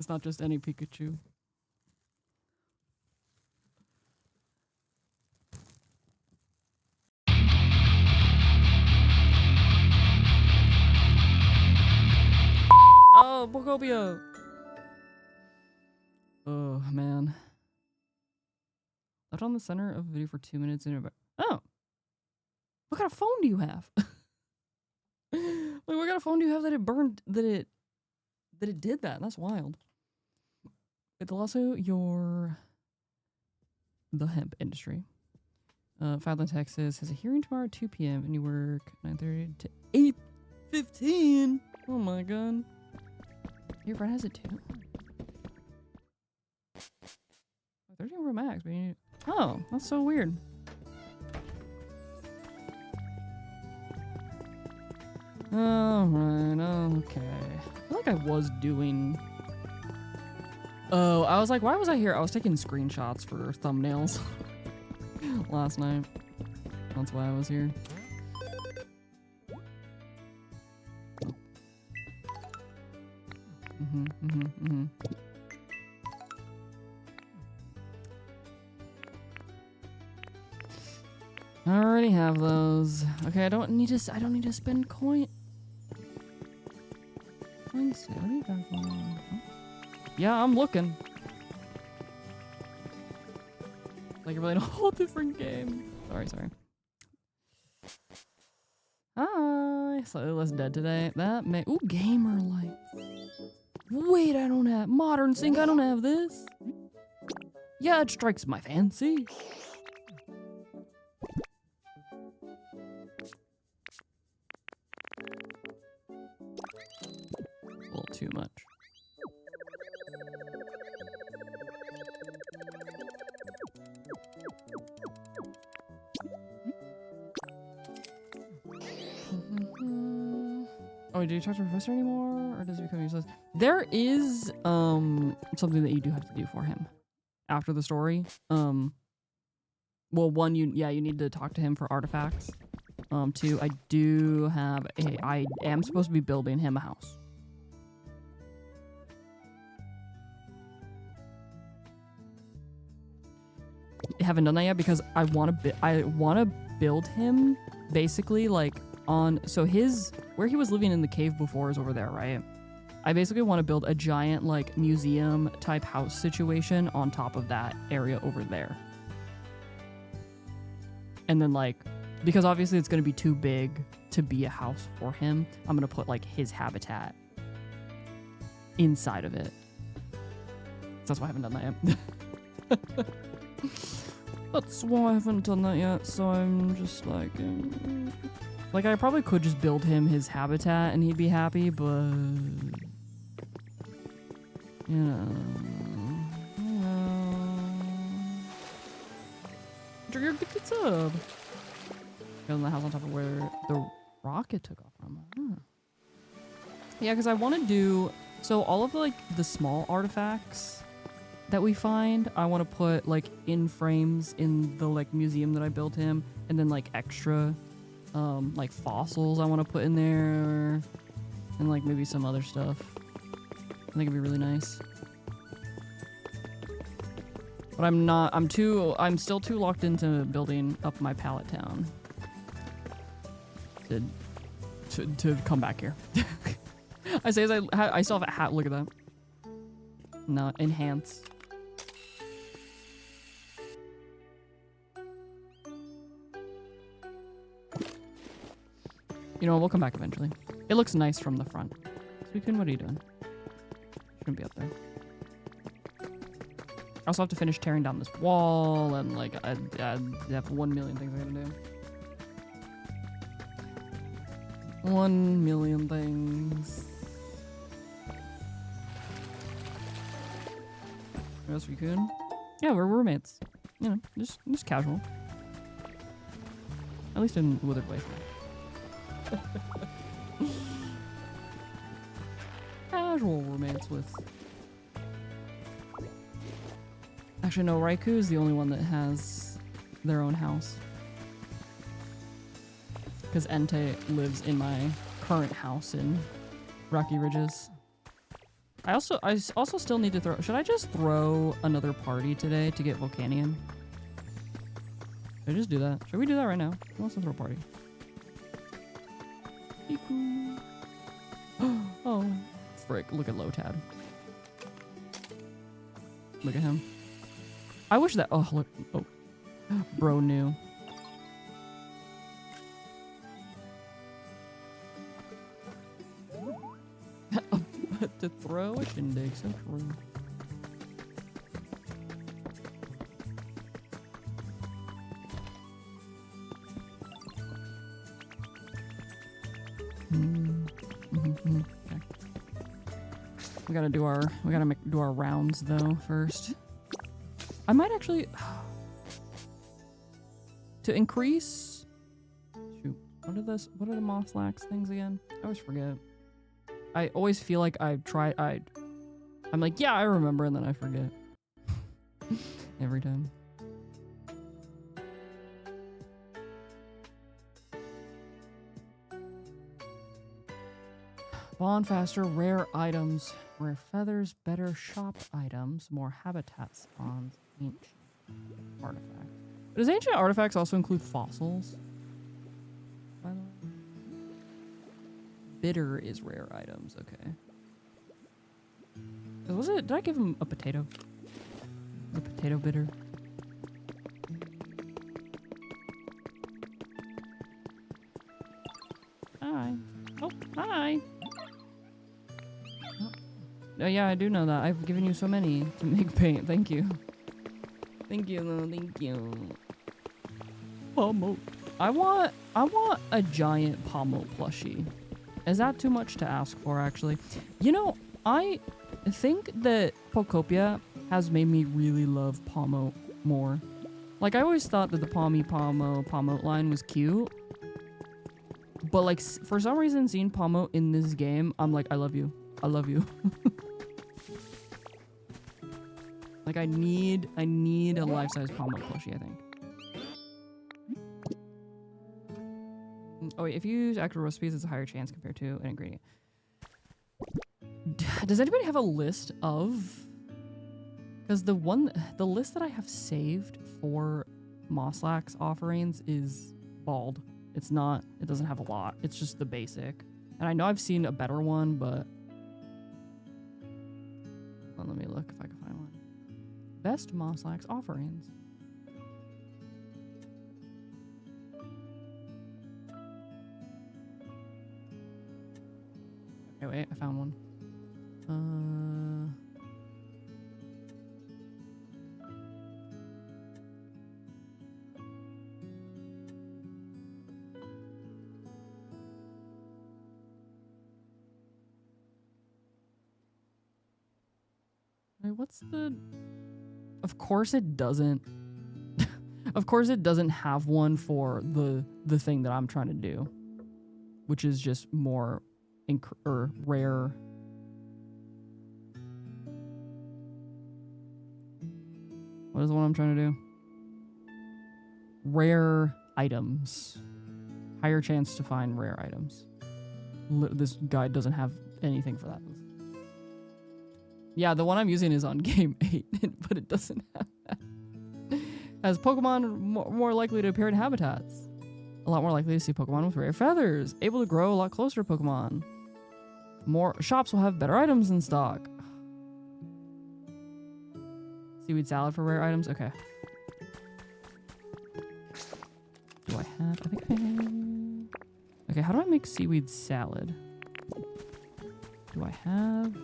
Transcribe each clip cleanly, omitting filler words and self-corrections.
It's not just any Pikachu. Oh, Pokopia! Oh, man. Left on the center of the video for 2 minutes. Oh! What kind of phone do you have? Like, what kind of phone do you have that it burned, that it did that? That's wild. It's also the hemp industry. Fadland, Texas has a hearing tomorrow at 2 p.m. and you work 9:30 to 8:15. Oh my god. Your friend has it too. 13 Pro Max, but you... Oh, that's so weird. Alright, okay. I feel like I was doing... Oh, I was like, why was I here? I was taking screenshots for thumbnails last night. That's why I was here. I already have those. Okay, I don't need to spend coins. What do you got going on? Oh. Yeah, I'm looking. Like you're really in a whole different game. Sorry. Hi. Slightly less dead today. That may... Ooh, gamer lights. Wait, I don't have... Modern sync, I don't have this. Yeah, it strikes my fancy. A little too much. Oh, do you talk to Professor anymore, or does it become useless? There is something that you do have to do for him after the story. Well, one, you need to talk to him for artifacts. Two, I am supposed to be building him a house. I haven't done that yet because I want to build him basically like on, so where he was living in the cave before is over there, right? I basically want to build a giant like museum type house situation on top of that area over there. And then like, because obviously it's going to be too big to be a house for him, I'm going to put like his habitat inside of it. That's why I haven't done that yet. That's why I haven't done that yet, so I'm just like... Like, I probably could just build him his habitat and he'd be happy, but... You know... Trigger, get the sub! Building the house on top of where the rocket took off from. Huh. Yeah, because I want to do... So all of, like, the small artifacts that we find, I want to put, like, in frames in the, like, museum that I built him. And then, like, extra... like fossils I want to put in there, and like maybe some other stuff. I think it'd be really nice. But I'm still too locked into building up my pallet town to come back here. I say as I still have a hat. Look at that. No, enhance. You know, we'll come back eventually. It looks nice from the front. Suikun, what are you doing? Shouldn't be up there. I also have to finish tearing down this wall, and like, I have 1 million things I gotta do. 1 million things. Yes, Suikun? Yeah, we're roommates. You know, just casual. At least in Withered Wasteland. Casual roommates with... Actually, no, Raikou is the only one that has their own house. Because Entei lives in my current house in Rocky Ridges. I also still need to throw. Should I just throw another party today to get Volcanion? Should I just do that? Should we do that right now? Who wants to throw a party? Oh, frick! Look at Lotad. Look at him. I wish that. Oh, look. Oh, bro knew. To throw a shindig, so true. Okay. We gotta do our do our rounds though first. I might actually to increase. Shoot, what are the Mosslax things again? I always forget. I always feel like I'm like, yeah, I remember, and then I forget. Every time. Spawn faster, rare items, rare feathers, better shop items, more habitat spawns, ancient artifacts. Does ancient artifacts also include fossils? By the way? Bitter is rare items, okay. Was it, did I give him a potato? The potato bitter? Hi. Oh, hi. Oh, yeah, I do know that. I've given you so many to make paint. Thank you. Thank you, thank you. Pommel. I want a giant Pommel plushie. Is that too much to ask for, actually? You know, I think that Pokopia has made me really love Pommo more. Like, I always thought that the Pommo line was cute. But, like, for some reason, seeing Pommo in this game, I'm like, I love you. I love you. Like, I need a life-size Pommo plushie, I think. Oh wait, if you use actual recipes, it's a higher chance compared to an ingredient. Does anybody have a list of? Because the list that I have saved for Mosslax offerings is bald. It doesn't have a lot. It's just the basic. And I know I've seen a better one, but let me look if I can find one. Best Mosslax offerings. Okay, wait, I found one. Wait, what's the... Of course it doesn't. Of course it doesn't have one for the thing that I'm trying to do, which is just more rare. What is the one I'm trying to do? Rare items. Higher chance to find rare items. This guide doesn't have anything for that. Yeah, the one I'm using is on game 8, but it doesn't have that. As Pokemon more likely to appear in habitats. A lot more likely to see Pokemon with rare feathers. Able to grow a lot closer to Pokemon. More shops will have better items in stock. Seaweed salad for rare items? Okay. Do I have? I think I have. Okay, how do I make seaweed salad? Do I have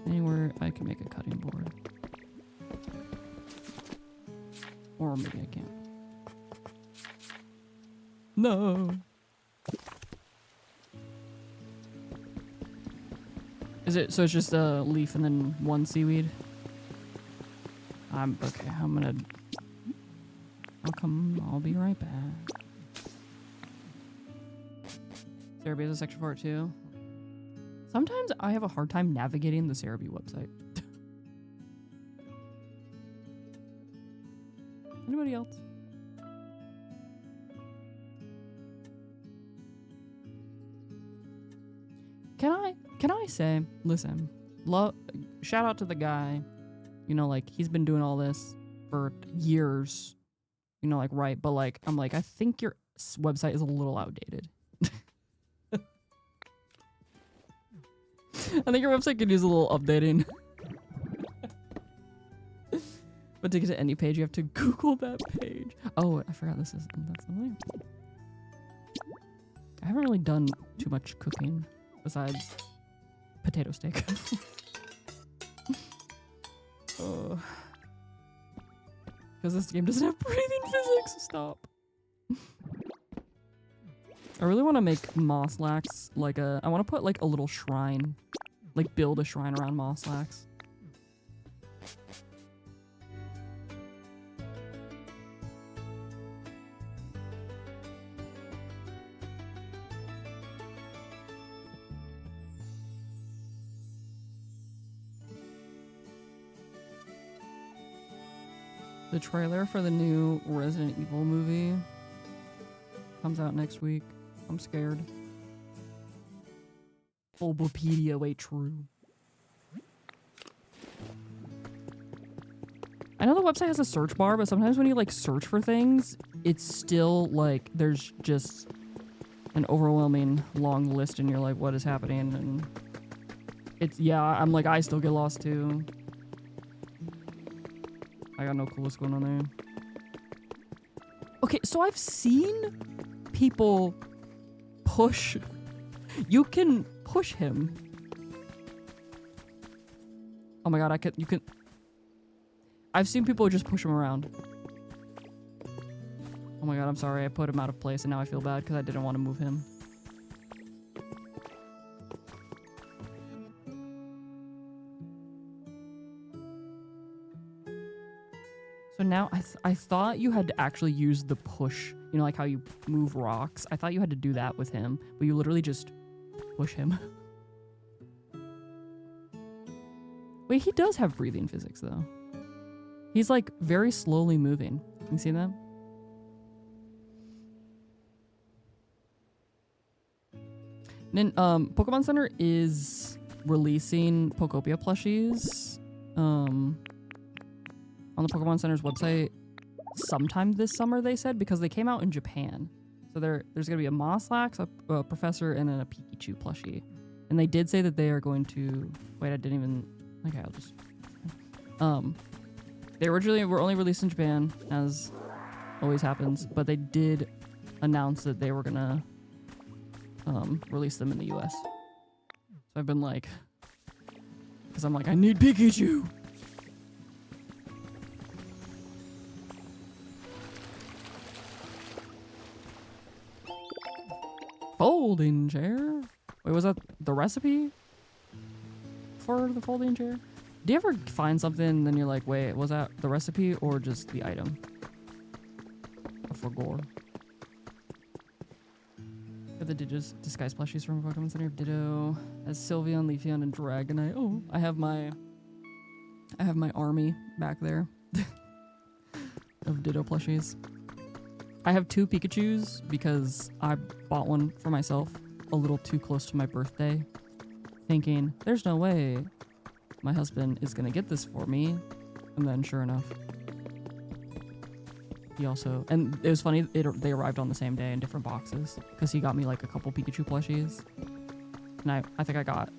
anywhere I can make a cutting board? Or maybe I can't. No. Is it so? It's just a leaf and then one seaweed. Okay. I'll be right back. Cerebi has a section for it too. Sometimes I have a hard time navigating the Cerebi website. Anybody else? Can I say, listen, shout out to the guy. You know, like, he's been doing all this for years. You know, like, right. But, like, I'm like, I think your website is a little outdated. I think your website could use a little updating. But to get to any page, you have to Google that page. Oh, I forgot that's something. I haven't really done too much cooking besides potato steak. Oh. Because this game doesn't have breathing physics. Stop. I really want to make Mosslax like a... I want to put like a little shrine. Like build a shrine around Mosslax. The trailer for the new Resident Evil movie comes out next week. I'm scared. Phobopedia, wait, true. I know the website has a search bar, but sometimes when you like search for things, it's still like there's just an overwhelming long list and you're like, what is happening? And it's, yeah, I'm like, I still get lost too. I got no clue what's going on there. Okay, so I've seen people push. You can push him. Oh my god, you can. I've seen people just push him around. Oh my god, I'm sorry. I put him out of place and now I feel bad because I didn't want to move him. So now I thought you had to actually use the push, you know, like how you move rocks. I thought you had to do that with him, but you literally just push him. Wait, he does have breathing physics though. He's like very slowly moving. You see that? And then Pokemon Center is releasing Pokopia plushies. On the Pokemon Center's website sometime this summer, they said, because they came out in Japan. So there's going to be a Mosslax, a Professor, and then a Pikachu plushie. And they did say that they are going to... Wait, I didn't even... Okay, I'll just... They originally were only released in Japan, as always happens, but they did announce that they were going to release them in the US. So I've been like... Because I'm like, I need Pikachu! Folding chair? Wait, was that the recipe for the folding chair? Do you ever find something and then you're like, wait, was that the recipe or just the item? For gore. Got the disguise plushies from Pokemon Center. Ditto as Sylveon, Leafeon, and Dragonite. Oh, I have my army back there of Ditto plushies. I have 2 Pikachus because I bought one for myself a little too close to my birthday, thinking there's no way my husband is gonna get this for me. And then sure enough, he also, and it was funny, they arrived on the same day in different boxes because he got me like a couple Pikachu plushies. And I think I got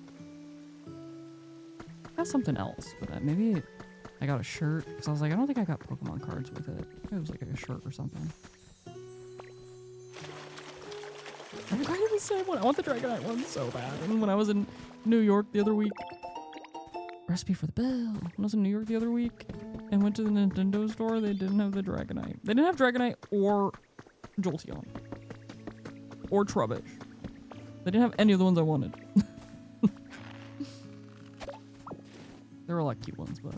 something else with it. Maybe I got a shirt because I was like, I don't think I got Pokemon cards with it. It was like a shirt or something. I'm kind of the same one. I want the Dragonite one so bad. And when I was in New York the other week, recipe for the bell. When I was in New York the other week and went to the Nintendo store, they didn't have the Dragonite. They didn't have Dragonite or Jolteon or Trubbish. They didn't have any of the ones I wanted. There were a lot of cute ones, but...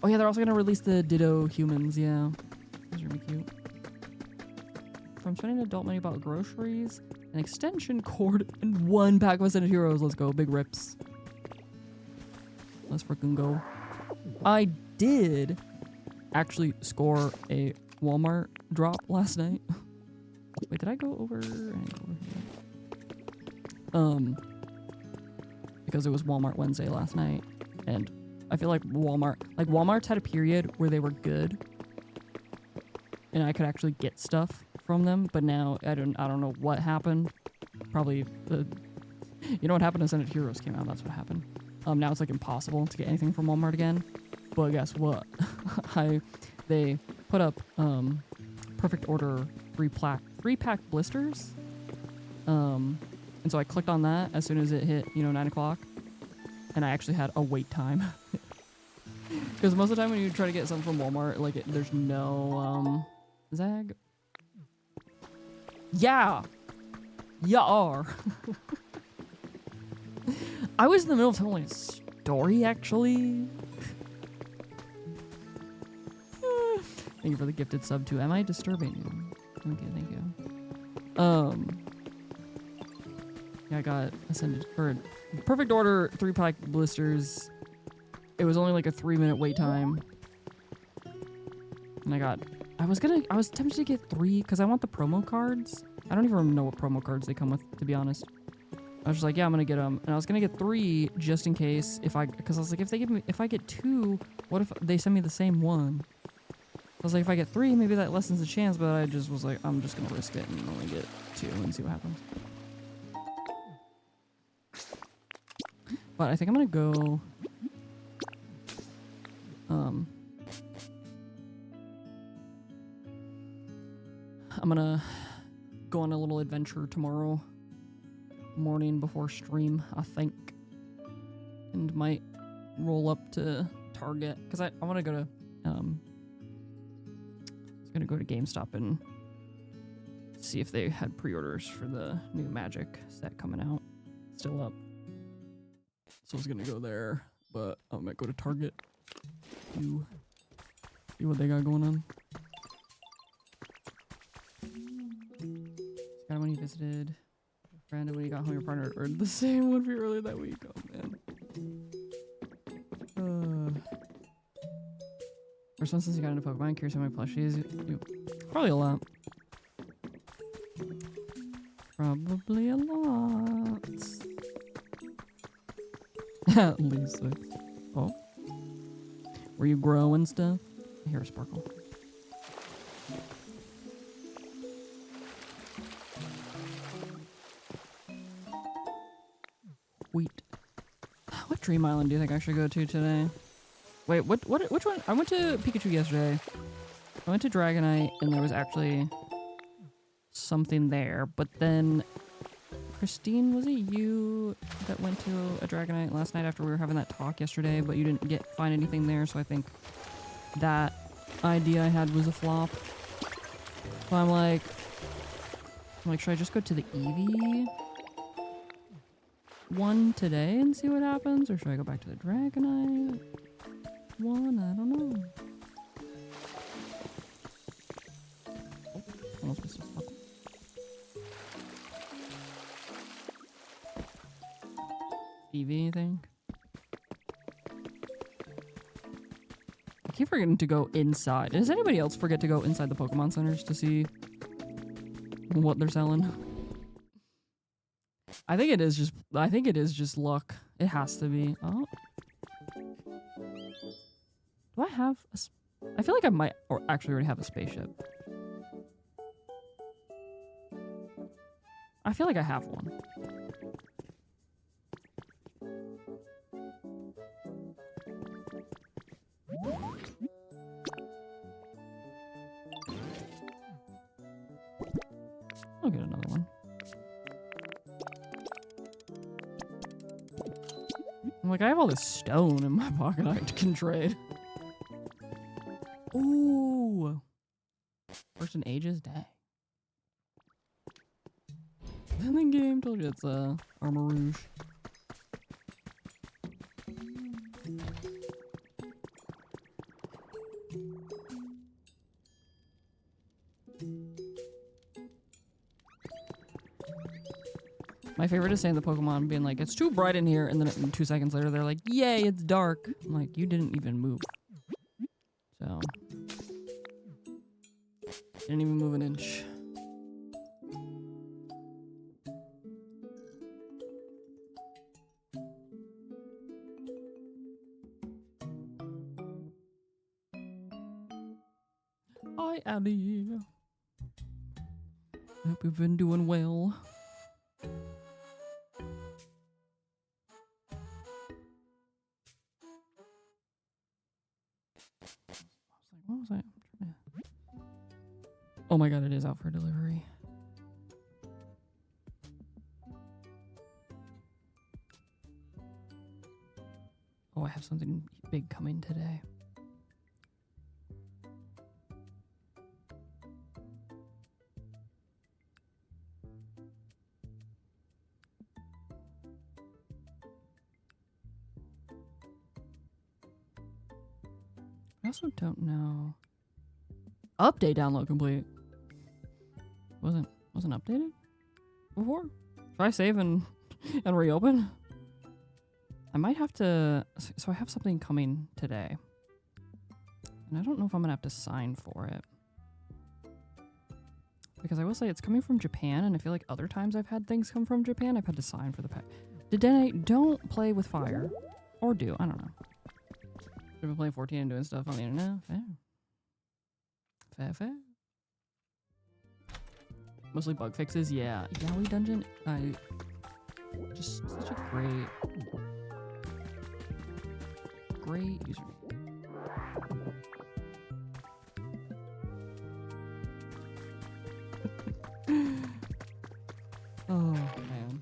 Oh yeah, they're also going to release the Ditto humans, yeah. Those are really cute. From spending adult money about groceries, an extension cord, and 1 pack of Ascended Heroes. Let's go. Big rips. Let's freaking go. I did actually score a Walmart drop last night. Wait, did I go over? I didn't go over here. because it was Walmart Wednesday last night, and I feel like Walmart's had a period where they were good, and I could actually get stuff from them, but now I don't know what happened. Probably you know what happened? Ascended Heroes came out. That's what happened. Now it's like impossible to get anything from Walmart again. But guess what? They put up Perfect Order 3-pack blisters. And so I clicked on that as soon as it hit 9 o'clock, and I actually had a wait time. Because most of the time when you try to get something from Walmart, like there's no Zag. Yeah, you are. I was in the middle of telling a story, actually. Thank you for the gifted sub too. Am I disturbing you? Okay, thank you. Yeah, I got Perfect Order 3-pack blisters. It was only like a 3-minute wait time. And I was tempted to get 3 because I want the promo cards. I don't even know what promo cards they come with, to be honest. I was just like, yeah, I'm gonna get them, and I was gonna get 3 just in case because I was like, if I get 2, what if they send me the same one? I was like, if I get 3, maybe that lessens the chance, but I just was like, I'm just gonna risk it and only get 2 and see what happens. But I think I'm gonna go. I'm gonna go on a little adventure tomorrow morning before stream, I think, and might roll up to Target because I want to go to I was gonna go to GameStop and see if they had pre-orders for the new Magic set coming out, still up. So I was gonna go there, but I might go to Target to see what they got going on. Got when you visited your friend, and when you got home, your partner ordered the same one for you earlier that week. Oh man. First one since you got into Pokemon. Curious how many plushies? Probably a lot. Probably a lot. At least 6. Oh. Were you growing stuff? I hear a sparkle. Wheat. What Dream Island do you think I should go to today? Wait, which one? I went to Pikachu yesterday. I went to Dragonite, and there was actually something there, but then Christine, was it you that went to a Dragonite last night after we were having that talk yesterday, but you didn't find anything there, so I think that idea I had was a flop. So I'm like, should I just go to the Eevee one today and see what happens, or should I go back to the Dragonite one? I don't know. Oh, almost missed a spot. Eevee, I think. I keep forgetting to go inside. Does anybody else forget to go inside the Pokemon centers to see what they're selling? I think it is just luck. It has to be. Oh. Do I have I feel like I might or actually already have a spaceship. I feel like I have one. I'll get another one. I'm like, I have all this stone in my pocket I can trade. Ooh. First in ages? Dang. And the game told you it's Armor Rouge. My favorite is saying the Pokemon being like, it's too bright in here, and then 2 seconds later they're like, yay, it's dark. I'm like, you didn't even move. So. Didn't even move an inch. Hi, Abby. I hope you've been doing well. What was I? Oh my god, it is out for delivery. Oh, I have something big coming today. I also don't know. Update download complete. Wasn't updated before? Should I save and reopen? I might have to. So I have something coming today, and I don't know if I'm gonna have to sign for it because I will say it's coming from Japan, and I feel like other times I've had things come from Japan, I've had to sign for the pack. Don't play with fire, or do I don't know. I've been playing 14 and doing stuff on the internet. Fair. Mostly bug fixes, yeah. Yaoi Dungeon, just such a great username. Oh man.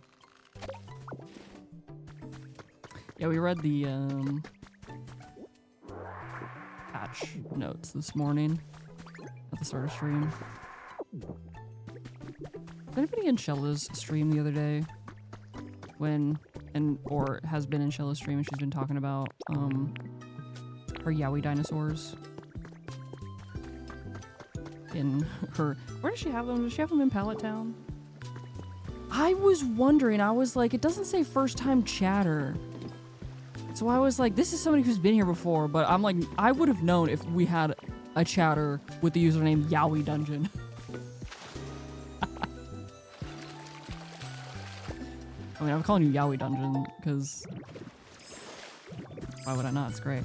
Yeah, we read the patch notes this morning at the start of stream. Was anybody in Shella's stream the other day? Or has been in Shella's stream and she's been talking about her yaoi dinosaurs in her. Where does she have them? Does she have them in Pallet Town? I was wondering. I was like, it doesn't say first time chatter. So I was like, this is somebody who's been here before, but I'm like, I would have known if we had a chatter with the username Yaoi Dungeon. I mean, I'm calling you Yaoi Dungeon because why would I not? It's great.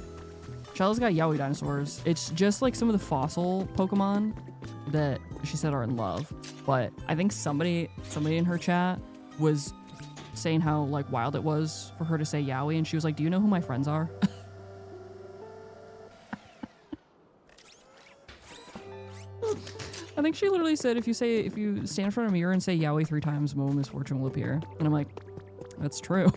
Shella's got yaoi dinosaurs. It's just like some of the fossil Pokemon that she said are in love. But I think somebody in her chat was saying how like wild it was for her to say yaoi, and she was like, "Do you know who my friends are?" I think she literally said, if you stand in front of a mirror and say yaoi 3 times, more misfortune will appear. And I'm like, that's true.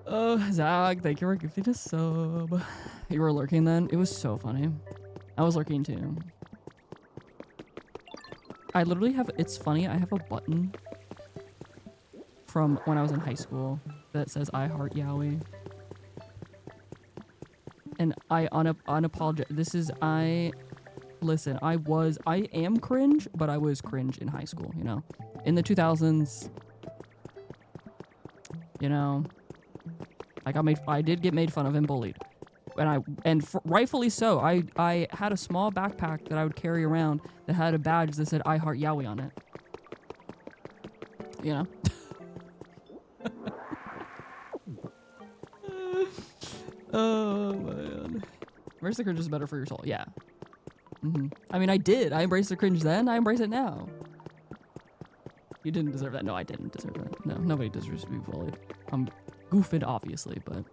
Oh, Zach, thank you for gifting a sub. You were lurking then? It was so funny. I was lurking too. I literally have, it's funny, I have a button from when I was in high school that says I heart yaoi. And I unapologetic. Listen, I am cringe, but I was cringe in high school, you know? In the 2000s, you know, I did get made fun of and bullied. And rightfully so. I had a small backpack that I would carry around that had a badge that said I heart yaoi on it. You know? Oh man. Embrace the cringe is better for your soul. Yeah. I mean, I did. I embraced the cringe then. I embrace it now. You didn't deserve that. No, I didn't deserve that. No, nobody deserves to be bullied. I'm goofed, obviously, but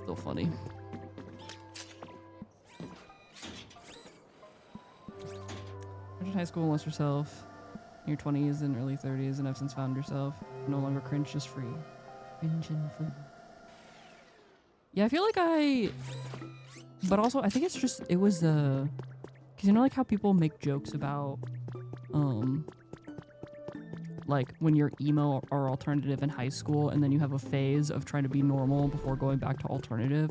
still funny. Graduate high school, lost yourself in your 20s and early 30s, and have since found yourself no longer cringe, just free. Cringe and free. Yeah, I feel like but also I think it's just, it was because you know like how people make jokes about like when you're emo or alternative in high school and then you have a phase of trying to be normal before going back to alternative.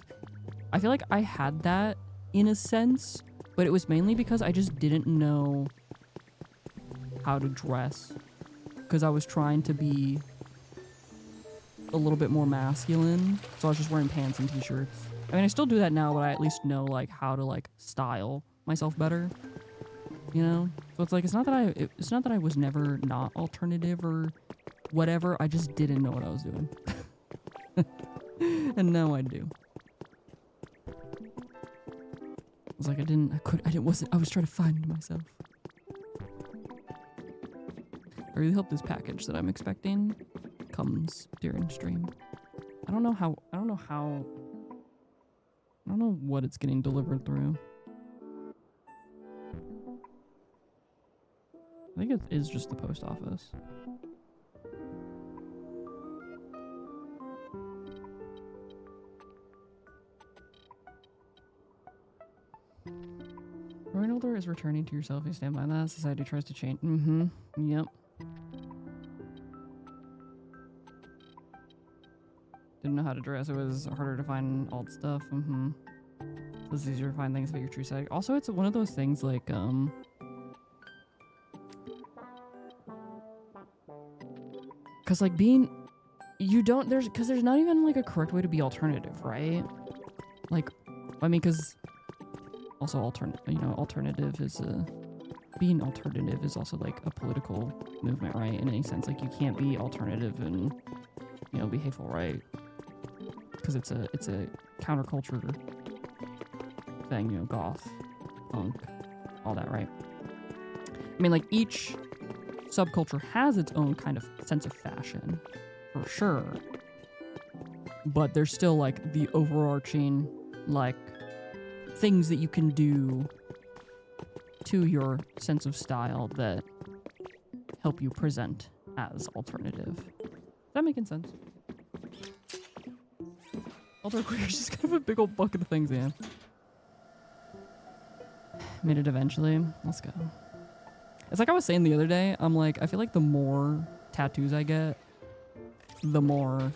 I feel like I had that in a sense, but it was mainly because I just didn't know how to dress because I was trying to be a little bit more masculine, so I was just wearing pants and t-shirts. I mean, I still do that now, but I at least know like how to like style myself better, you know? So it's like it's not that I was never not alternative or whatever. I just didn't know what I was doing. And now I do. was like, I was trying to find myself. I really hope this package that I'm expecting comes during stream. I don't know what it's getting delivered through. I think it is just the post office. Reinholder is returning to your selfie. Stand by that. Society tries to change. Yep. Didn't know how to dress. It was harder to find alt stuff. So it's easier to find things about your true side. Also, it's one of those things like, cause like there's not even like a correct way to be alternative, right? Like, I mean, cause also alternative is being alternative is also like a political movement, right? In any sense, like you can't be alternative and, you know, be hateful, right? Because it's a counterculture thing, you know, goth, punk, all that, right? I mean, like each subculture has its own kind of sense of fashion, for sure. But there's still like the overarching like things that you can do to your sense of style that help you present as alternative. Is that making sense? Alter Queer is just kind of a big old bucket of things, yeah. Made it eventually. Let's go. It's like I was saying the other day, I'm like, I feel like the more tattoos I get, the more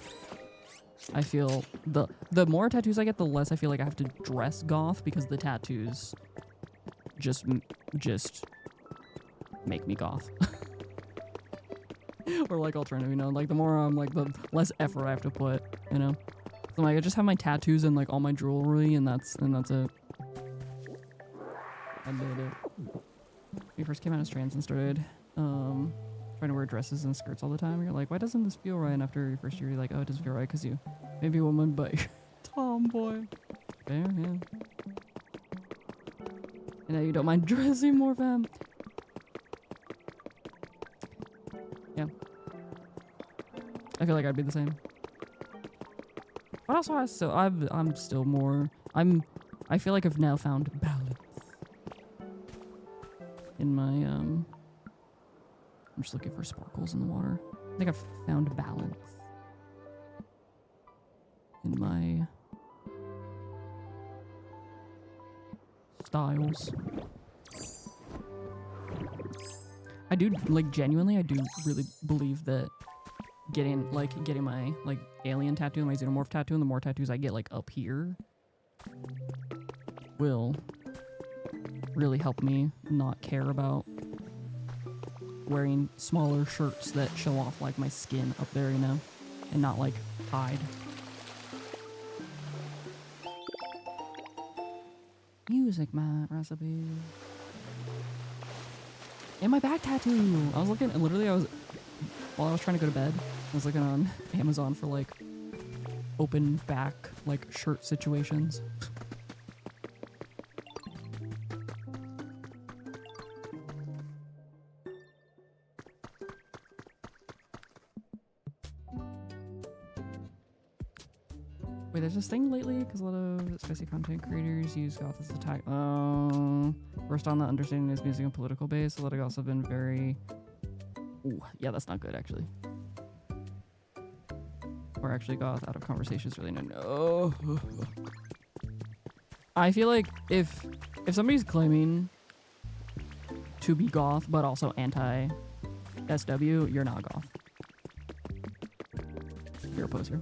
I feel, the more tattoos I get, the less I feel like I have to dress goth because the tattoos just make me goth. Or like alternative, you know, like the more I'm like, the less effort I have to put, you know? So like I just have my tattoos and like all my jewelry and that's it. I did it. We first came out as trans and started trying to wear dresses and skirts all the time. You're like, why doesn't this feel right? And after your first year, you're like, oh, it doesn't feel right because you maybe a woman, but you're a tomboy. Fair, yeah. And now you don't mind dressing more, fam. Yeah. I feel like I'd be the same. But also, I'm still more. I feel like I've now found balance in my I'm just looking for sparkles in the water. I think I've found balance in my styles. I do like genuinely. I do really believe that getting my like alien tattoo and my xenomorph tattoo, and the more tattoos I get like up here will really help me not care about wearing smaller shirts that show off like my skin up there, you know, and not like hide. Music mat recipe. And my back tattoo. I was looking, and literally while I was trying to go to bed, I was looking on Amazon for like open back like shirt situations. Wait, there's this thing lately because a lot of spicy content creators use goth as a tag. First on the understanding is music and political base. A lot of goths have been very. Ooh, yeah, that's not good actually. Or actually goth out of conversations really no. I feel like if somebody's claiming to be goth but also anti SW, you're not goth. You're a poser.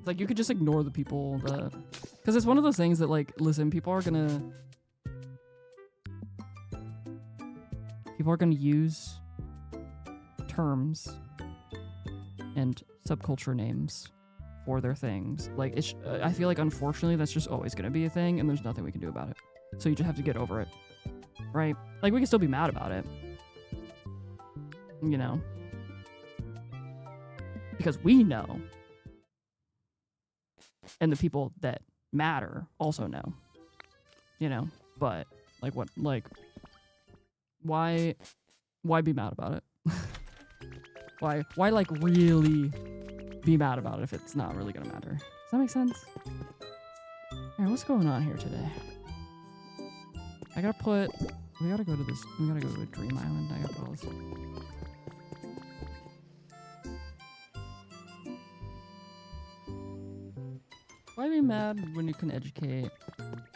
Like, you could just ignore the people that... Because it's one of those things that, like, listen, people are gonna use terms and subculture names for their things. Like, I feel like, unfortunately, that's just always gonna be a thing, and there's nothing we can do about it. So you just have to get over it. Right? Like, we can still be mad about it. You know? Because we know. and the people that matter also know, you know. But like, what, like, why be mad about it? why like really be mad about it if it's not really gonna matter? Does that make sense? All right, what's going on here today? We gotta go to a dream island. I gotta put all this. Why be mad when you can educate?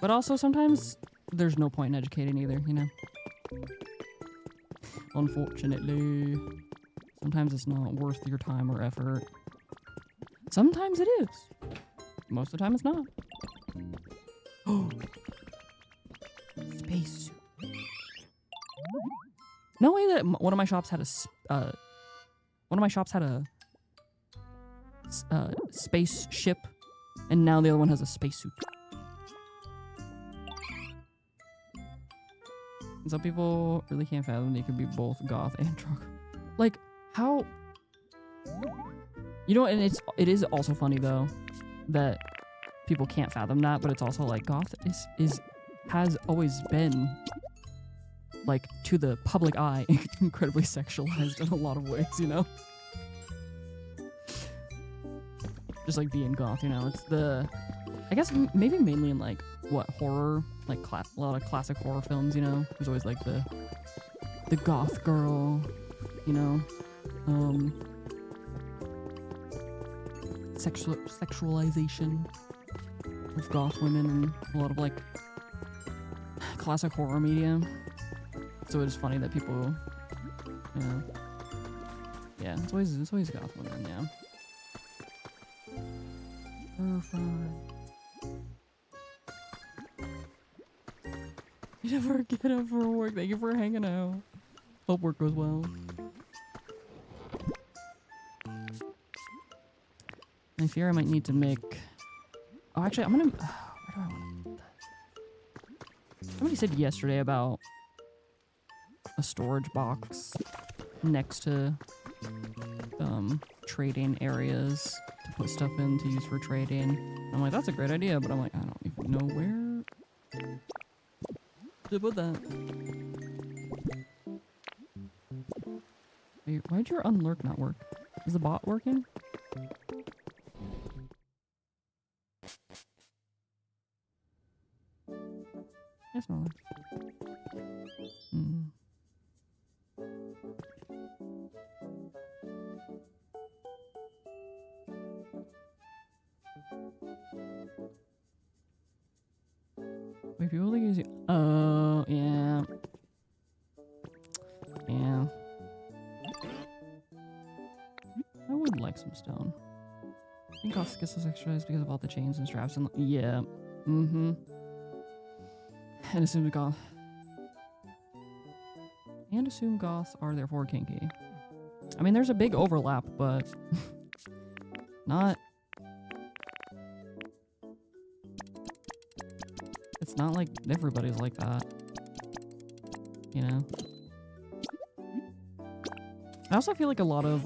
But also sometimes there's no point in educating either, you know? Unfortunately. Sometimes it's not worth your time or effort. Sometimes it is. Most of the time it's not. Oh. Space. No way that one of my shops had a spaceship, and now the other one has a spacesuit. Some people really can't fathom they could be both goth and trucker. Like, how? You know, and it is also funny though that people can't fathom that, but it's also like goth has always been, like, to the public eye, incredibly sexualized in a lot of ways, you know? Just like being goth, you know? It's I guess maybe mainly in like, what, horror? Like a lot of classic horror films, you know? There's always like the goth girl, you know? Sexualization of goth women and a lot of like classic horror media. So it's funny that people, you know, yeah, it's always goth women, yeah. You never get up for work. Thank you for hanging out. Hope work goes well. I fear I might need to make. Oh, actually, I'm gonna. Where do I want to put that? Somebody said yesterday about a storage box next to trading areas to put stuff in to use for trading. I'm like, that's a great idea, but I'm like, I don't even know where to put that. Why'd your unlurk not work? Is the bot working? Yes, no. Wait, people think easy. Oh, yeah. Yeah. I would like some stone. I think Goths get so sexualized because of all the chains and straps and yeah. Mm-hmm. And assume goths are therefore kinky. I mean, there's a big overlap, but not. It's not like everybody's like that, you know. I also feel like a lot of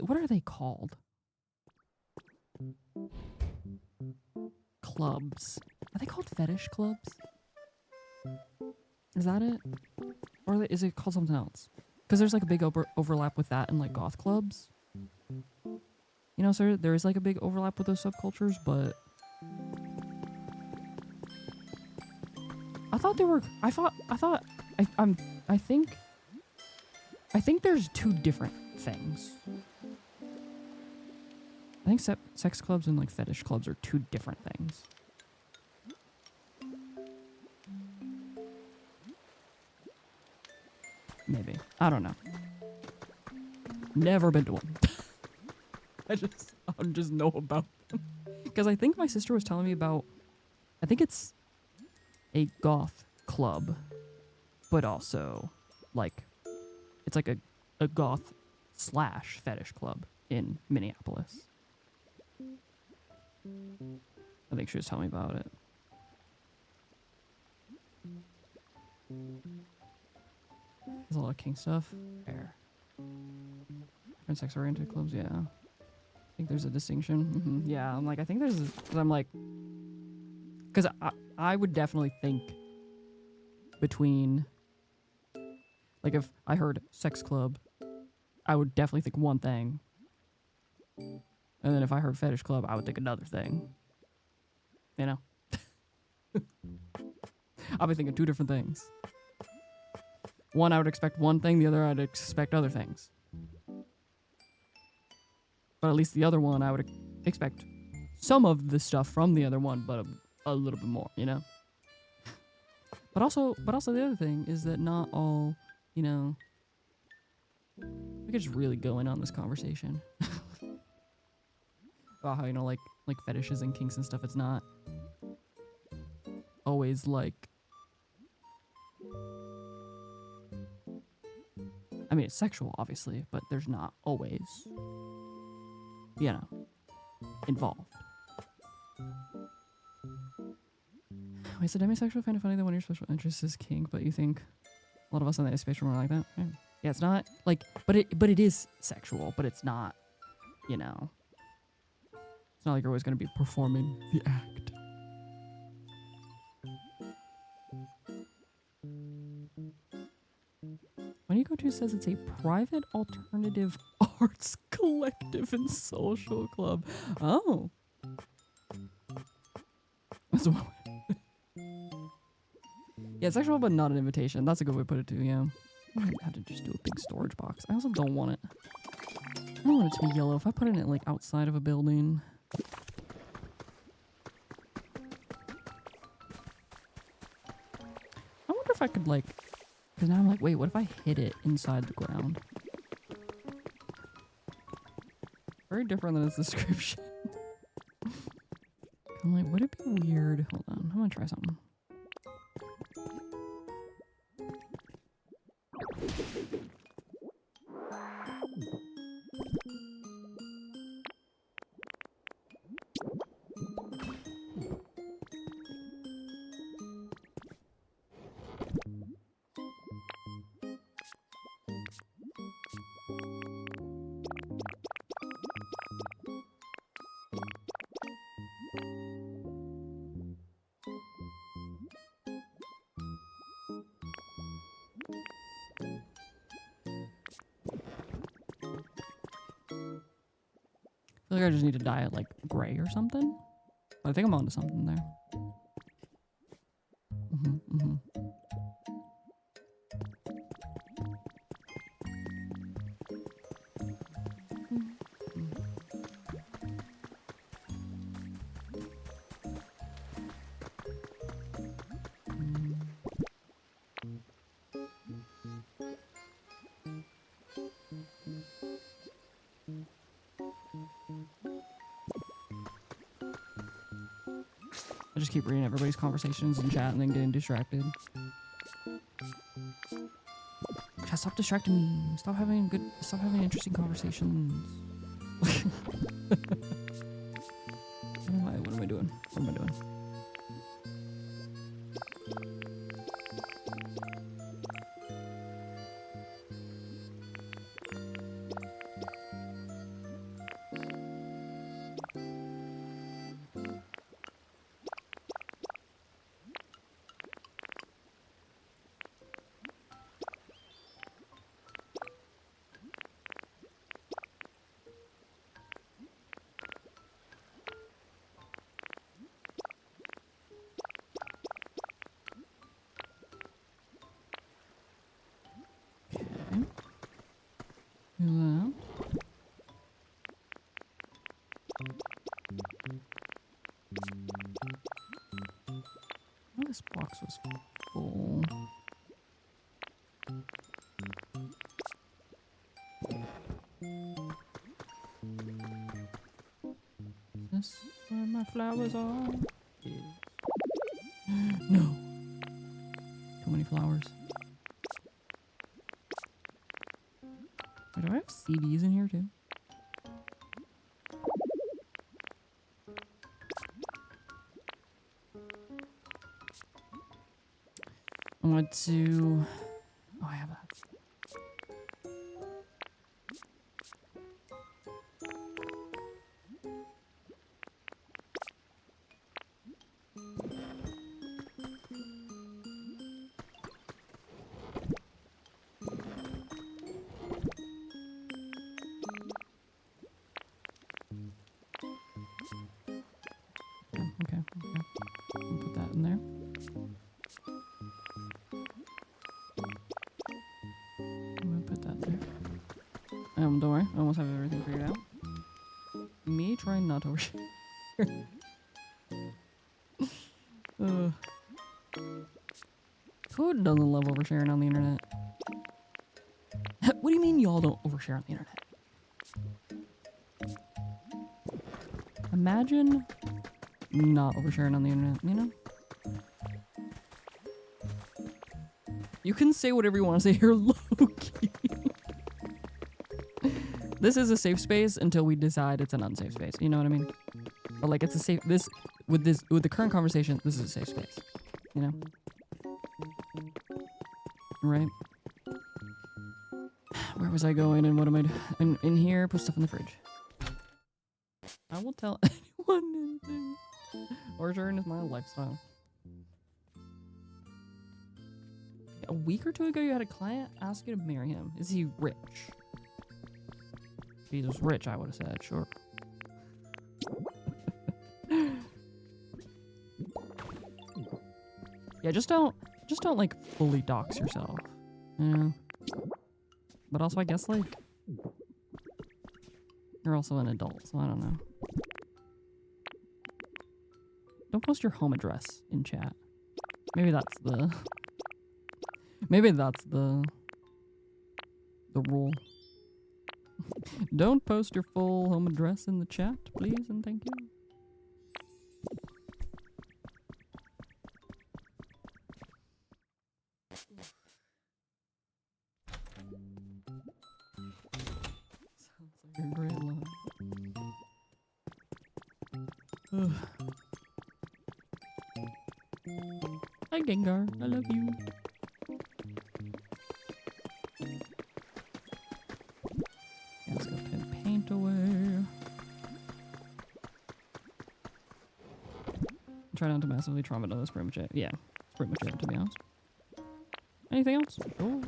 what are they called? Clubs. Are they called fetish clubs? Is that it? Or is it called something else? Because there's like a big overlap with that and like goth clubs. You know, so there is like a big overlap with those subcultures, but I think there's two different things. I think sex clubs and like fetish clubs are two different things. Maybe. I don't know. Never been to one. I just know about them. Because I think my sister was telling me about, I think it's a goth club, but also like, it's like a goth / fetish club in Minneapolis. I think she was telling me about it. There's a lot of kink stuff. Fair. Different sex-oriented clubs, yeah. I think there's a distinction. Yeah, I'm like, I think there's, I'm like, because I would definitely think between, like if I heard sex club, I would definitely think one thing. And then if I heard fetish club, I would think another thing. You know? I'll be thinking two different things. One, I would expect one thing. The other, I'd expect other things. But at least the other one, I would expect some of the stuff from the other one, but a little bit more, you know? But also the other thing is that not all, you know, we could just really go in on this conversation. About how, you know, like fetishes and kinks and stuff, it's not always like, I mean, it's sexual, obviously, but there's not always, you know, involved. Wait, so demisexual find it funny that one of your special interests is kink, but you think a lot of us in the space are more like that? Yeah, it's not like, but it is sexual, but it's not, you know, it's not like you're always going to be performing the act. When you go to says it's a private alternative arts collective and social club. Oh. That's one way. Yeah, sexual but not an invitation. That's a good way to put it too, yeah. I might have to just do a big storage box. I also don't want it. I don't want it to be yellow. If I put it like outside of a building. I wonder if I could like, because now I'm like, wait, what if I hid it inside the ground? Very different than its description. I'm like, would it be weird? Hold on, I'm gonna try something. I feel like I just need to dye it like gray or something. But I think I'm onto something there. I just keep reading everybody's conversations in chat and then getting distracted. Chat, stop distracting me. Stop having interesting conversations. What am I doing? What am I doing? Oh, this box was full. Is this where my flowers are? Yeah. No. Too many flowers. Wait, do I have CDs in here too? I want to... Oh, I have that. Don't worry. I almost have everything figured out. Me trying not to overshare. Who doesn't love oversharing on the internet? What do you mean y'all don't overshare on the internet? Imagine not oversharing on the internet, you know? You can say whatever you want to say here, low-key. This is a safe space until we decide it's an unsafe space. You know what I mean? But like it's a safe with the current conversation, this is a safe space. You know? Right? Where was I going and what am I doing? In here, put stuff in the fridge. I will tell anyone anything. Oversharing is my lifestyle. A week or two ago, you had a client ask you to marry him. Is he rich? If he was rich, I would have said, sure. Yeah, just don't like fully dox yourself. Yeah. But also, I guess like you're also an adult, so I don't know. Don't post your home address in chat. Maybe that's the rule. Don't post your full home address in the chat, please, and thank you. Sounds like a great line. Hi Gengar, I love you. Yeah, let's go paint away. Try not to massively trauma to this, pretty much it. Yeah, that's pretty much it, to be honest. Anything else? Sure.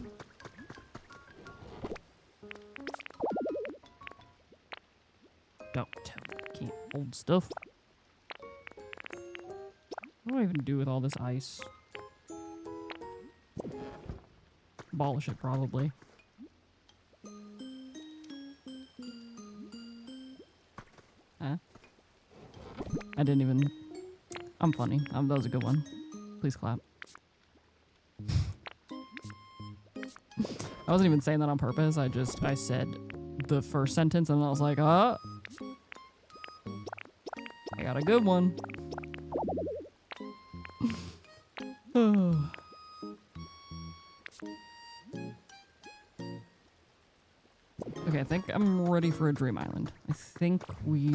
Don't tell me I can't hold stuff. What do I even do with all this ice? Abolish it, probably. Huh? I didn't even... I'm funny. That was a good one. Please clap. I wasn't even saying that on purpose. I said the first sentence and I was like, I got a good one. Okay, I think I'm ready for a dream island. I think we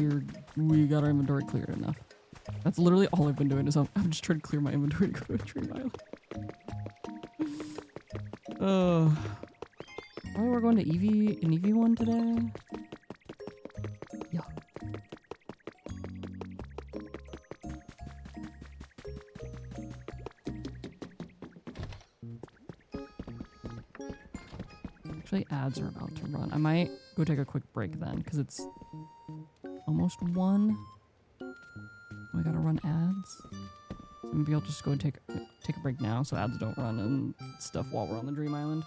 got our inventory cleared enough. That's literally all I've been doing is I'm just trying to clear my inventory to go to a dream island. Oh, we're going to an EV1 today. Yeah. Actually, ads are about to run. I might go take a quick break then, because it's almost 1. We gotta run ads. So maybe I'll just go and take a break now so ads don't run and stuff while we're on the Dream Island.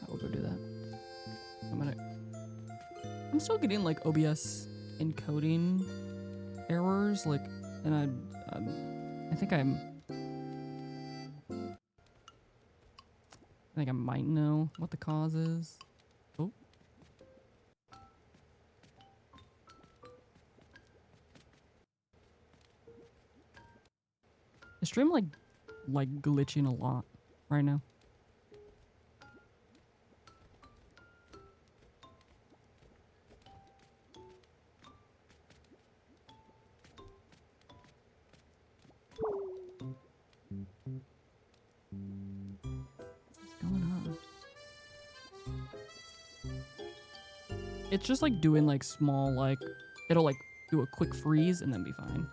I will go do that. I'm still getting like OBS encoding errors, like, and I think I might know what the cause is. Oh. The stream like glitching a lot right now. It's just like doing like small, like it'll like do a quick freeze and then be fine.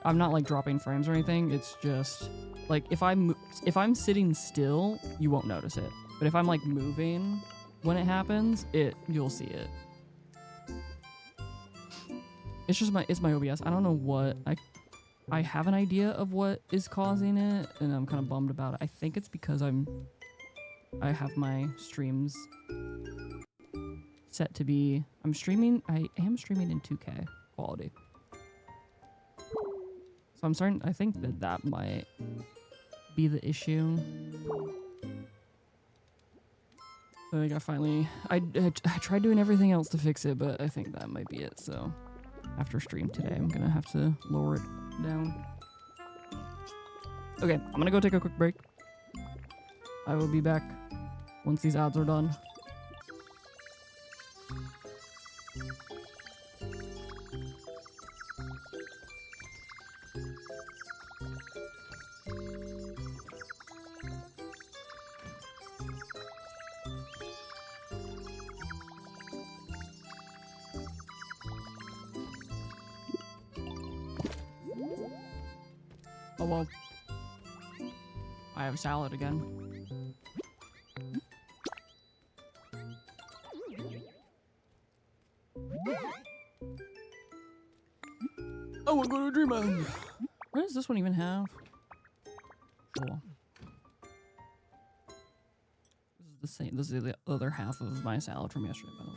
I'm not like dropping frames or anything. It's just like if I'm sitting still, you won't notice it. But if I'm like moving when it happens, you'll see it. it's my OBS. I don't know what I have an idea of what is causing it, and I'm kind of bummed about it. I think it's because I have my streams set to be I am streaming in 2K quality. So I think that might be the issue. I think I tried doing everything else to fix it, but I think that might be it. So after stream today, I'm gonna have to lower it down. Okay, I'm gonna go take a quick break. I will be back once these ads are done. Oh well. I have salad again. Oh, we're going to Dreamland. What does this one even have? Cool. This is the same. This is the other half of my salad from yesterday, by the way.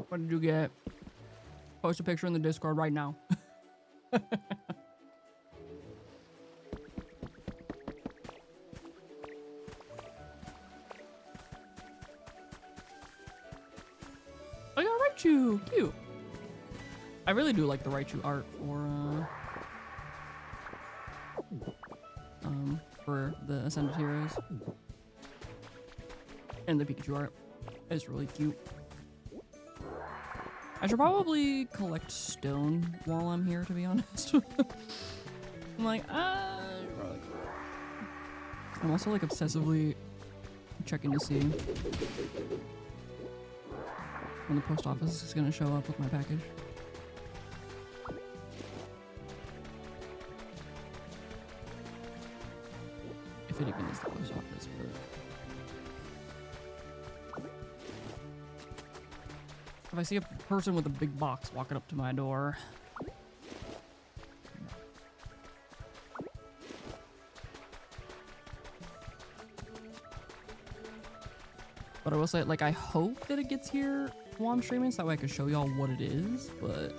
What did you get? Post a picture in the Discord right now. I got Raichu! Cute! I really do like the Raichu art for the Ascended Heroes. And the Pikachu art. It's really cute. I should probably collect stone while I'm here, to be honest. I'm like, I'm also like obsessively checking to see when the post office is gonna show up with my package. If it even is the post office, but... If I see a person with a big box walking up to my door. But I will say, like, I hope that it gets here while I'm streaming so that way I can show y'all what it is, but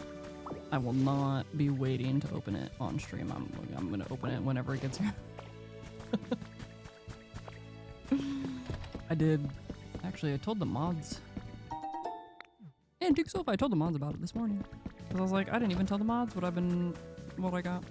I will not be waiting to open it on stream. I'm gonna open it whenever it gets here. I told the mods. And Duke Sofa, I told the mods about it this morning. Because I was like, I didn't even tell the mods what I got.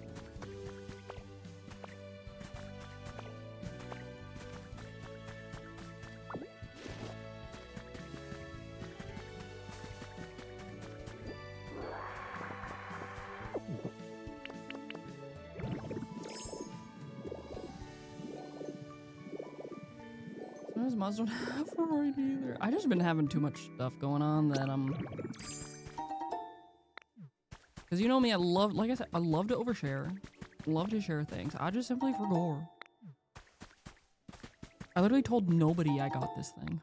Sometimes mods don't have variety either. I just been having too much stuff going on that because you know me, like I said, I love to overshare. Love to share things. I just simply forgot. I literally told nobody I got this thing.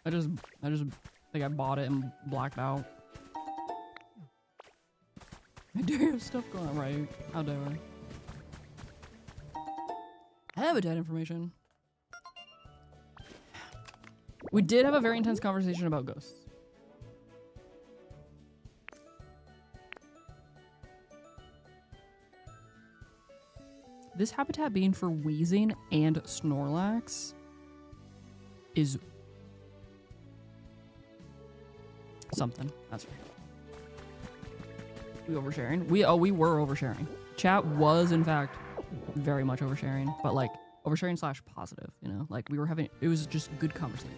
I just think I bought it and blacked out. I do have stuff going on, right? How dare I? Habitat information. We did have a very intense conversation about ghosts. This habitat being for wheezing and Snorlax is something. That's right. We oversharing? We were oversharing. Chat was in fact very much oversharing, but like oversharing / positive, you know? Like we were having, it was just good conversation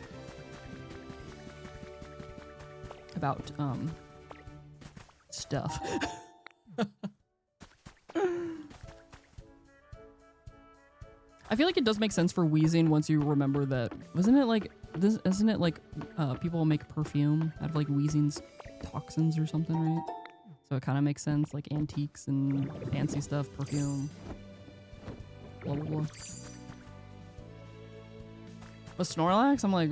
about stuff. I feel like it does make sense for wheezing once you remember that. Wasn't it like this? Isn't it like people make perfume out of like wheezing's toxins or something, right? So it kind of makes sense, like antiques and fancy stuff, perfume, blah blah blah. But Snorlax, I'm like,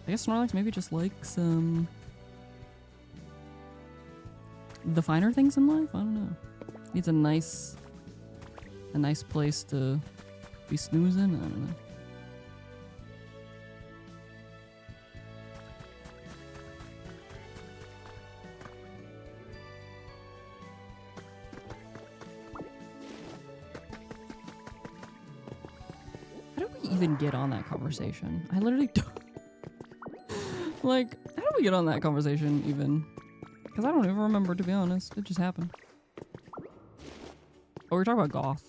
I guess Snorlax maybe just likes the finer things in life. I don't know. Needs a nice place to be snoozing. I don't know. How do we even get on that conversation? I literally don't. Like, how do we get on that conversation even? Because I don't even remember, to be honest. It just happened. Oh, we were talking about goth.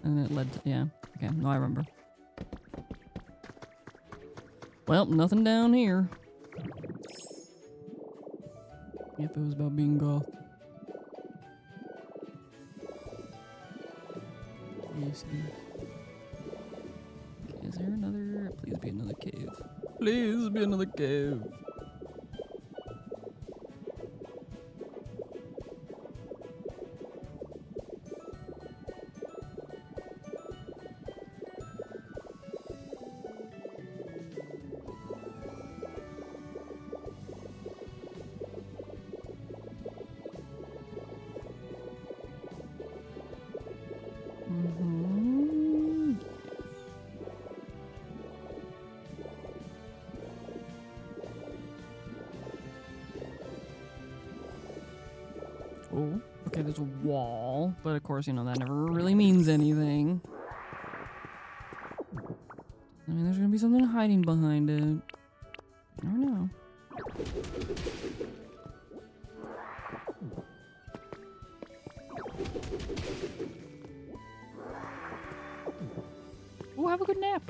And it led to, yeah. Okay, no, I remember. Well, nothing down here. If it was about being goth. Yes, yes. Okay, is there another? Please be another cave. Please be another cave. Oh, okay, there's a wall, but of course, you know, that never really means anything. I mean, there's gonna be something hiding behind it. I don't know. Oh, have a good nap.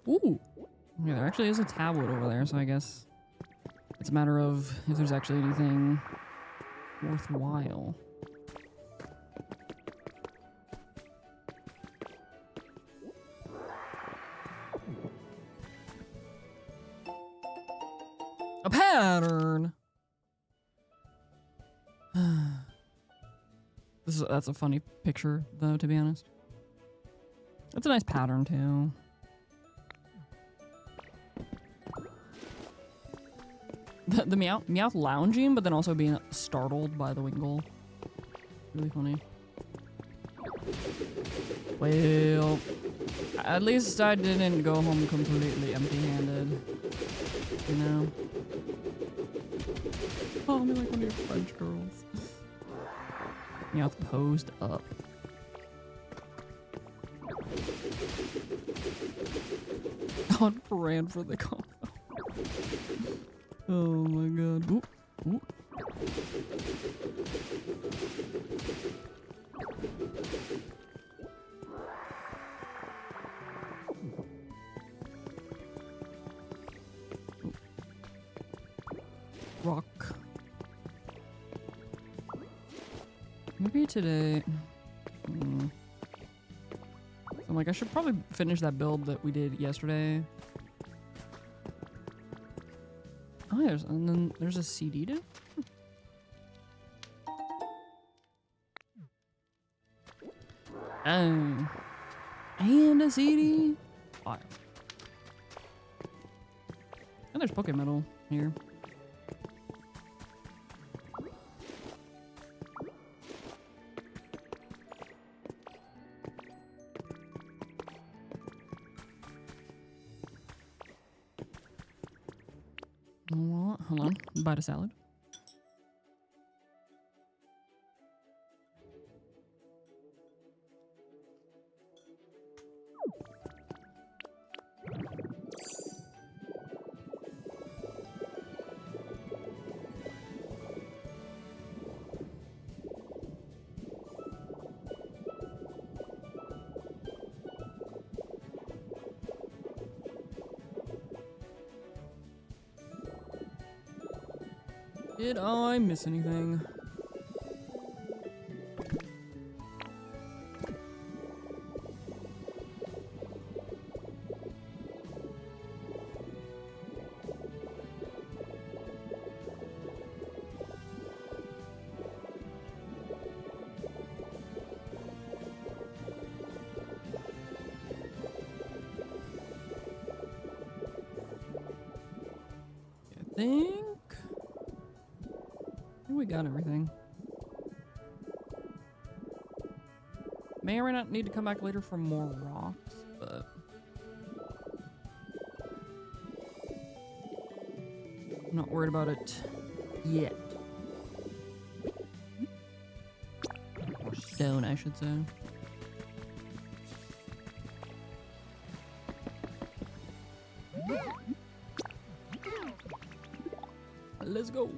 Ooh. Yeah, there actually is a tablet over there, so I guess it's a matter of if there's actually anything worthwhile. A pattern! That's a funny picture, though, to be honest. That's a nice pattern, too. The Meowth lounging, but then also being startled by the Wingull. Really funny. Well, at least I didn't go home completely empty-handed. You know? Oh, me like one of your French girls. Meowth posed up. God ran for the combo. Oh my god. Ooh. Ooh. Rock. Maybe today. I'm like, I should probably finish that build that we did yesterday. Oh, and then there's a CD too? And a CD. Fire. And there's Pokemetal here. Hold on. Bite of salad. Did I miss anything? I think we got everything. May or may not need to come back later for more rocks, but I'm not worried about it yet. Or stone, I should say. Let's go.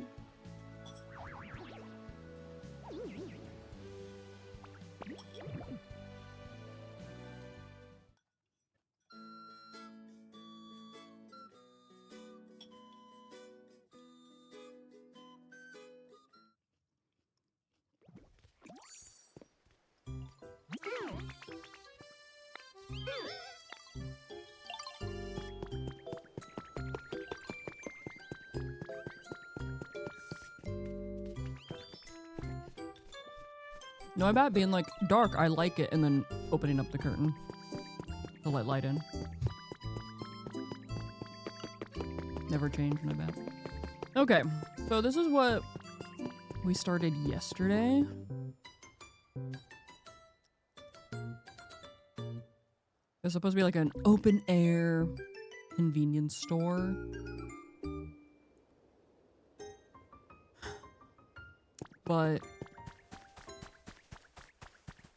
No, about being like dark, I like it, and then opening up the curtain to let light in. Never change, no bad. Okay, so this is what we started yesterday. It's supposed to be like an open air convenience store. But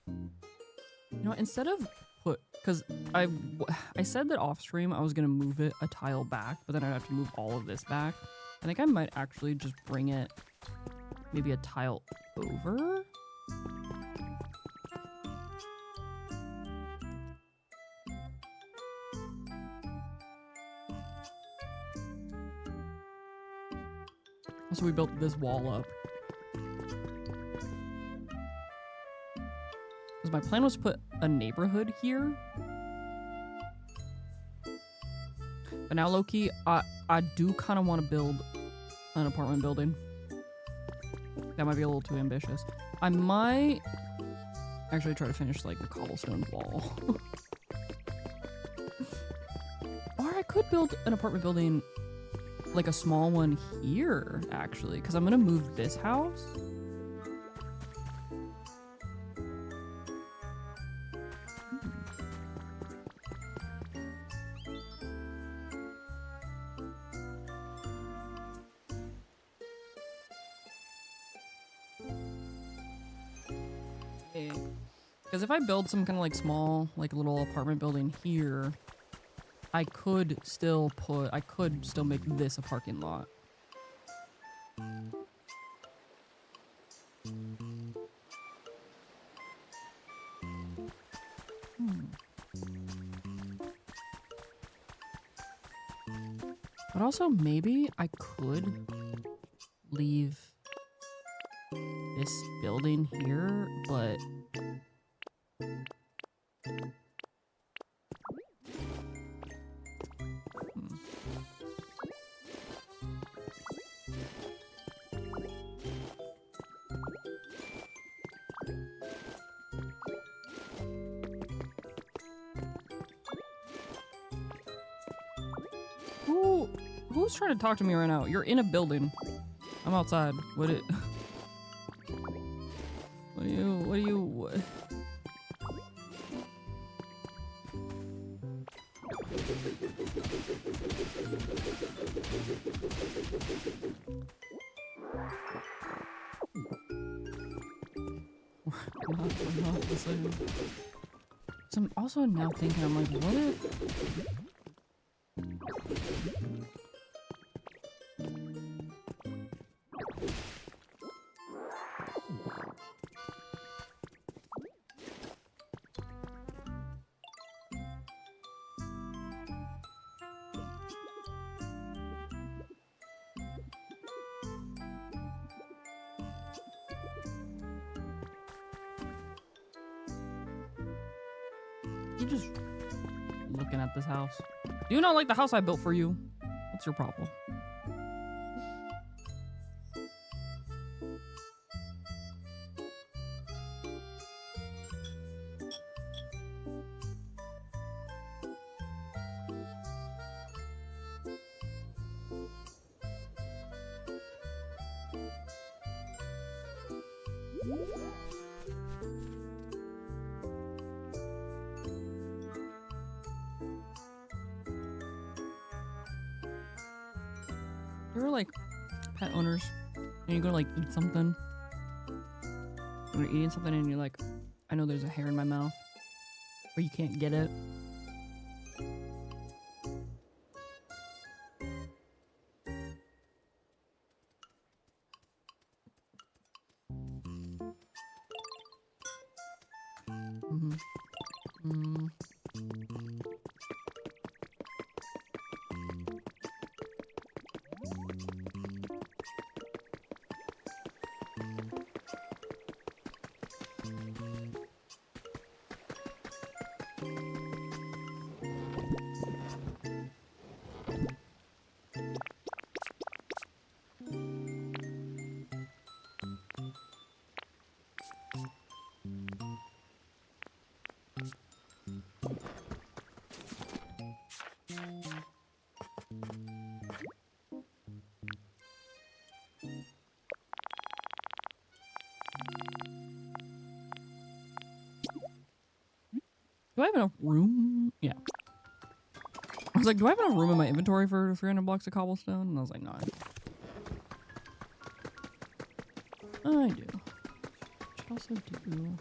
you know, instead of because I said that off stream I was gonna move it a tile back, but then I'd have to move all of this back. I think I might actually just bring it maybe a tile over. So we built this wall up. Because my plan was to put a neighborhood here. But now, low-key, I do kind of want to build an apartment building. That might be a little too ambitious. I might actually try to finish, like, the cobblestone wall. Or I could build an apartment building, like a small one here, actually. Because I'm going to move this house. Because if I build some kind of like small, like little apartment building here, I could still make this a parking lot. But also maybe I could leave this building here, but who's trying to talk to me right now? You're in a building. I'm outside. What do you tough decision. So I'm also now thinking, I'm like, what if... You just looking at this house. Do you not like the house I built for you? What's your problem? You're like pet owners and you go to like eat something. And you're eating something and you're like, I know there's a hair in my mouth, but you can't get it. Do I have enough room? Yeah. I was like, do I have enough room in my inventory for 300 blocks of cobblestone? And I was like, no. I do. Should also do...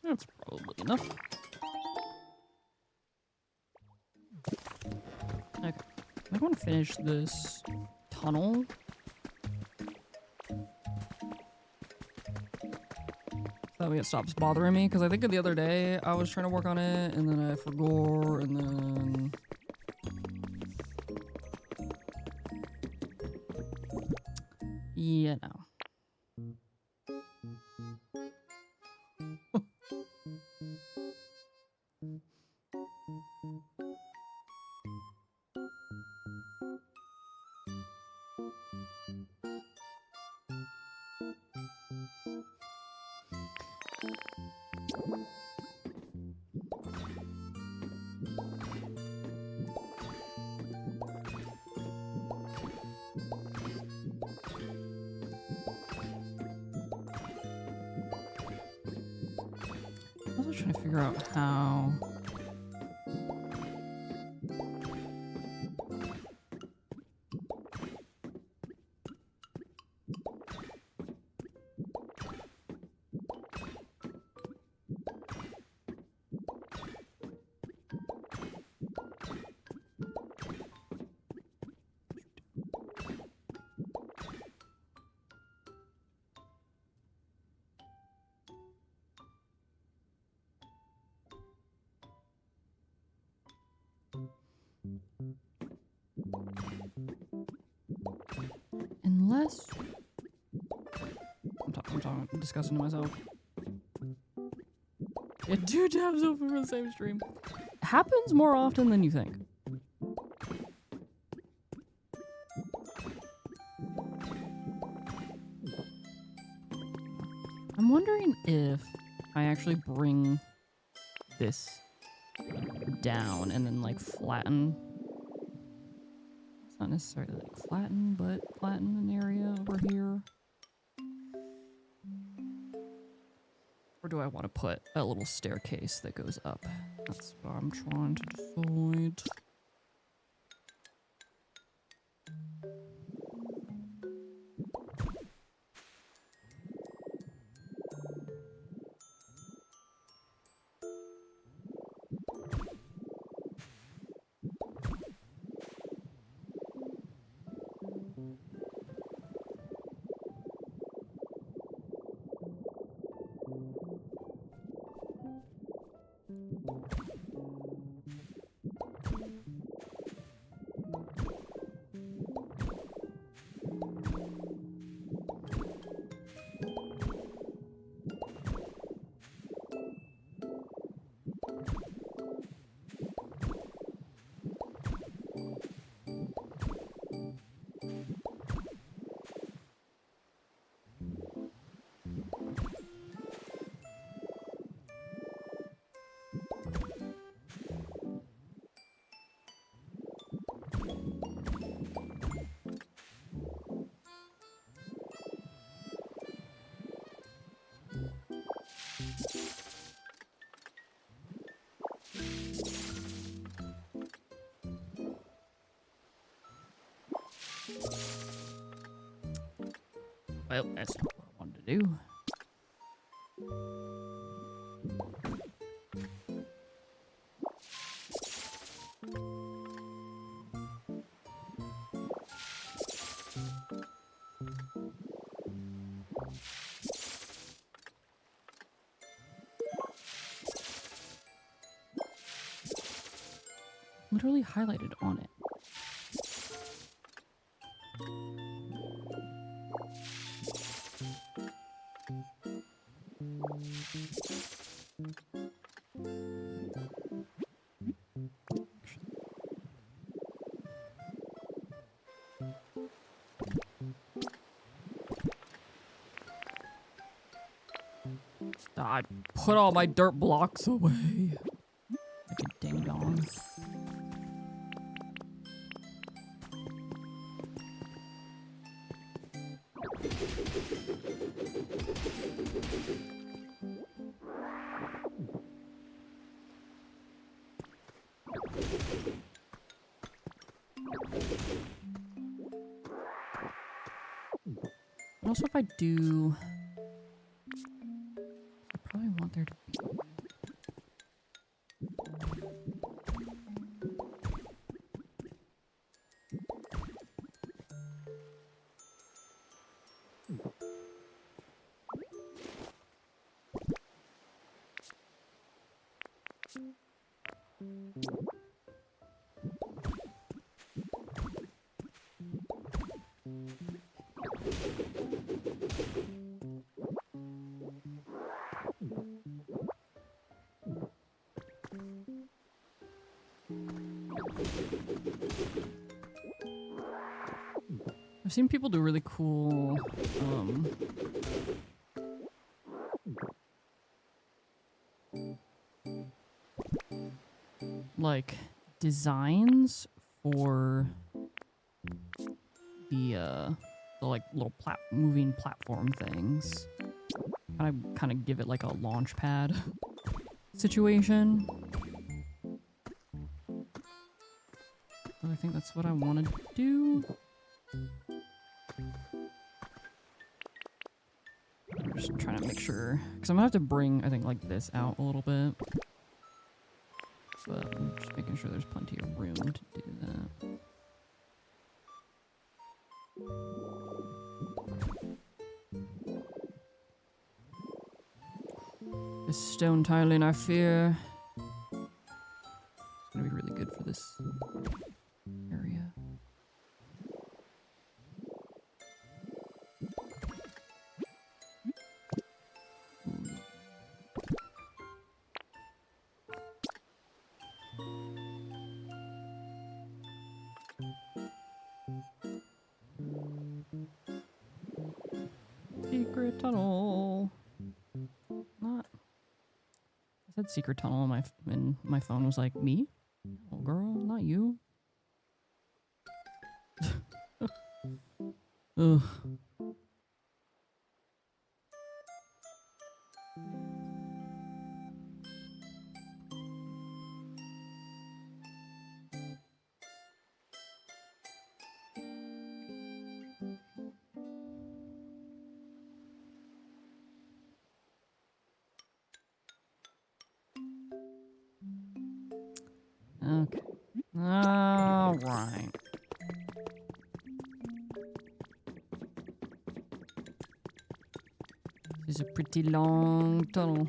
That's probably enough. Okay. I want to finish this tunnel. That way it stops bothering me, because I think the other day I was trying to work on it and then I forgot and then... Yeah, no. I was trying to figure out how... Unless... I'm discussing to myself. Yeah, 2 tabs open for the same stream. happens more often than you think. I'm wondering if I actually bring this down and then like flatten. It's not necessarily like flatten, but flatten an area over here. Or do I want to put a little staircase that goes up? That's what I'm trying to decide. Well, that's not what I wanted to do. Literally highlighted on it. I put all my dirt blocks away. Like a ding dong. And also if I do... I probably want there to be... I've seen people do really cool, like, designs for the like, little moving platform things. Kind of give it, like, a launch pad situation. So I think that's what I want to do. I'm just trying to make sure, because I'm gonna have to bring, I think, like this out a little bit. But I'm just making sure there's plenty of room to do that. This stone tiling, I fear. It's gonna be really good for this area. Secret tunnel. Not. I said secret tunnel and my phone was like, me? Oh, girl, not you. Ugh. Okay. All right. This is a pretty long tunnel.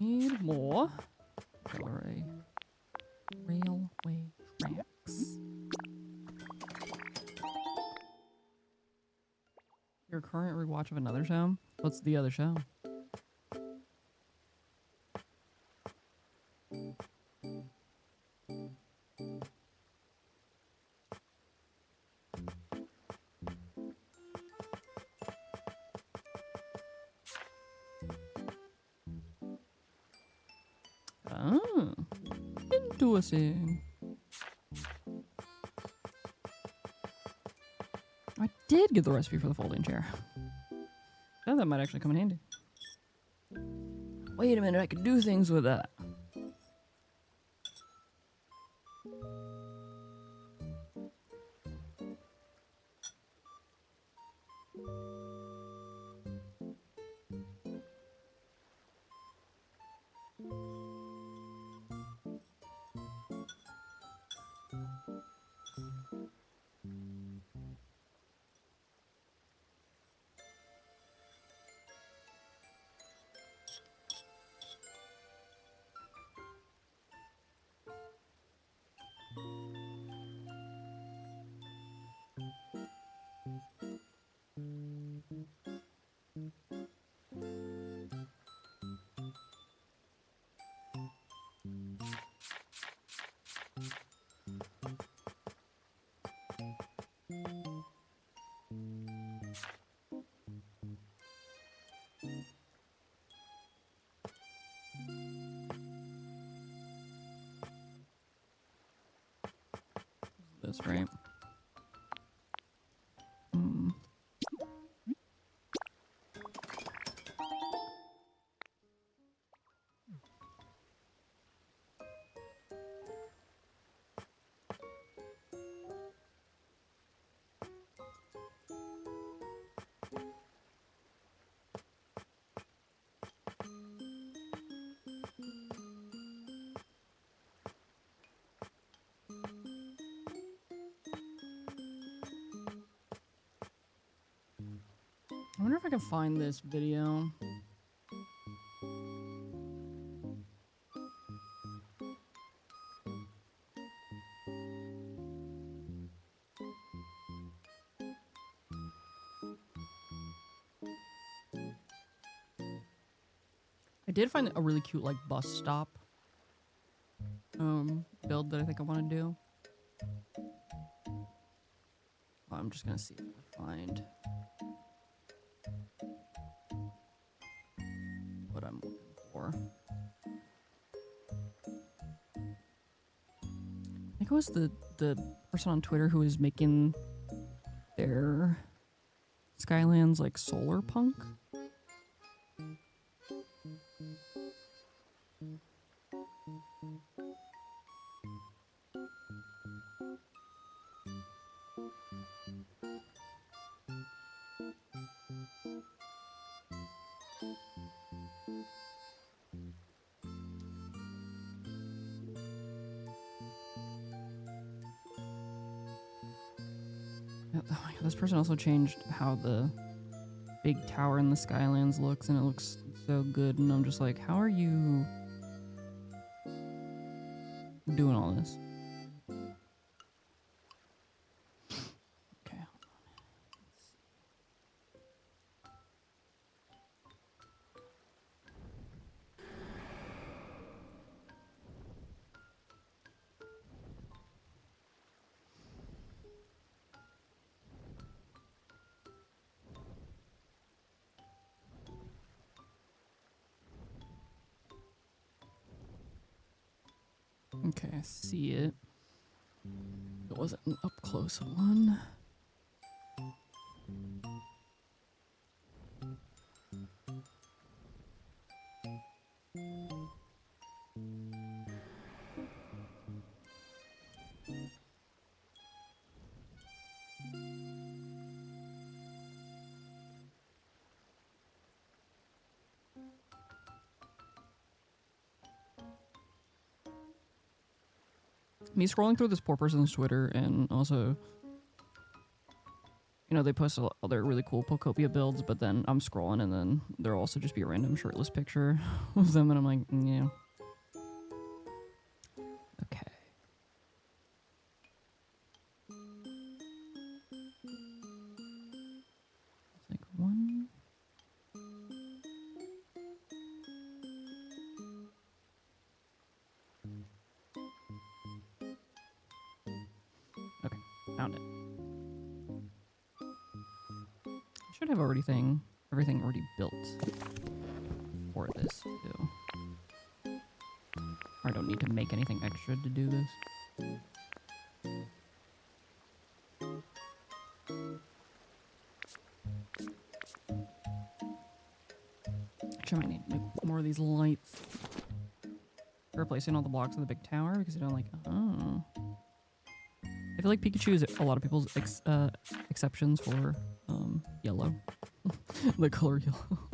Need more railway tracks. Your current rewatch of another show? What's the other show? Oh, interesting. I did get the recipe for the folding chair. Oh, that might actually come in handy. Wait a minute, I could do things with that. This right. I wonder if I can find this video. I did find a really cute like bus stop build that I think I want to do. I'm just gonna see if I can find what I'm looking for. I think it was the person on Twitter who was making their Skylands like solar punk. This person also changed how the big tower in the Skylands looks, and it looks so good, and I'm just like, how are you doing all this? Okay. Okay, I see it. It wasn't an up close one. Me scrolling through this poor person's Twitter, and also, you know, they post other really cool Pokopia builds, but then I'm scrolling, and then there'll also just be a random shirtless picture of them, and I'm like, yeah. Okay. It's like one. Okay, found it. I should have everything already built for this too. I don't need to make anything extra to do this. Actually, I might need to make more of these lights. Replacing all the blocks of the big tower because I don't like. Oh. I feel like Pikachu is a lot of people's exceptions for yellow. The color yellow.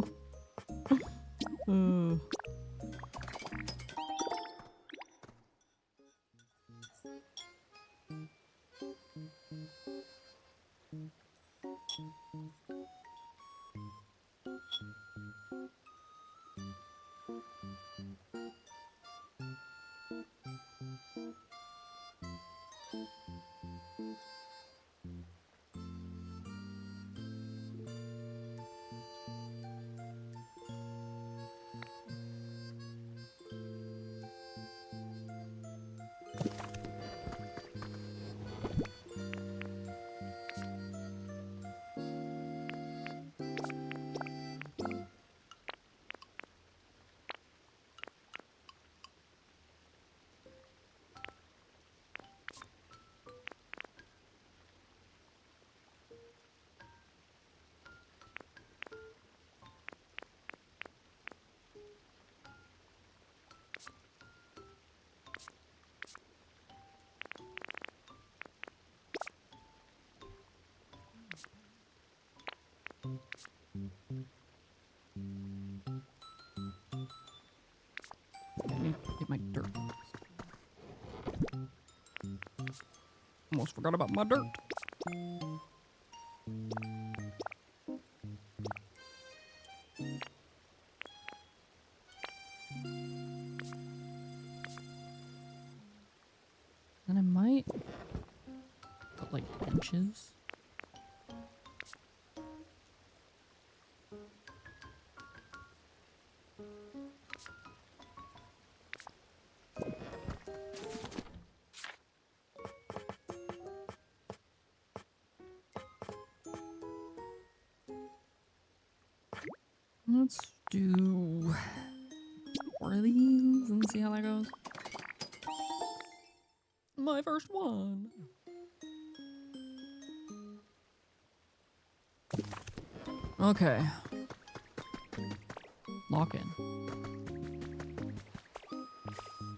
I need to get my dirt. Almost forgot about my dirt. And I might put like benches. Let's do 4 of these and see how that goes. My first one. Okay. Lock in.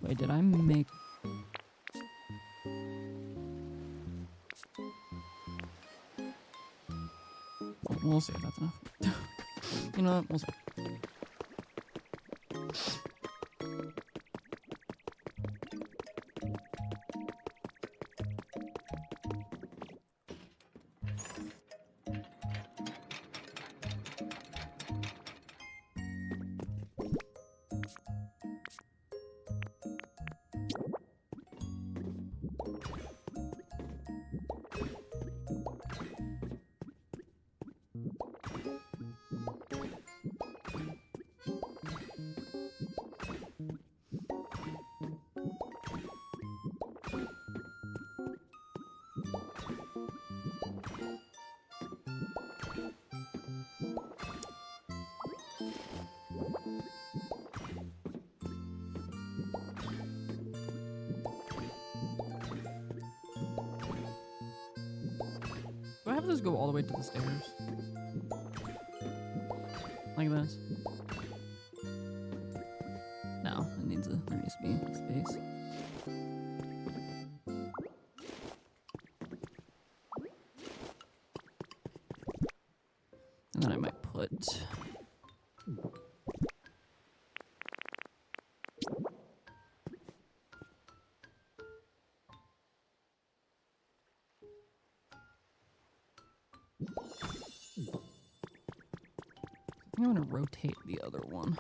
Wait, did I make... We'll see if that's enough. You know what? We'll see. have this go all the way to the stairs. Like this. No, there needs to be space. And then I might put... I think I'm gonna rotate the other one.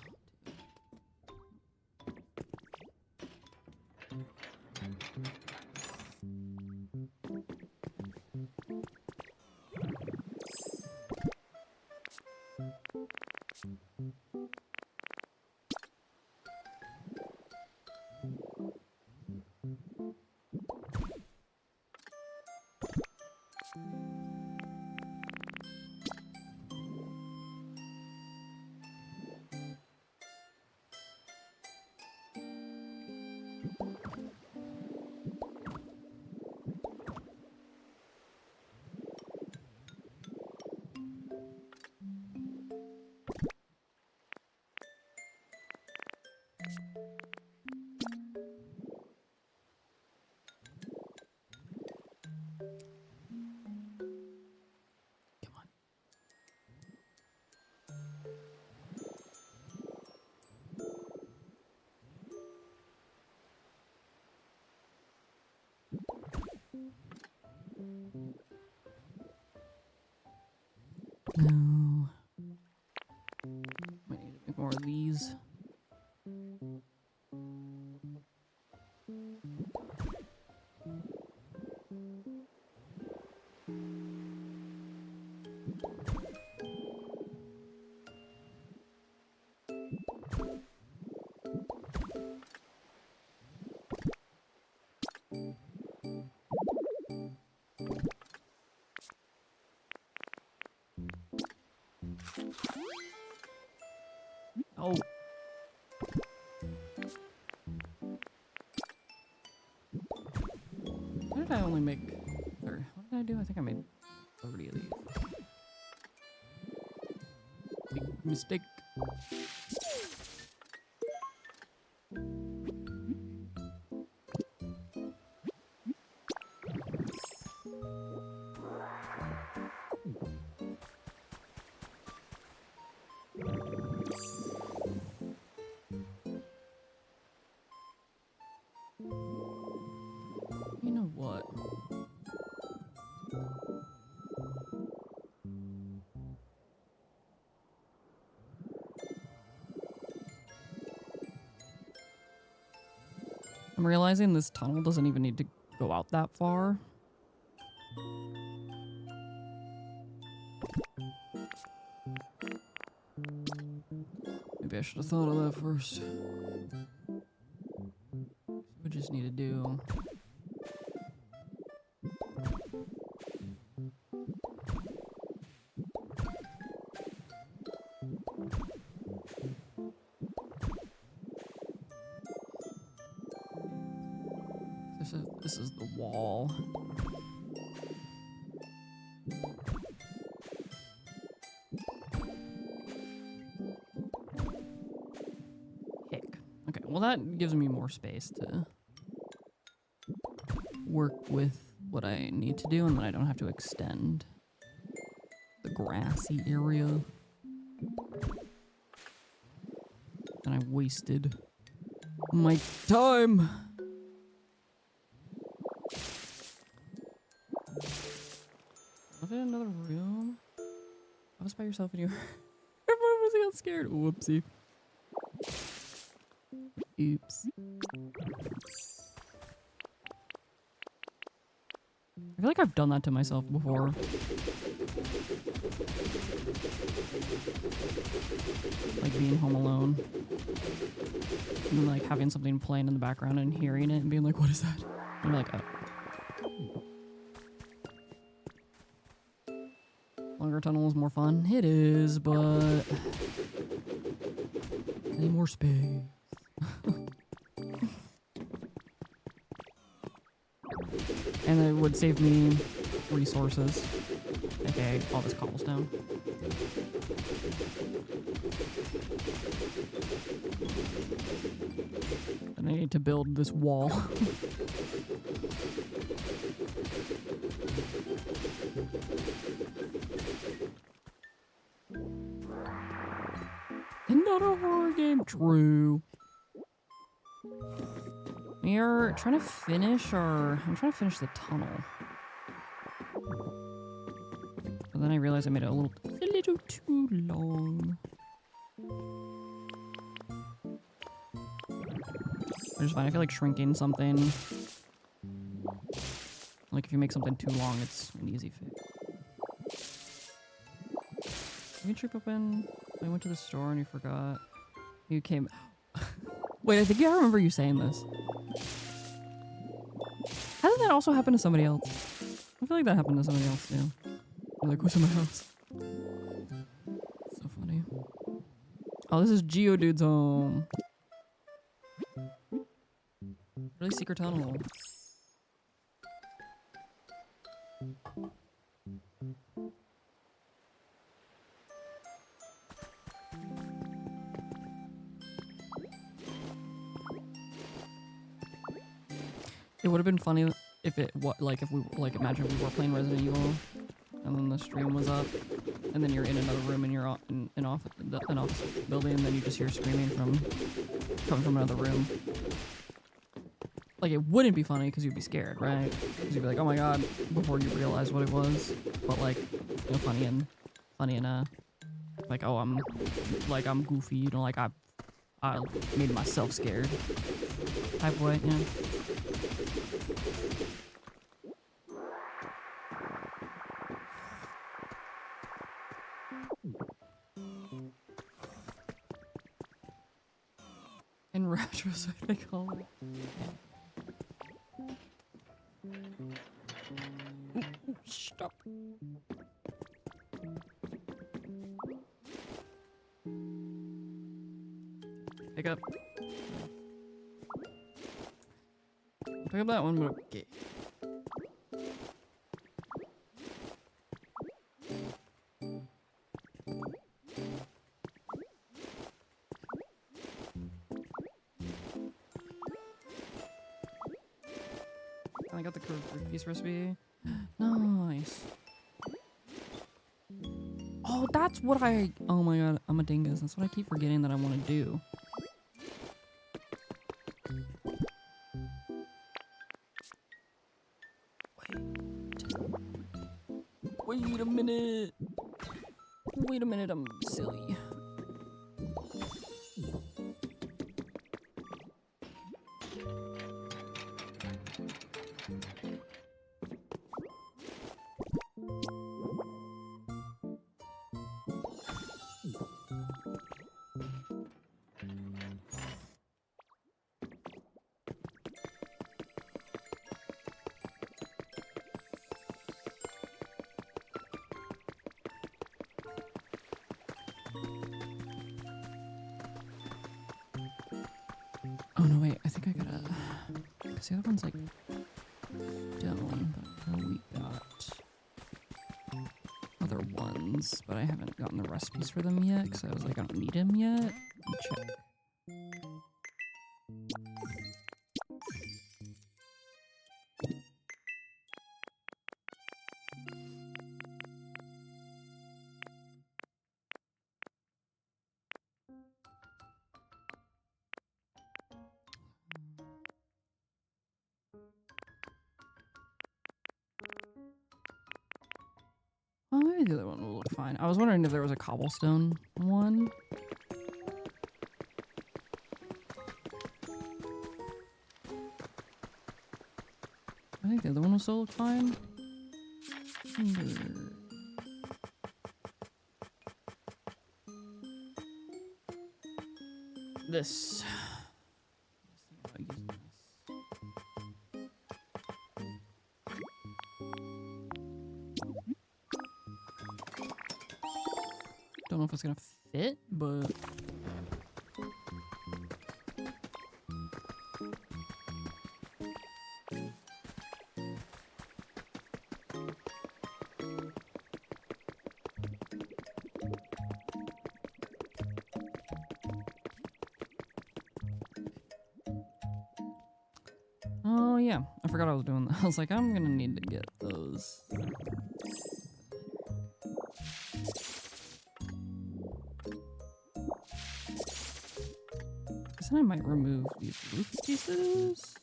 Come on. No. Might need to make more of these. Oh. Why did I only make 30? What did I do? I think I made 30 of these. Big mistake. You know what? I'm realizing this tunnel doesn't even need to go out that far. Maybe I should have thought of that first. We just need to do... This is the wall. Heck. Okay, well that gives me more space to work with what I need to do, and then I don't have to extend the grassy area. And I wasted my time. Was it another room? I was by yourself and you everyone was got scared. Whoopsie. Oops. I feel like I've done that to myself before. Like being home alone. And then like having something playing in the background and hearing it and being like, what is that? And you're like, oh. Longer tunnel is more fun. It is, but I need more space. And it would save me resources. Okay, all this cobblestone. And I need to build this wall. Another horror game. True. We are trying to finish I'm trying to finish the tunnel. But then I realized I made it a little too long. Which is fine. I feel like shrinking something. Like if you make something too long, it's an easy fix. Did you trip open? I went to the store and you forgot. You came. Wait, I think I remember you saying this. How did that also happen to somebody else? I feel like that happened to somebody else too. They're like, who's in my house? So funny. Oh, this is Geodude's home. Really secret tunnel. It would have been funny if it if we imagine we were playing Resident Evil and then the stream was up and then you're in another room and you're in an office building and then you just hear screaming coming from another room. Like it wouldn't be funny because you'd be scared, right? Because you'd be like, oh my god, before you realize what it was. But like, you know, funny and like, oh, I'm goofy, you know, like I made myself scared type way, you know. In retrospect, they call it. Ooh, stop. Pick up. Pick up that one, but okay. I got the cookies recipe. Nice. Oh, that's what oh my god, I'm a dingus. That's what I keep forgetting that I want to do. Wait a minute. Wait a minute, I'm silly. Oh no, wait, I think I gotta... Because the other one's like... stone, but we got... other ones, but I haven't gotten the recipes for them yet, because I was like, I don't need them yet. Let me check. Oh, maybe the other one will look fine. I was wondering if there was a cobblestone one. I think the other one will still look fine. This. Don't know if it's gonna fit, but yeah, I forgot I was doing that. I was like, I'm gonna need to get those. Guess then I might remove these roof pieces.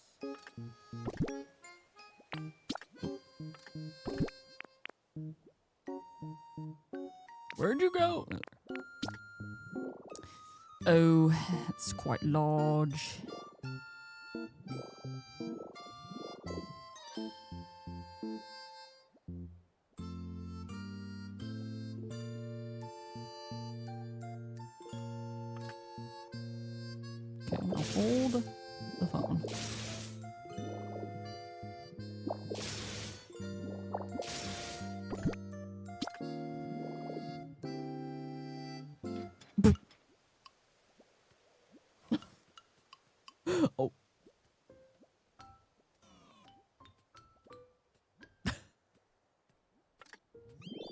Where'd you go? Oh, it's quite large. Okay, now hold the phone. Oh.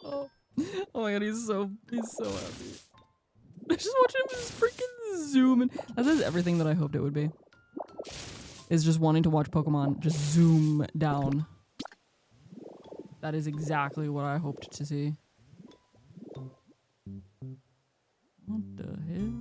Oh. Oh my god, he's so happy. I just watch him just freaking zoom in. That is everything that I hoped it would be. Is just wanting to watch Pokemon just zoom down. That is exactly what I hoped to see. What the hell?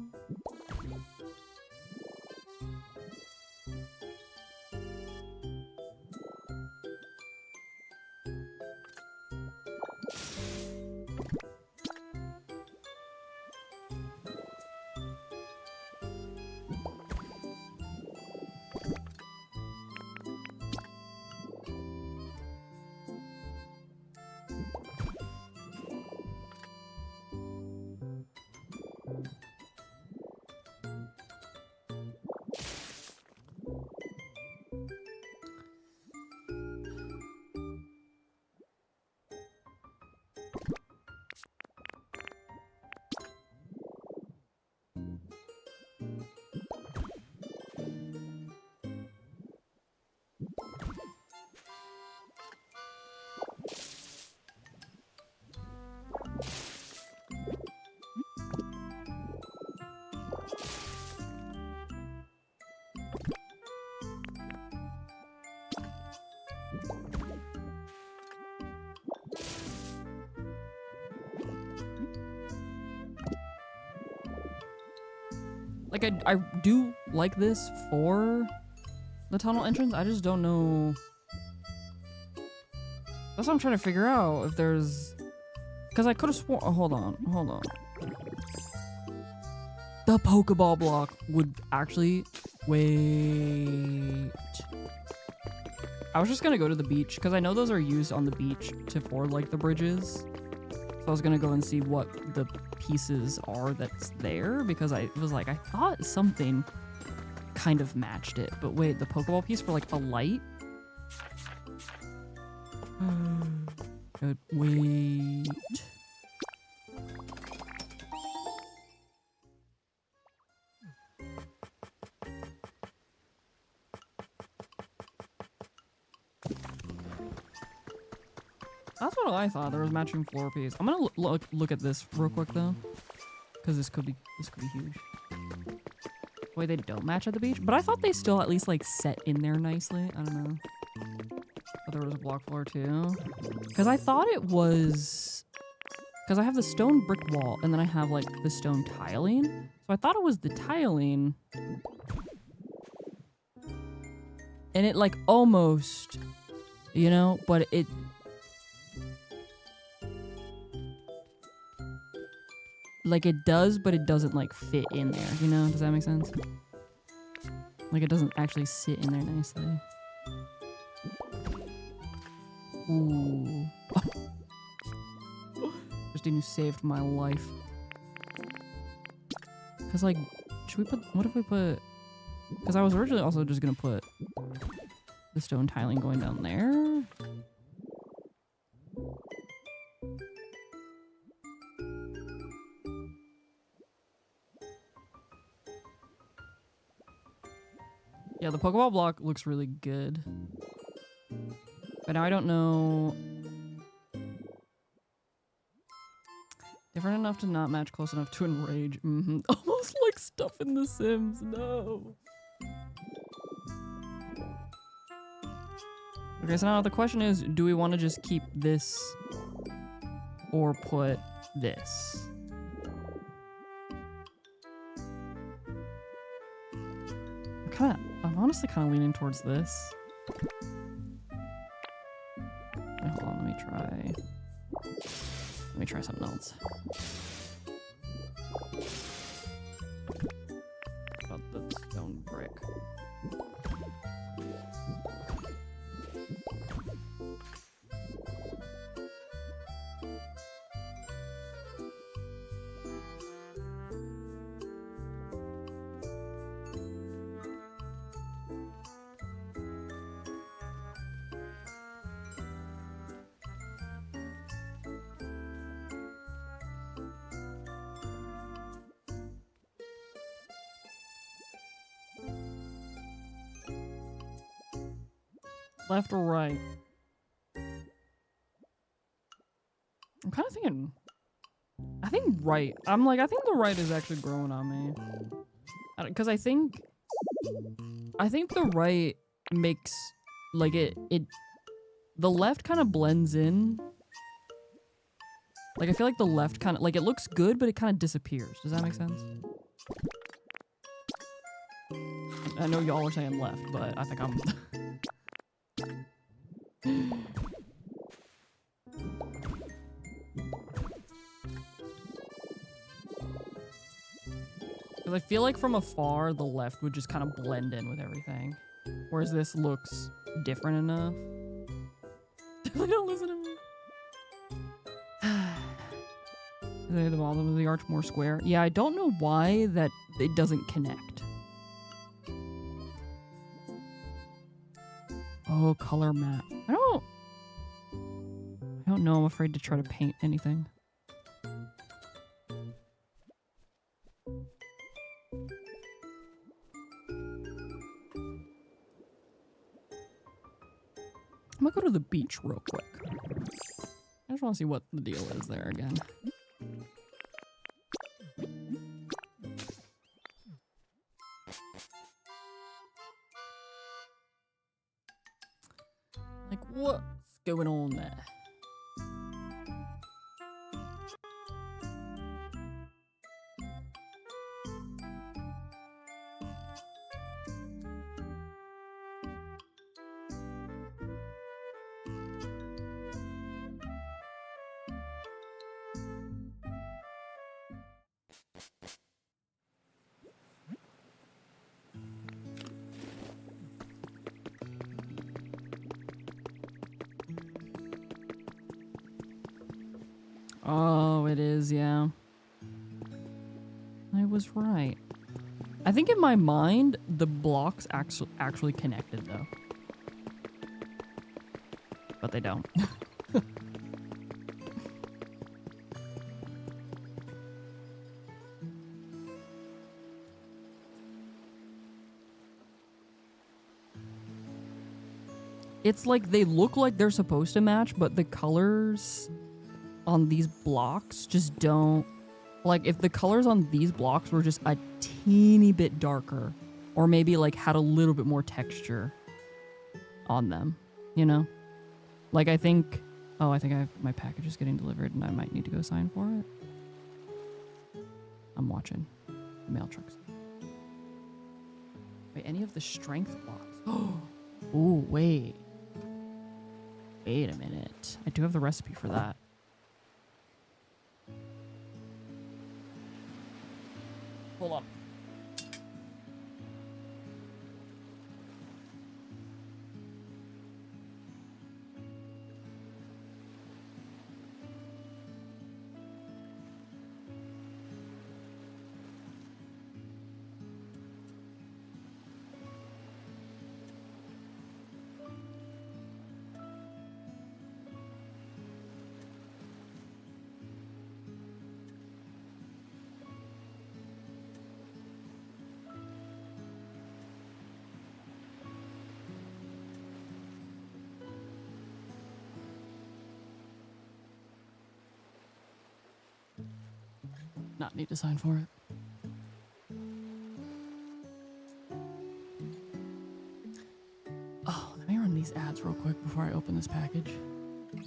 Like, I do like this for the tunnel entrance. I just don't know. That's what I'm trying to figure out. If there's... Because I could have sworn... Oh, hold on. The Pokeball block would actually... Wait... I was just gonna go to the beach, because I know those are used on the beach for, like, the bridges. So I was gonna go and see what the pieces are that's there, because I was like, I thought something kind of matched it. But wait, the Pokeball piece for, like, a light? Good. Wait... That's what I thought. There was matching floor piece. I'm gonna look at this real quick though, because this could be huge. Wait, they don't match at the beach, but I thought they still at least like set in there nicely. I don't know. But there was a block floor too, because I thought it was, because I have the stone brick wall and then I have like the stone tiling. So I thought it was the tiling, and it like almost, you know, but it. Like it does, but it doesn't like fit in there, you know? Does that make sense? Like it doesn't actually sit in there nicely. Ooh. Christine, you saved my life. Cause like, should we put, what if we put, cause I was originally also just gonna put the stone tiling going down there. Yeah, the Pokeball block looks really good. But now I don't know... Different enough to not match, close enough to enrage. Almost like stuff in The Sims, no. Okay, so now the question is, do we want to just keep this or put this? I'm honestly kind of leaning towards this. Wait, hold on, let me try something else. About the stone brick. Left or right? I'm kind of thinking... I think right. I think the right is actually growing on me. Because I think the right makes... Like, the left kind of blends in. Like, I feel like the left kind of... Like, it looks good, but it kind of disappears. Does that make sense? I know y'all are saying left, but I think I'm... Because I feel like from afar, the left would just kind of blend in with everything. Whereas this looks different enough. They don't listen to me. Is the bottom of the arch more square? Yeah, I don't know why that it doesn't connect. Oh, color map. I don't know. I'm afraid to try to paint anything. I'm gonna go to the beach real quick. I just want to see what the deal is there again. Like, what's going on there? Oh, it is, yeah. I was right. I think in my mind, the blocks actually connected, though. But they don't. It's like they look like they're supposed to match, but the colors on these blocks just don't. Like, if the colors on these blocks were just a teeny bit darker, or maybe like had a little bit more texture on them, you know? Like, I think my package is getting delivered and I might need to go sign for it. I'm watching the mail trucks. Wait, any of the strength blocks? Oh, wait. Wait a minute. I do have the recipe for that. Hold on. Not need to sign for it. Oh, let me run these these ads real quick before I open this package.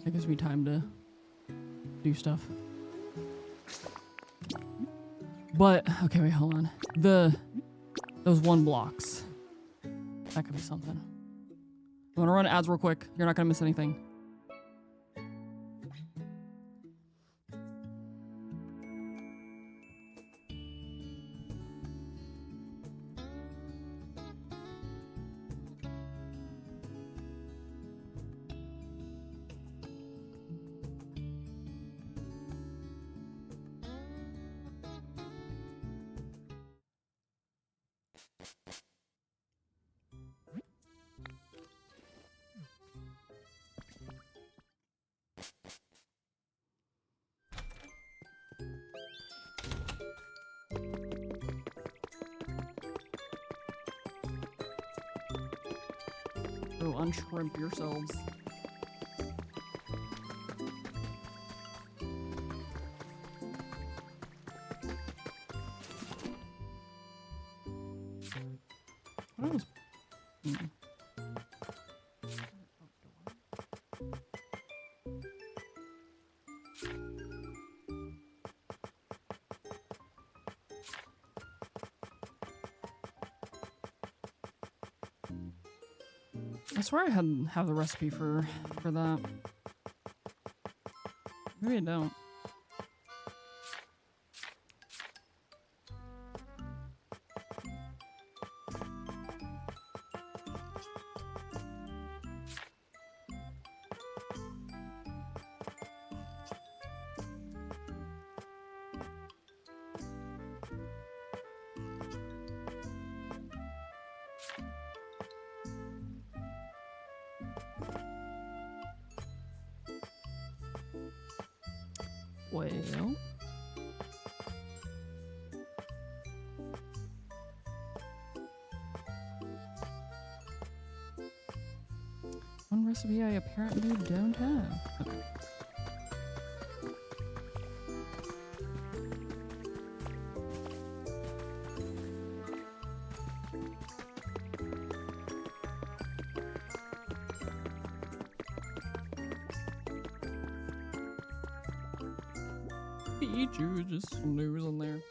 That gives me time to do stuff. But, okay, wait, hold on. Those 1 blocks. That could be something. I'm gonna run ads real quick. You're not gonna miss anything. Go unshrimp yourselves. What else? I swear I have the recipe for that. Maybe I don't. Well, one recipe I apparently don't have. Okay. You just snooze in there.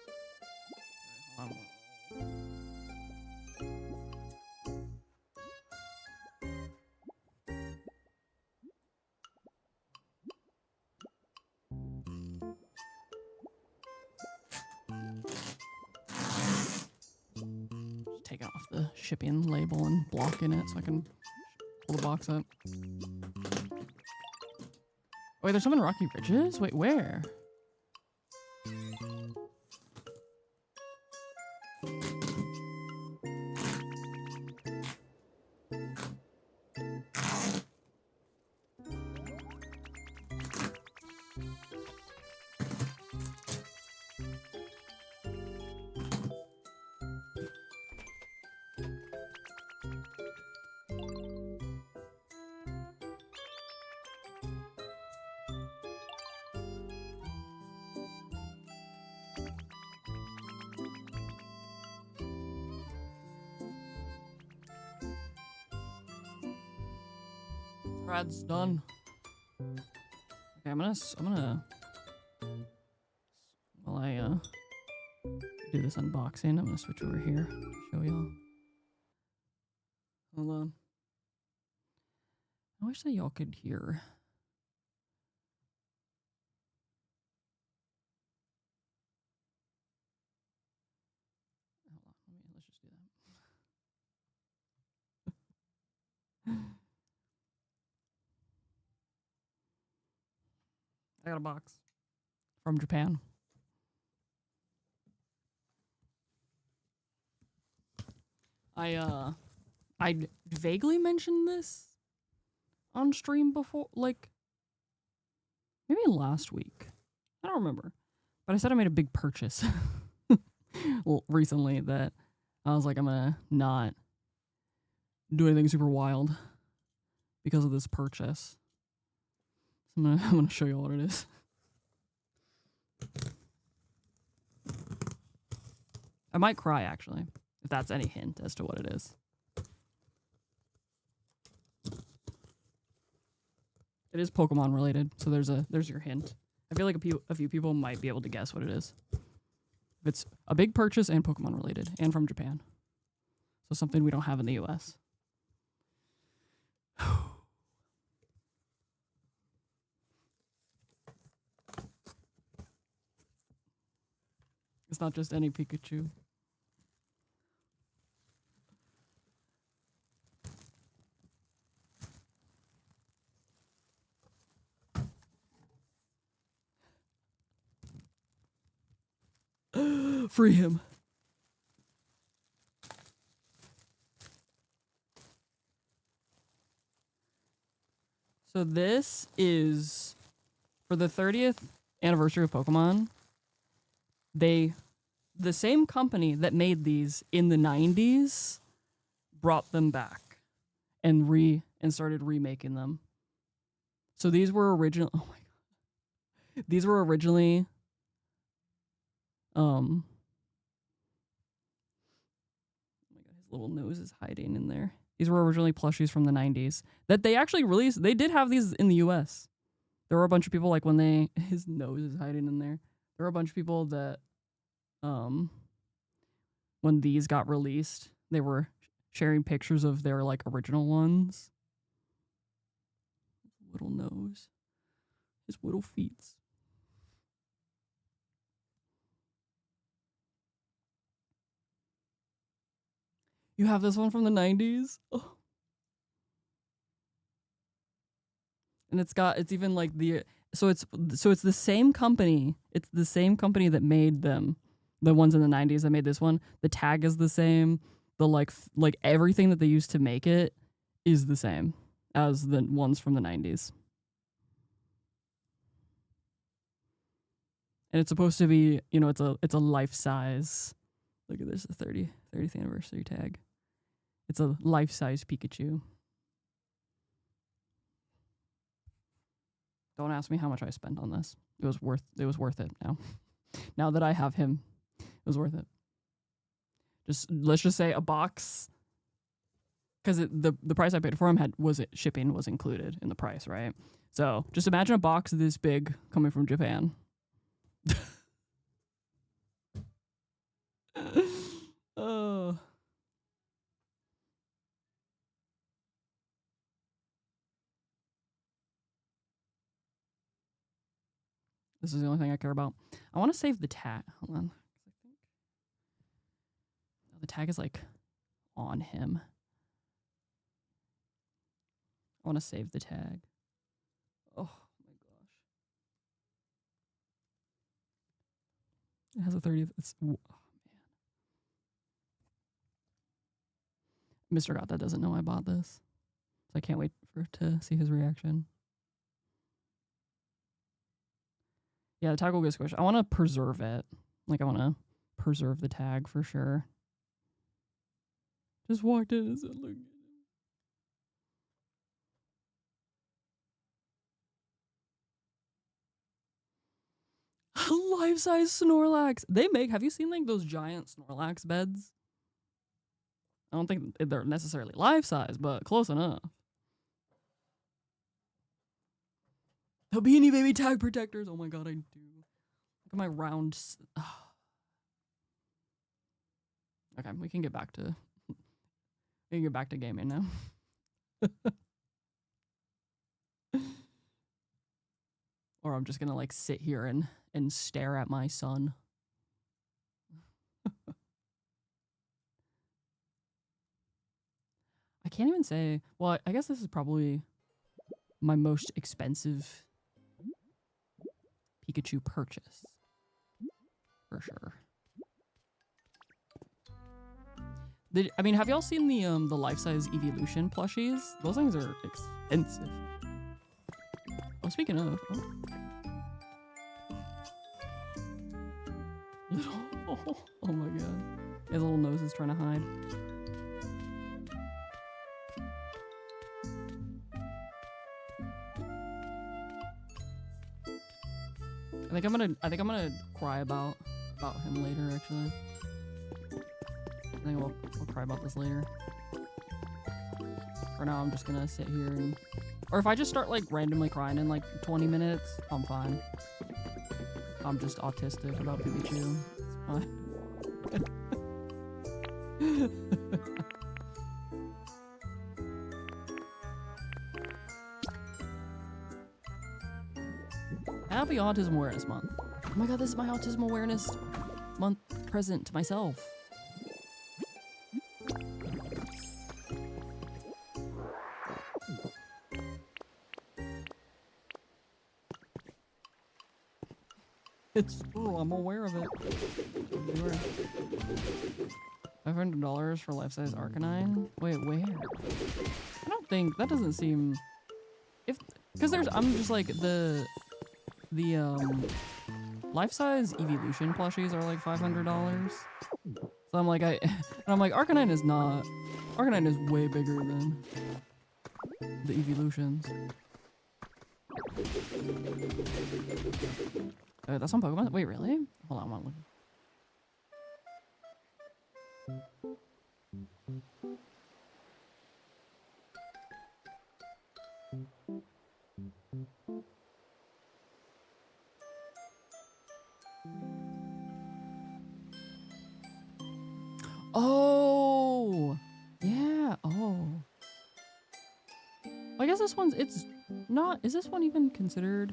Just taking off the shipping label and blocking it so I can pull the box up. Wait, there's some in Rocky Ridges? Wait, where? Brad's done. Okay, I'm gonna while I do this unboxing, I'm gonna switch over here, show y'all. Hold on. I wish that y'all could hear. Hold on, let's just do that. I got a box from Japan. I vaguely mentioned this on stream before, like maybe last week. I don't remember, but I said I made a big purchase recently that I was like, I'm gonna not do anything super wild because of this purchase. So I'm gonna show you what it is. I might cry actually, if that's any hint as to what it is. It is Pokemon related, so there's your hint. I feel like a few people might be able to guess what it is. It's a big purchase and Pokemon related, and from Japan. So something we don't have in the US. It's not just any Pikachu. Free him. So this is for the 30th anniversary of Pokemon. The same company that made these in the 90s brought them back and started remaking them. So these were original. Oh my god. These were originally oh my god, his little nose is hiding in there. These were originally plushies from the 90s that they actually released. They did have these in the US. There were a bunch of people like when his nose is hiding in there. There were a bunch of people that when these got released, they were sharing pictures of their like original ones. Little nose. His little feet. You have this one from the 90s? Oh. And it's even like so it's the same company. It's the same company that made them. The ones in the 90s that made this one. The tag is the same. The like everything that they used to make it is the same as the ones from the 90s. And it's supposed to be, you know, it's a life size. Look at this, the 30th anniversary tag. It's a life size Pikachu. Don't ask me how much I spent on this. It was worth it now. Now that I have him, it was worth it. Let's just say a box, because the price I paid for him shipping was included in the price, right? So just imagine a box this big coming from Japan. Oh. This is the only thing I care about. I want to save the tag. Hold on. The tag is like on him. I want to save the tag. Oh my gosh. It has a 30th. Oh man. Mr. God that doesn't know I bought this. So I can't wait to see his reaction. Yeah, the tag will get squished. I want to preserve it. Like, I want to preserve the tag for sure. Just walked in and said, look. Life-size Snorlax. Have you seen like those giant Snorlax beds? I don't think they're necessarily life-size, but close enough. The Beanie Baby tag protectors. Oh my god, I do. Look at my round. Okay, we can get back to gaming now. Or I'm just gonna like sit here and stare at my son. I can't even say. Well, I guess this is probably my most expensive Pikachu purchase. For sure. I mean, have y'all seen the life-size Evolution plushies? Those things are expensive. Oh, speaking of... Oh my god. His little nose is trying to hide. I think I'm gonna cry about him later, actually. I think we'll cry about this later. For now, I'm just gonna sit here and Or if I just start like randomly crying in like 20 minutes, I'm fine. I'm just autistic about Pikachu. It's fine. Happy Autism Awareness Month. Oh my god, this is my Autism Awareness Month present to myself. It's true, I'm aware of it. $500 for life-size Arcanine? Wait, where? I don't think, that doesn't seem... Because there's, I'm just like, the life-size evolution plushies are like $500. So I'm like, Arcanine is not, Arcanine is way bigger than the evolutions. That's on Pokemon? Wait, really? Hold on, I'm looking. Oh! Yeah, oh. I guess this one's, it's not, is this one even considered?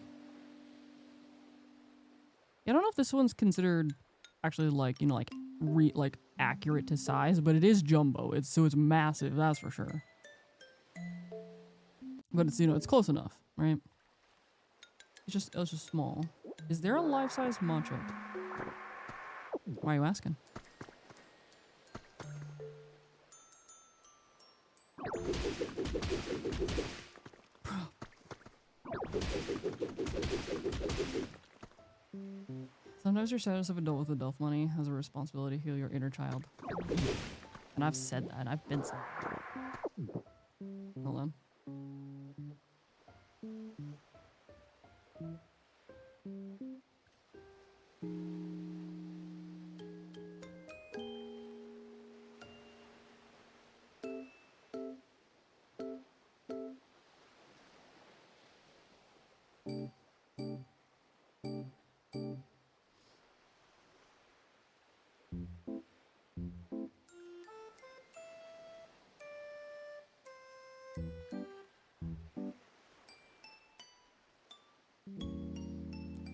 I don't know if this one's considered actually like, you know, like accurate to size, but it is jumbo. So it's massive, that's for sure. But it's, you know, it's close enough, right? It's just small. Is there a life-size Machop? Why are you asking? Sometimes your status of adult with adult money has a responsibility to heal your inner child. And I've said that. I've been said that. Hold on.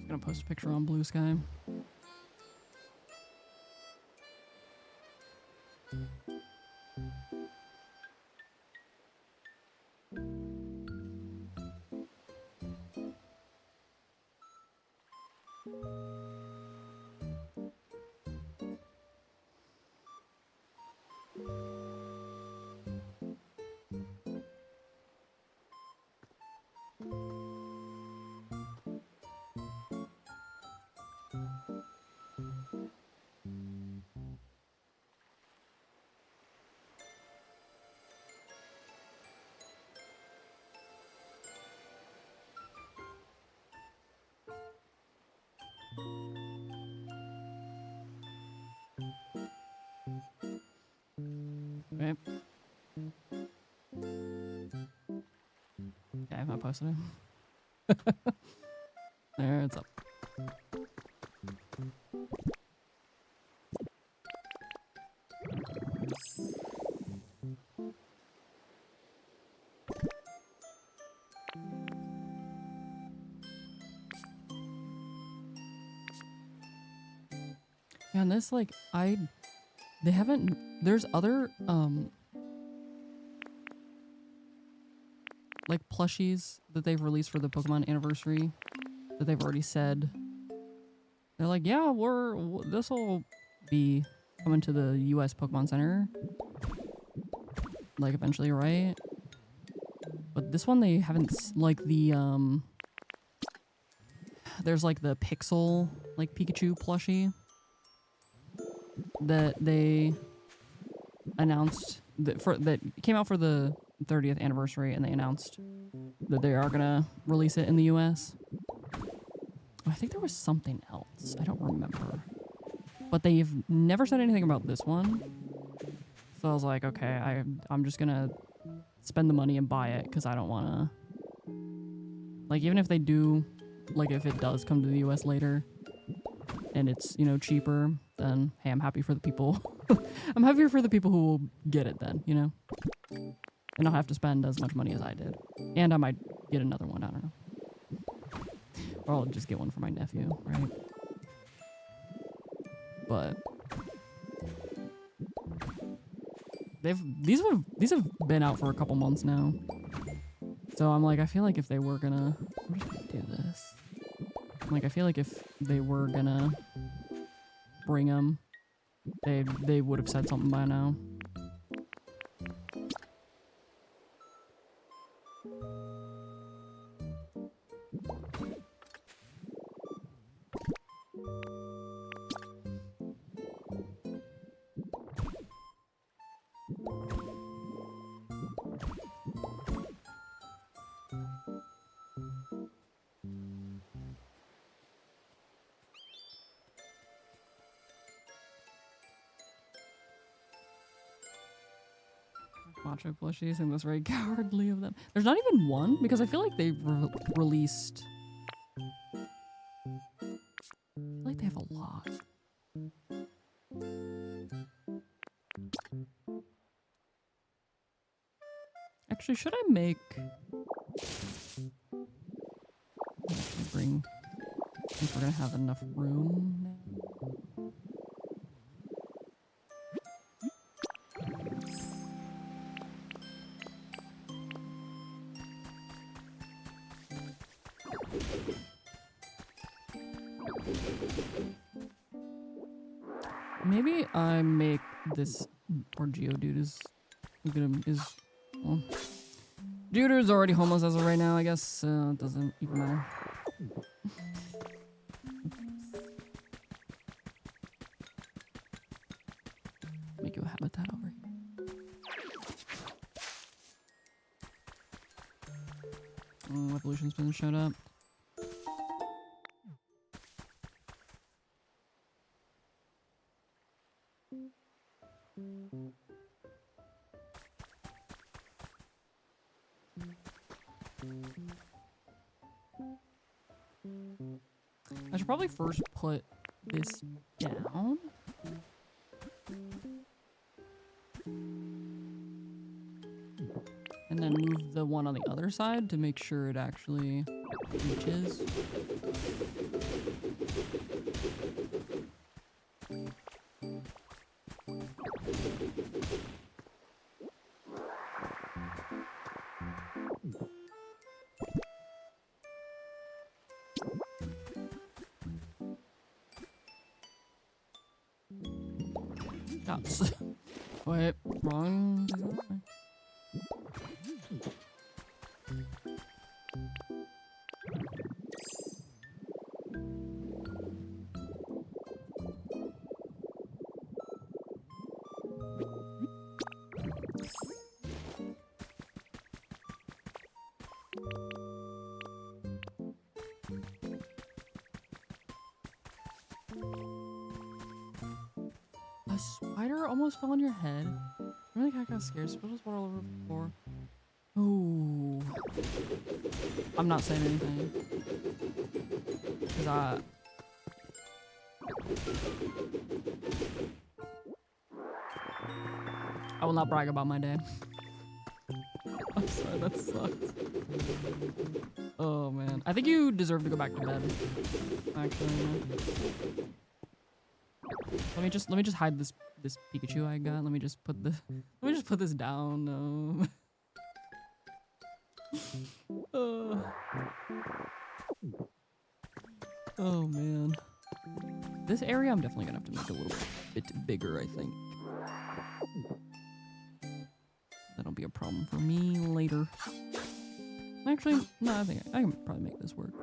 Gonna post a picture on Blue Sky. Right. Okay, I posted it. There, it's up. Yeah, and this, like, they haven't, there's other, like, plushies that they've released for the Pokemon anniversary that they've already said. They're like, yeah, this'll be coming to the US Pokemon Center. Like, eventually, right? But this one, they haven't, like, there's, like, the Pixel, like, Pikachu plushie that they announced that came out for the 30th anniversary, and they announced that they are gonna release it in the US. I think there was something else. I don't remember. But they've never said anything about this one. So I was like, okay, I'm just gonna spend the money and buy it because I don't wanna Like, even if they do, like, if it does come to the US later and it's, you know, cheaper, then, hey, I'm happy for the people. I'm happier for the people who will get it then, you know? And I'll have to spend as much money as I did. And I might get another one, I don't know. Or I'll just get one for my nephew, right? But these have been out for a couple months now. So I'm like, I feel like if they were gonna, I'm just gonna do this. Like, I feel like if they were gonna bring them, they would have said something by now. Macho plushies, and that's very cowardly of them. There's not even one because I feel like they released. I feel like they have a lot. Actually, should I make? Bring. If we're gonna have enough room now. Maybe I make this, or Geodude is well, Geodude is already homeless as of right now, I guess. It doesn't even matter. Make you a habitat over here. Evolution spin showed up. I should probably first put this down. And then move the one on the other side to make sure it actually reaches. Wait, wrong. A spider almost fell on your head. I really got scared. Spilled his water all over the floor. Ooh. I'm not saying anything. Cause I will not brag about my day. I'm sorry, that sucks. Oh man. I think you deserve to go back to bed. Actually, yeah. Let me just hide this Pikachu I got. Let me just put this down. No. Oh man. This area I'm definitely gonna have to make a little bit bigger, I think. That'll be a problem for me later. Actually, no, I think I can probably make this work.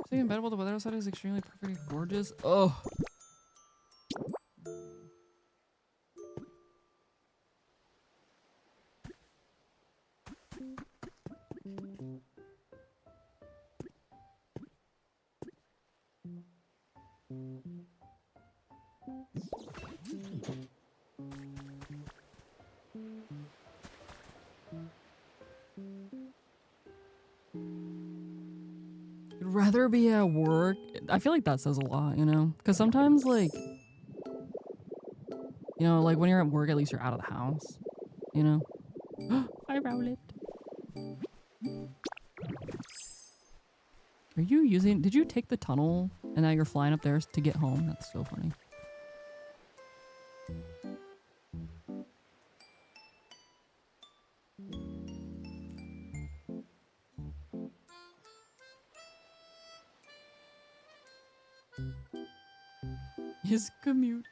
Staying in bed while the weather outside is extremely perfectly gorgeous. Oh. I'd rather be at work. I feel like that says a lot, you know? Because sometimes, like, you know, like when you're at work, at least you're out of the house, you know? Hi, Rowlet. Are you using, did you take the tunnel and now you're flying up there to get home? That's so funny. His commute.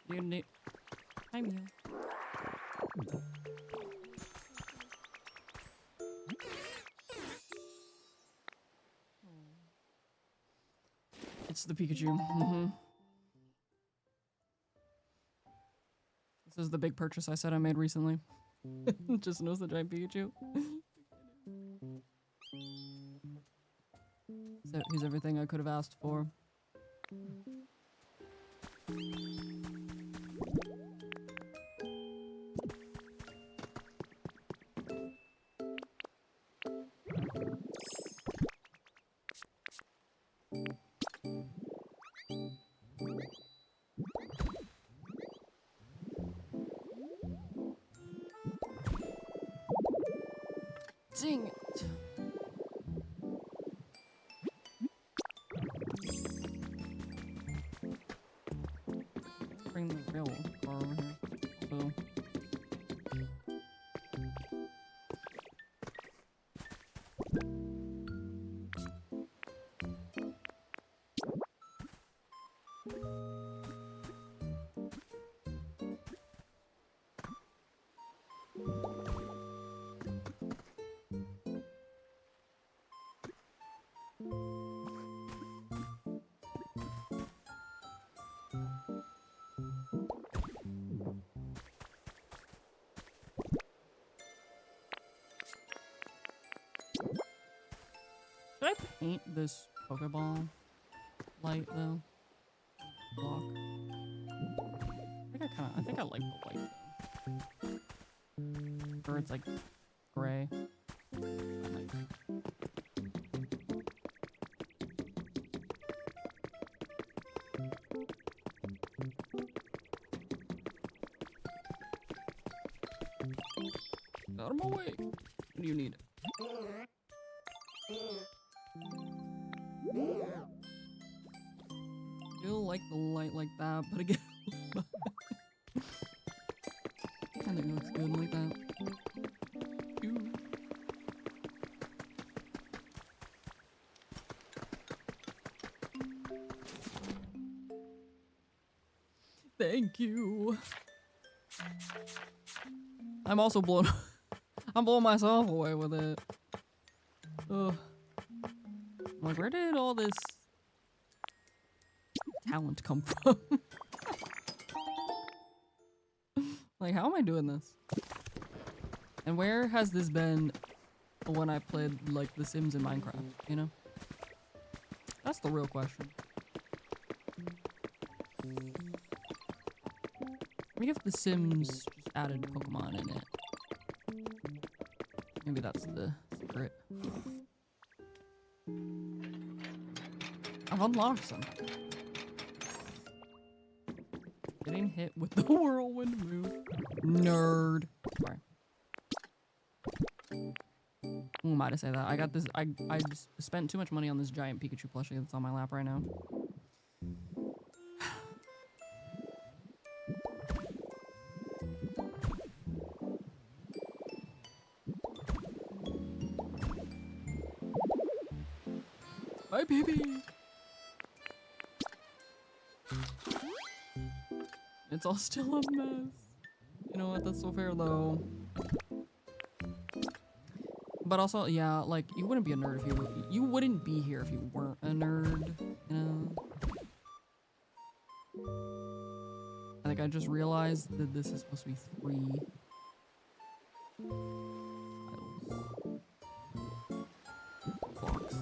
You need. Hi, Mew. It's the Pikachu. This is the big purchase I said I made recently. Just knows the giant Pikachu. So he's everything I could have asked for. Dang it. Bring the real car over here. So. Should I paint this Pokeball light though? Block. I think I like the white though. Or it's like gray. Out of my way. What do you need? You'll like the light like that, but again, I think it looks good like that. Ooh. Thank you. I'm also blown. I'm blowing myself away with it. Ugh. I'm like, where did all this talent come from? Like, how am I doing this? And where has this been when I played, like, The Sims and Minecraft, you know? That's the real question. Maybe if The Sims just added Pokemon in it. Maybe that's the secret. I've unlocked some. Getting hit with the whirlwind move. Nerd. Sorry. Who am I to say that? I got this. I just spent too much money on this giant Pikachu plushie that's on my lap right now. Bye, baby. It's all still a mess. You know what? That's so fair, though. But also, yeah, like, you wouldn't be a nerd if you wouldn't be here if you weren't a nerd, you know? I think I just realized that this is supposed to be 3 tiles. Blocks.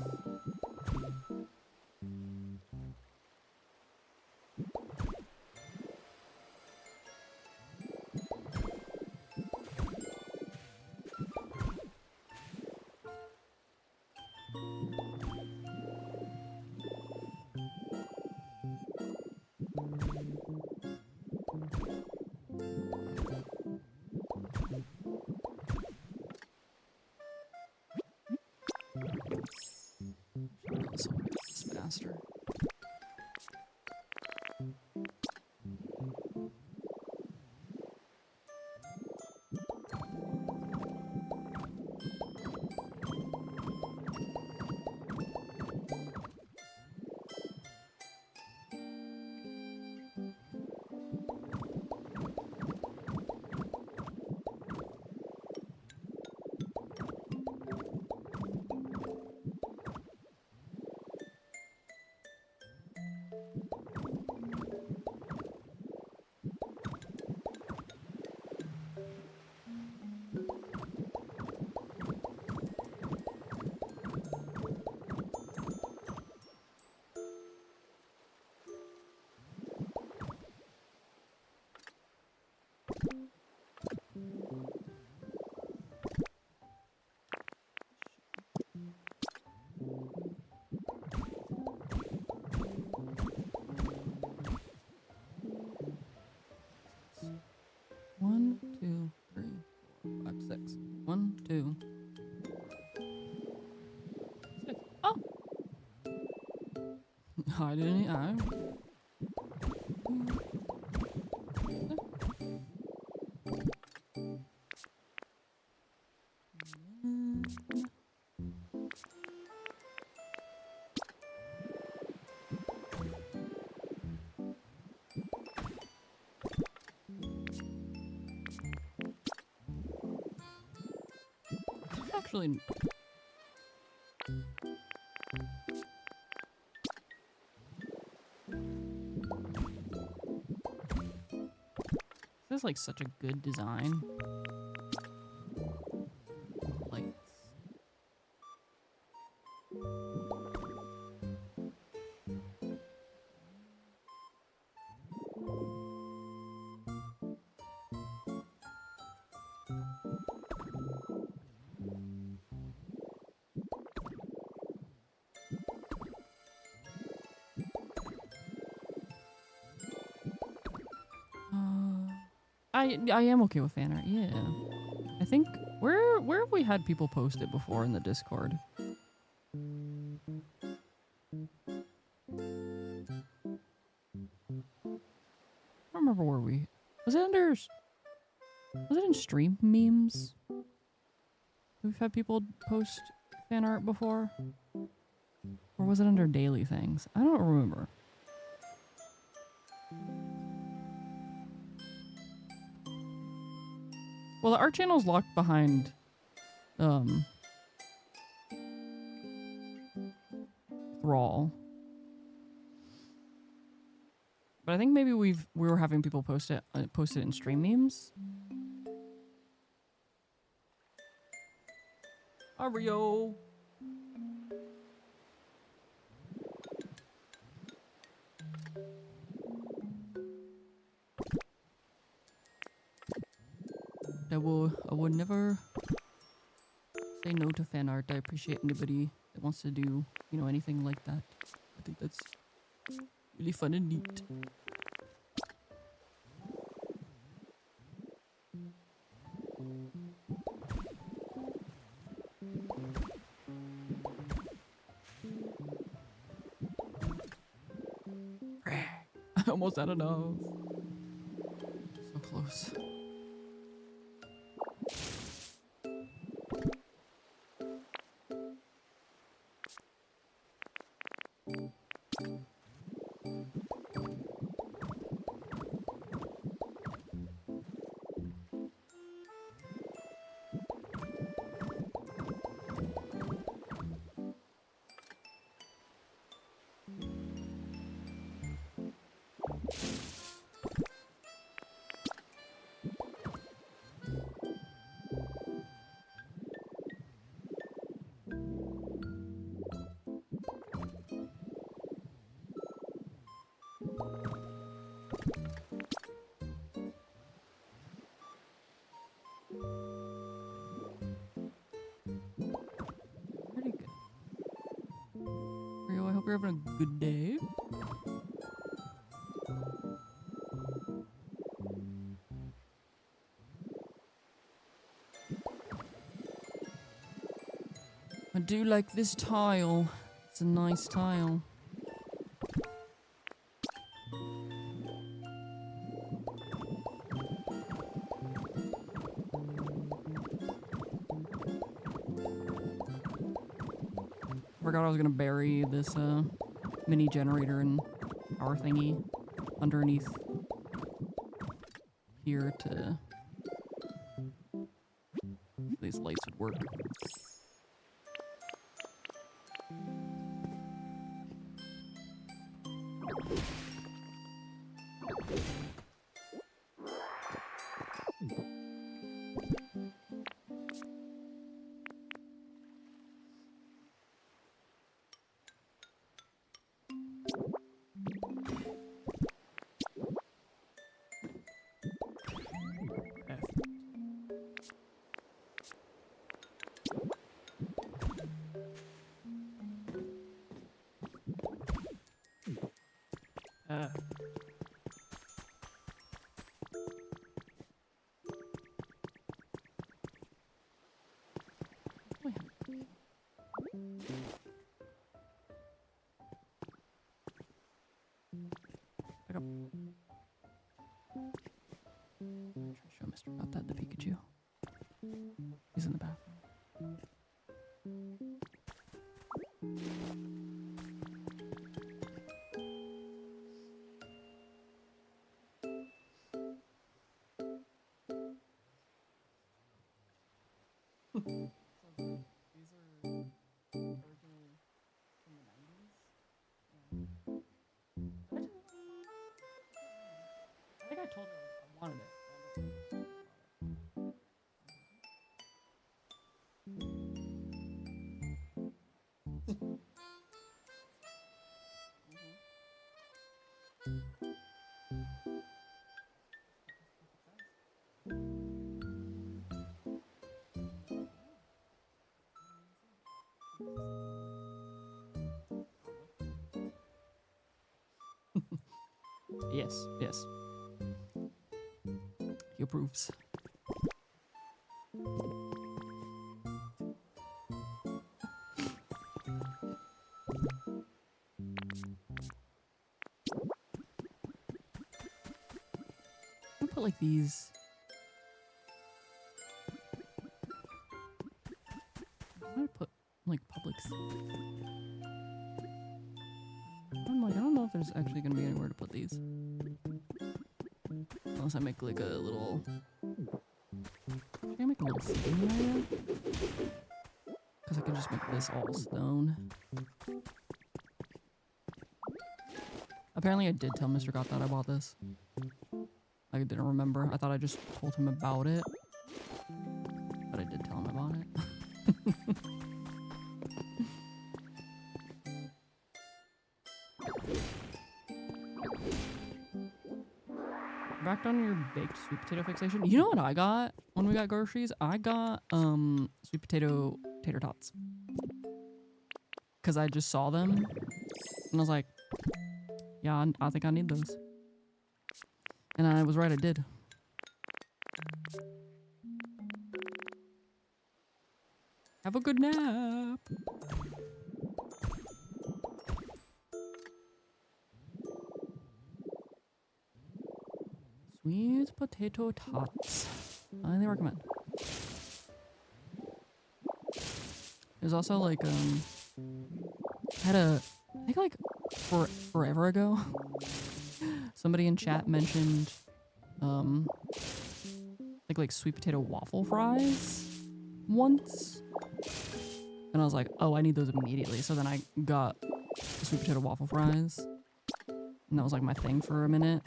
It's faster. One, two, three, 4, 5, 6. 1, 2, 6. Oh! I didn't. Actually, this is like such a good design. Lights. I am okay with fan art, yeah. I think where have we had people post it before in the Discord? I don't remember where we was it in stream memes? We've had people post fan art before? Or was it under daily things? I don't remember. Well, the art channel's locked behind Thrall. But I think maybe we were having people post it in stream memes. Ario. I would never say no to fan art. I appreciate anybody that wants to do, you know, anything like that. I think that's really fun and neat. Almost out of enough. So close. Pretty good. Rio, I hope you're having a good day. I do like this tile. It's a nice tile. Forgot I was gonna bury this mini generator and power thingy underneath here to these lights would work. Pick up. I'm trying to show Mr. About that, the Pikachu. He's in the bathroom. So these are original from the 90s. I think I told you I wanted it. Yes, yes. He approves. I'll put like these. I'm gonna put like public. I don't know if there's actually gonna be anywhere to put these. Unless I make like a little. Should I make a little sitting area? Because I can just make this all stone. Apparently I did tell Mr. Got that I bought this. I didn't remember. I thought I just told him about it. But I did tell him about it. Back on your baked sweet potato fixation. You know what I got when we got groceries? I got sweet potato tater tots. Cause I just saw them and I was like, yeah, I think I need those. And I was right, I did. Have a good nap. Sweet potato tots. Highly recommend. There's also like I think like forever ago somebody in chat mentioned like sweet potato waffle fries once. And I was like, oh, I need those immediately. So then I got the sweet potato waffle fries. And that was like my thing for a minute.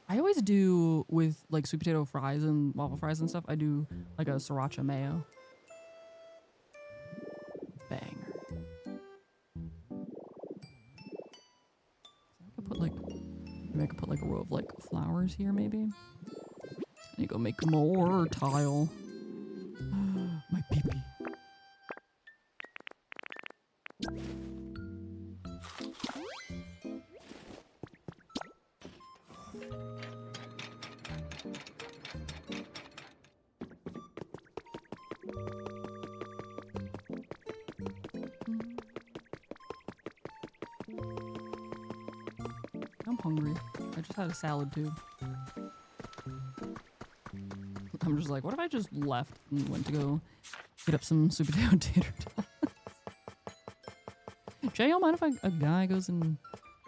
I always do with like sweet potato fries and waffle fries and stuff. I do like a sriracha mayo. Banger. I could put like, maybe I could put like a row of like flowers here maybe. And you go make more tile. My pee-pee. I'm hungry. I just had a salad too. I'm just like, what if I just left and went to go get up some sweet potato tater tots? Jay, y'all mind if a guy goes and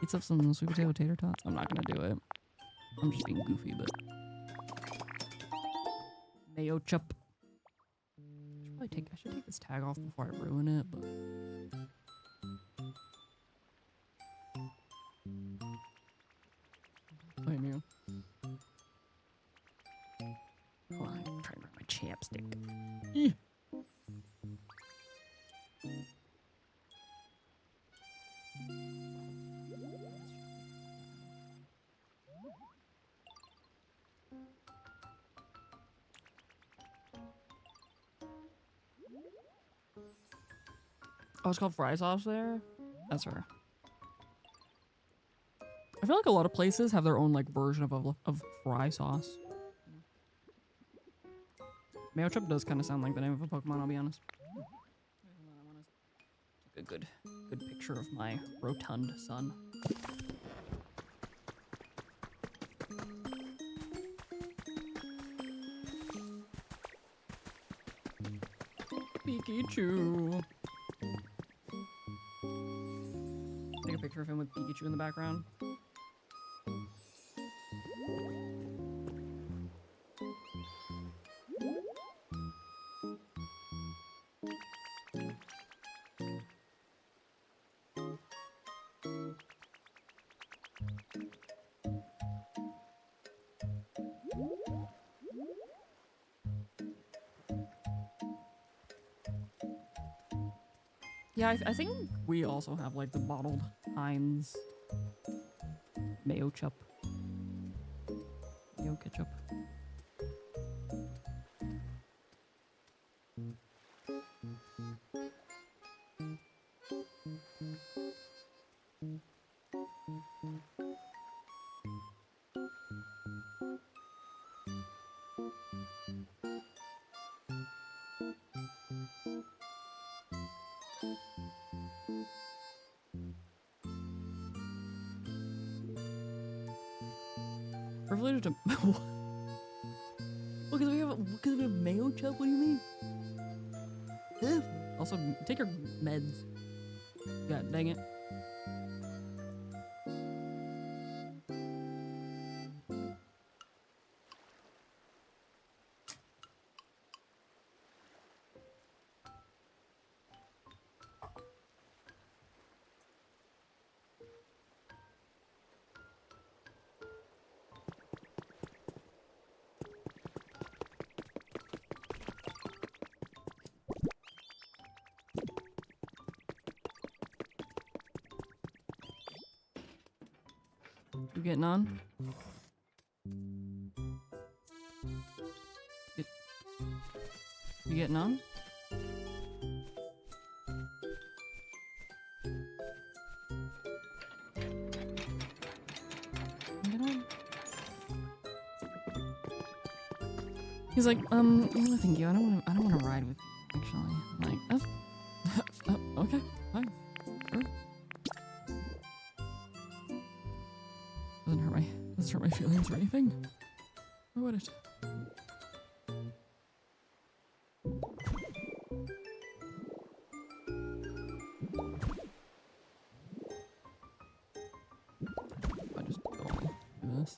eats up some sweet potato tater tots? I'm not gonna do it. I'm just being goofy, but mayo chup. I should take this tag off before I ruin it, but blame you. Hold on, I'm trying to grab my chapstick. Eeh. Oh, it's called fry sauce there? That's her. I feel like a lot of places have their own like version of fry sauce. Mayo chup does kind of sound like the name of a Pokemon, I'll be honest. I want to take a good picture of my rotund son. Pikachu. Take a picture of him with Pikachu in the background. Yeah, I think we also have like the bottled Heinz mayo chup. Mayo ketchup. Privileged to because we have mayo chup. What do you mean? Ew. Also, take your meds. God dang it. getting on? You getting on? Get on. He's like, no, thank you. I don't want to ride with you, actually. I'm like, that's okay, fine, sure. Doesn't hurt my feelings or anything. Or would it? I just go do this.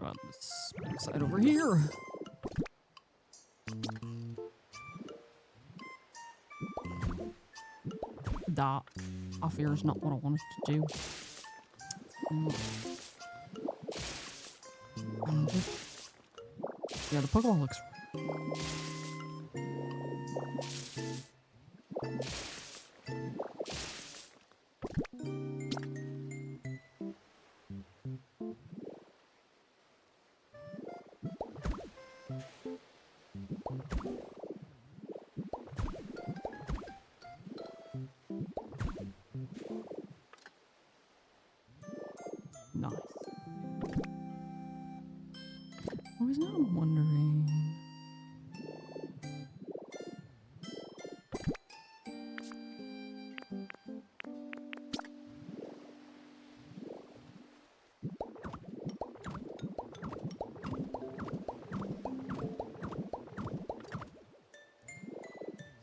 On this side over here. That off here is not what I wanted to do. Yeah, the Pokeball looks. Nice. I was now wondering.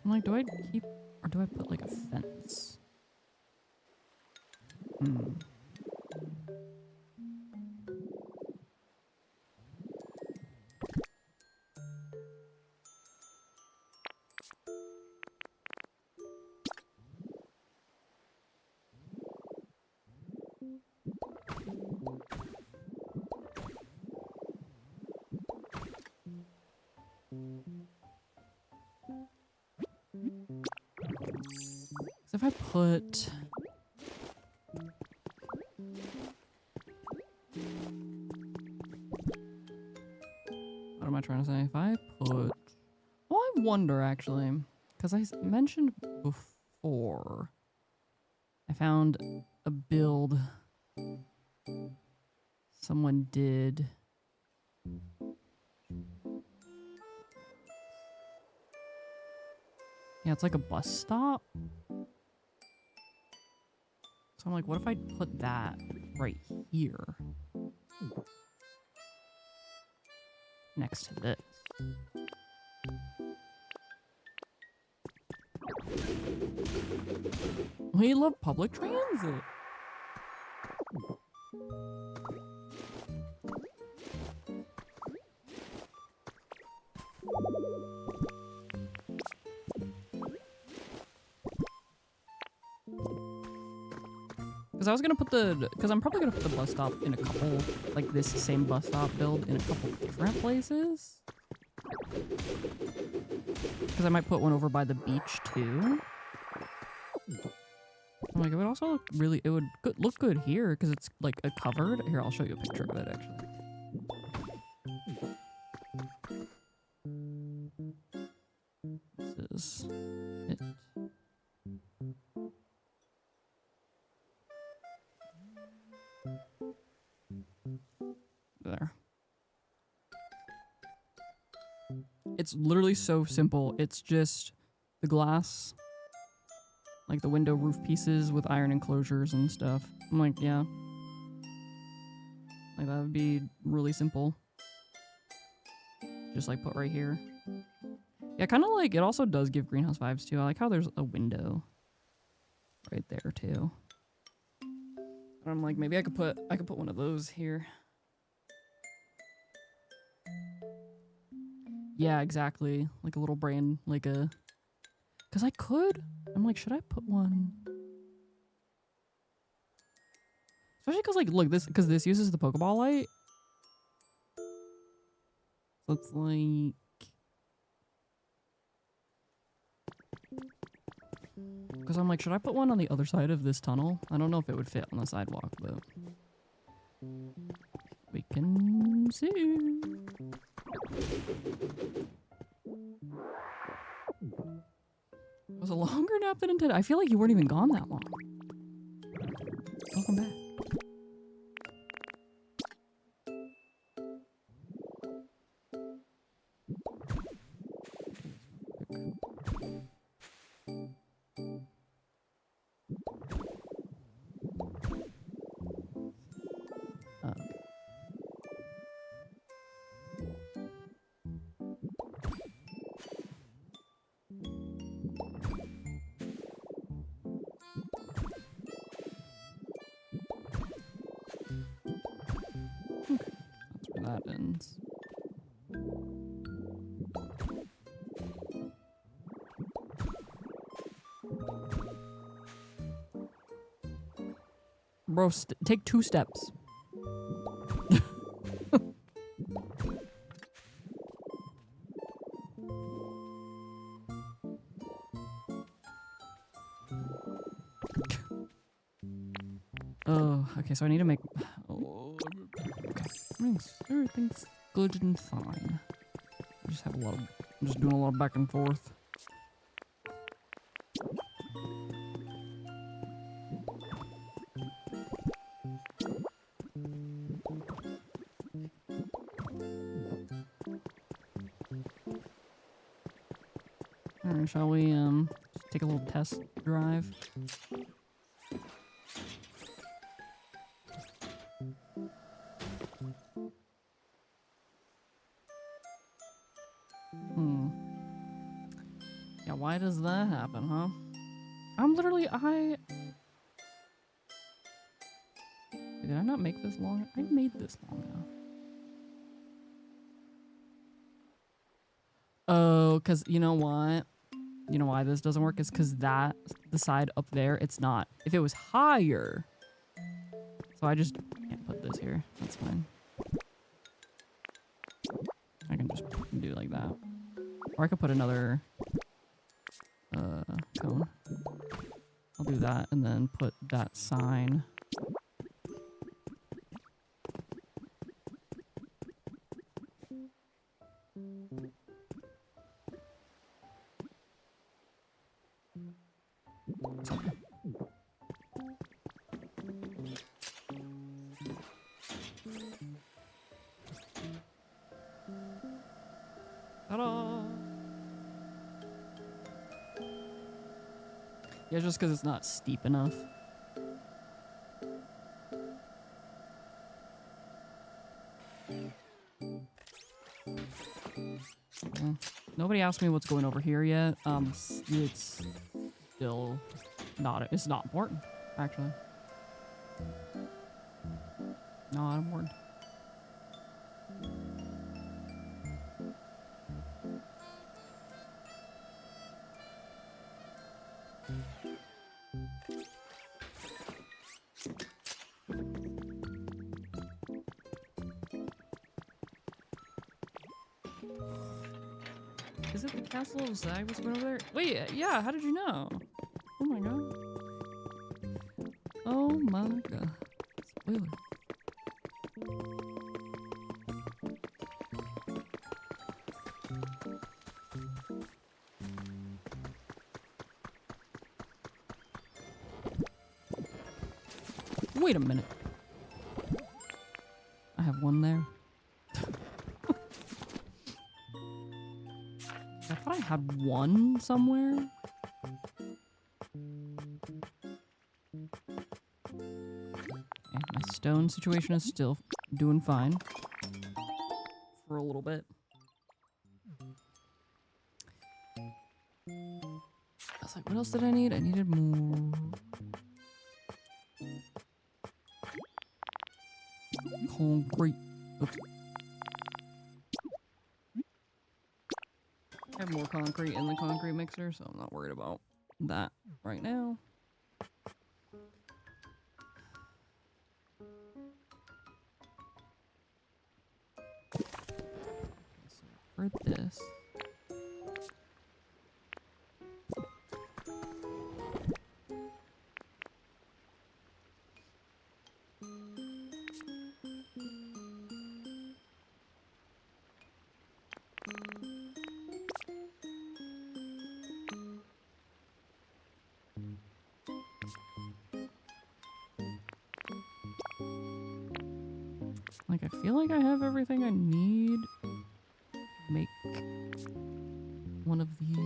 I'm like, do I keep or do I put like a fence? So if I put what am I trying to say? If I put I wonder actually, because I mentioned before I found a build someone did. Yeah, it's like a bus stop. So I'm like, what if I put that right here? Next to this. We love public transit. Because I was gonna put because I'm probably gonna put the bus stop in a couple, like this same bus stop build in a couple different places. Because I might put one over by the beach too. I'm like, it would also look really, it would look good here because it's like a covered. Here, I'll show you a picture of it actually. This is it. There. It's literally so simple. It's just the glass, like the window roof pieces with iron enclosures and stuff. I'm like, yeah. Like that would be really simple. Just like put right here. Yeah, kind of like, it also does give greenhouse vibes too. I like how there's a window right there too. And I'm like, maybe I could put one of those here. Yeah, exactly. Like a little brand, like a, cause I could, I'm like, should I put one? Especially cause like, look, cause this uses the Pokeball light. So it's like, cause I'm like, should I put one on the other side of this tunnel? I don't know if it would fit on the sidewalk, but we can see. It was a longer nap than intended. I feel like you weren't even gone that long. Welcome back. That ends. Bro, take 2 steps. Oh, okay, so I need to make... Oh, okay. Everything's good and fine. I just have a lot of... I'm just doing a lot of back and forth. Alright, shall we, take a little test drive? Yeah, why does that happen, huh? I'm literally, Did I not make this long? I made this long enough. Oh, because you know what? You know why this doesn't work? Is because the side up there, it's not. If it was higher. So I just can't put this here. That's fine. I can just do it like that. Or I could put another cone. I'll do that and then put that sign. Ta-da! Yeah, just because it's not steep enough. Nobody asked me what's going over here yet. It's still not. It's not important, actually. Not important. Is it the Castle of Zagreus over there? Wait, yeah, how did you know? Oh my god. Oh my god. Spoiler. Wait a minute. I have one there. I thought I had one somewhere. Okay, my stone situation is still doing fine. For a little bit. I was like, what else did I need? I needed more. Concrete. Oops. I have more concrete in the concrete mixer, so I'm not worried about that right now. Okay, so for this. Like, I feel like I have everything I need to make one of these.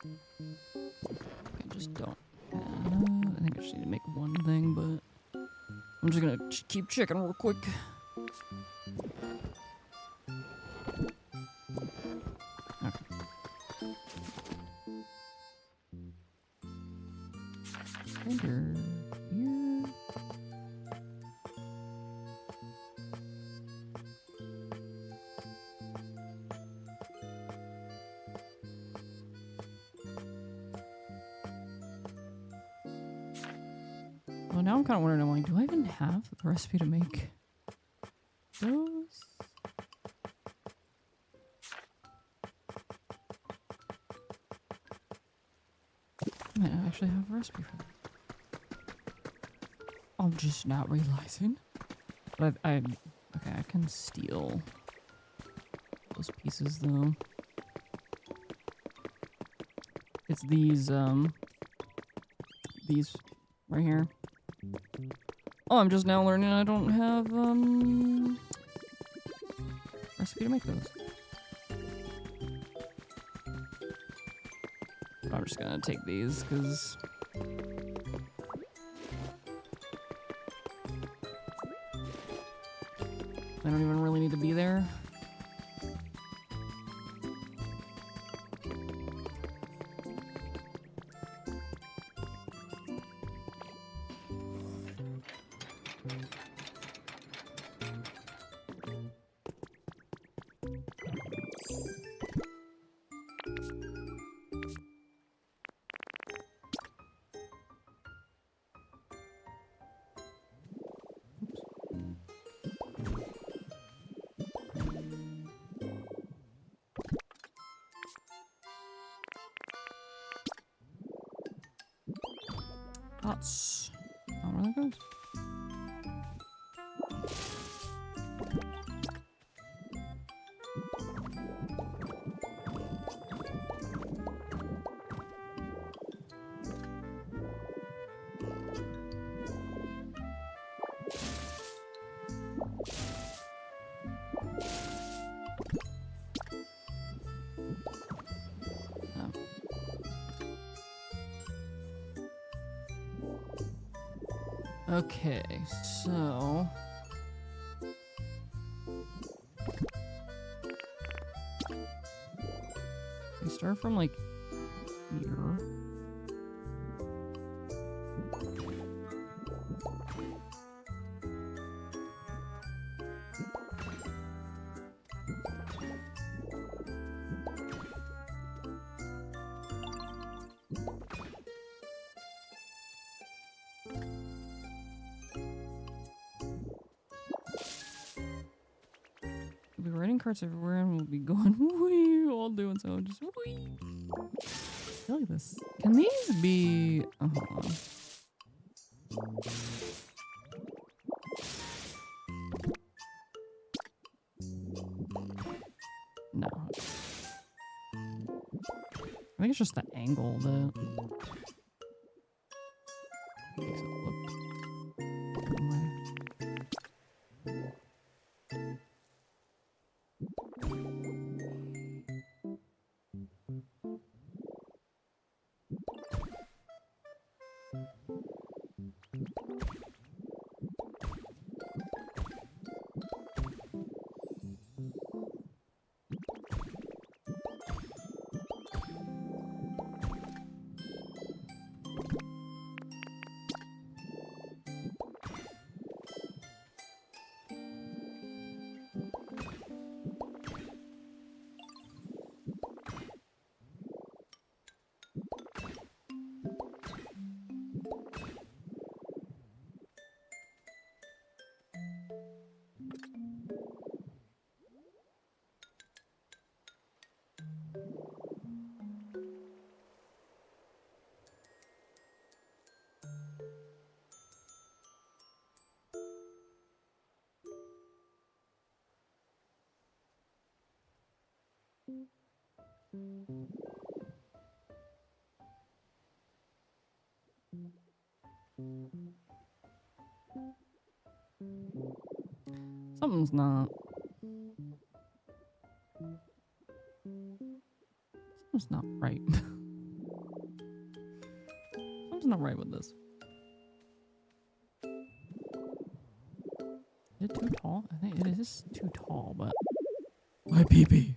I just don't have, I think I just need to make one thing, but I'm just gonna keep checking real quick. Okay. Under here. Well, now I'm kind of wondering, I'm like, do I even have the recipe to make those? I might not actually have a recipe for that. I'm just not realizing. But okay, I can steal those pieces though. It's these right here. Oh, I'm just now learning I don't have recipe to make those. But I'm just gonna take these because I don't even really need to be there. That's not where that goes. Okay, so Start from like here. We'll be riding carts everywhere and we'll be going wee, all doing so just wee. I like this. Can these be hold on. No. I think it's just the angle that makes it look a certain way. Something's not. Something's not right. Something's not right with this. Is it too tall? I think it is too tall, but my pee-pee.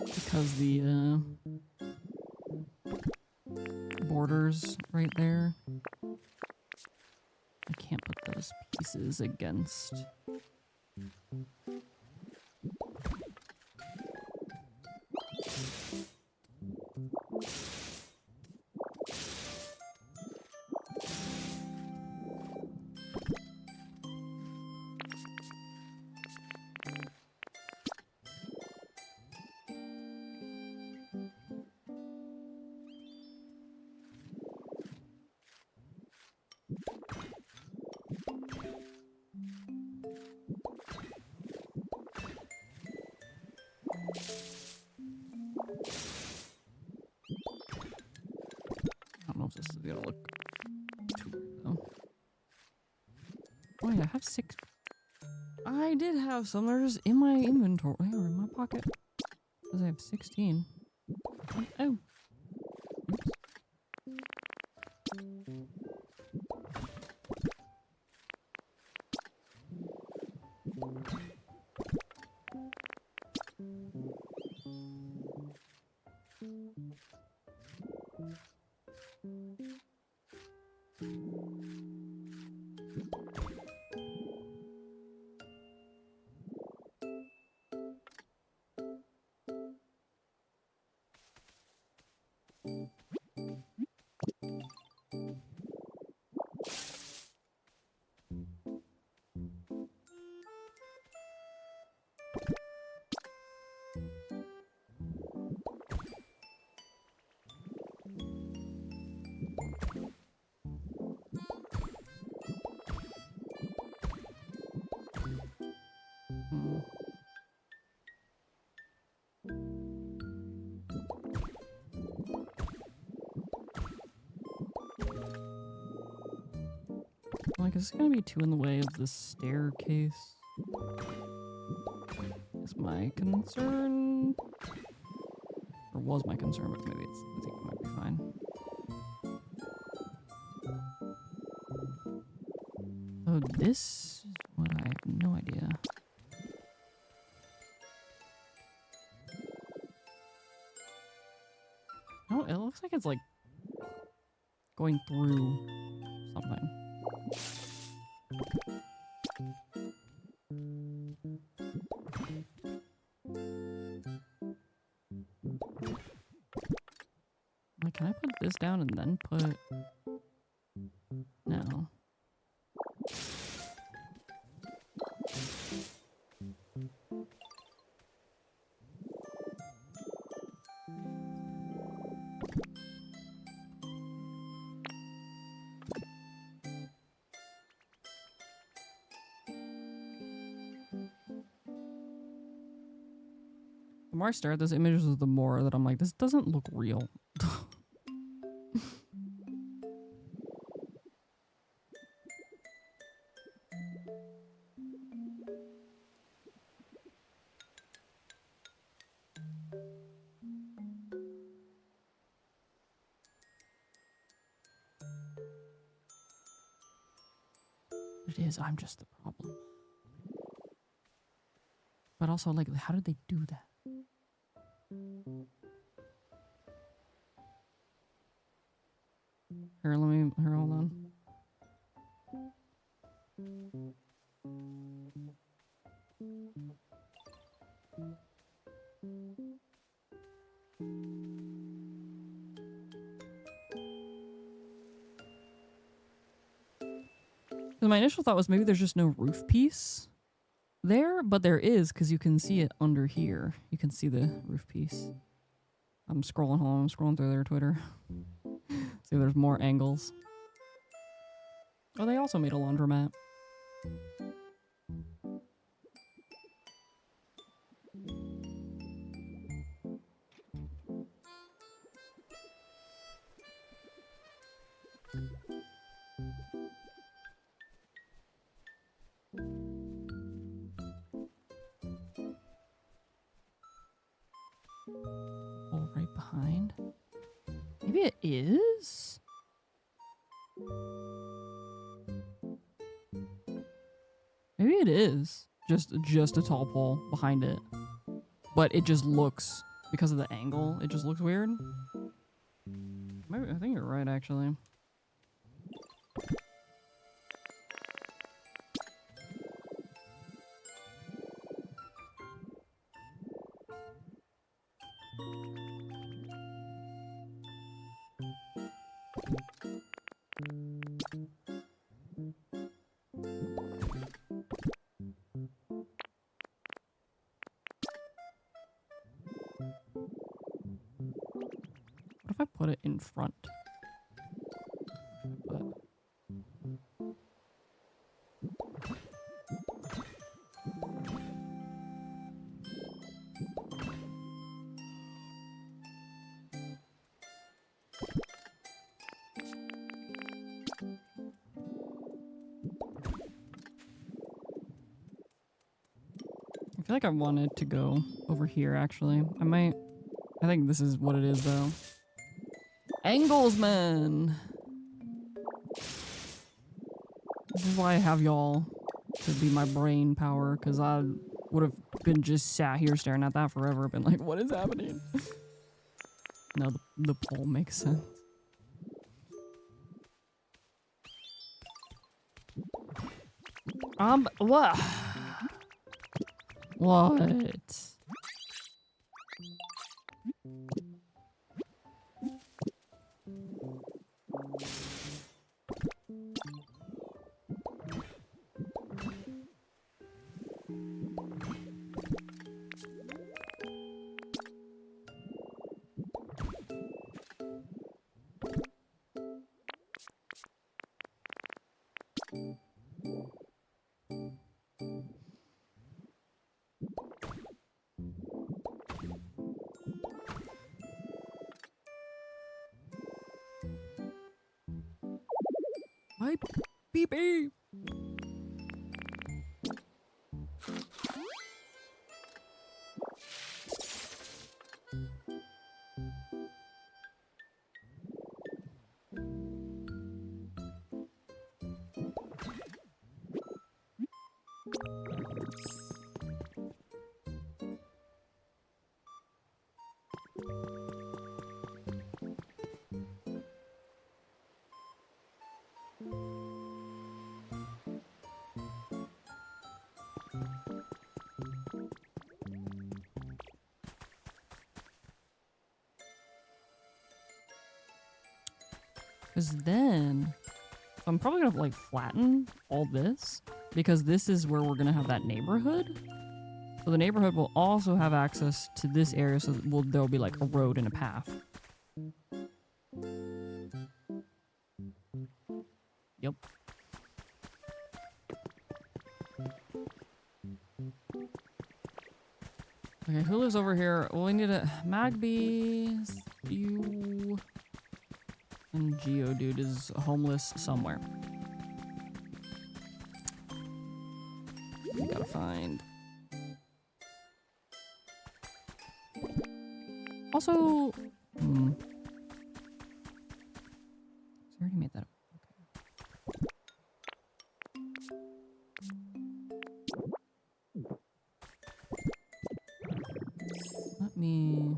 Because the borders right there, I can't put those pieces against. I don't know if this is gonna look too weird though. Oh yeah, I have 6. I did have some. They're just in my inventory or in my pocket. Because I have 16. Oh. Oops. this is gonna be too in the way of the staircase? Is my concern. Or was my concern, but maybe I think it might be fine. So this is what I have no idea. Oh, it looks like it's like going through something. Like, can I put this down and then put... No. The more I stare at those images, the more that I'm like, this doesn't look real. It is, I'm just the problem. But also, like, how did they do that? Here, hold on. My initial thought was maybe there's just no roof piece there, but there is, because you can see it under here. You can see the roof piece. I'm scrolling home, I'm scrolling through their Twitter. See if there's more angles. Oh, they also made a laundromat. Oh, right behind. Maybe it is? Maybe it is. Just a tall pole behind it. But it just looks, because of the angle, it just looks weird. Maybe, I think you're right, actually. What if I put it in front? I feel like I wanted to go over here, actually. I think this is what it is, though. Angles, man! This is why I have y'all to be my brain power, because I would have been just sat here staring at that forever, been like, what is happening? No, the pole makes sense. What? What? My beep beep. Because then I'm probably gonna like flatten all this because this is where we're gonna have that neighborhood. So the neighborhood will also have access to this area, so that there'll be like a road and a path. Yep. Okay, who lives over here? Well, we need a Magby, you, and Geodude is homeless somewhere. We gotta find. Also, I already made that up. Let me.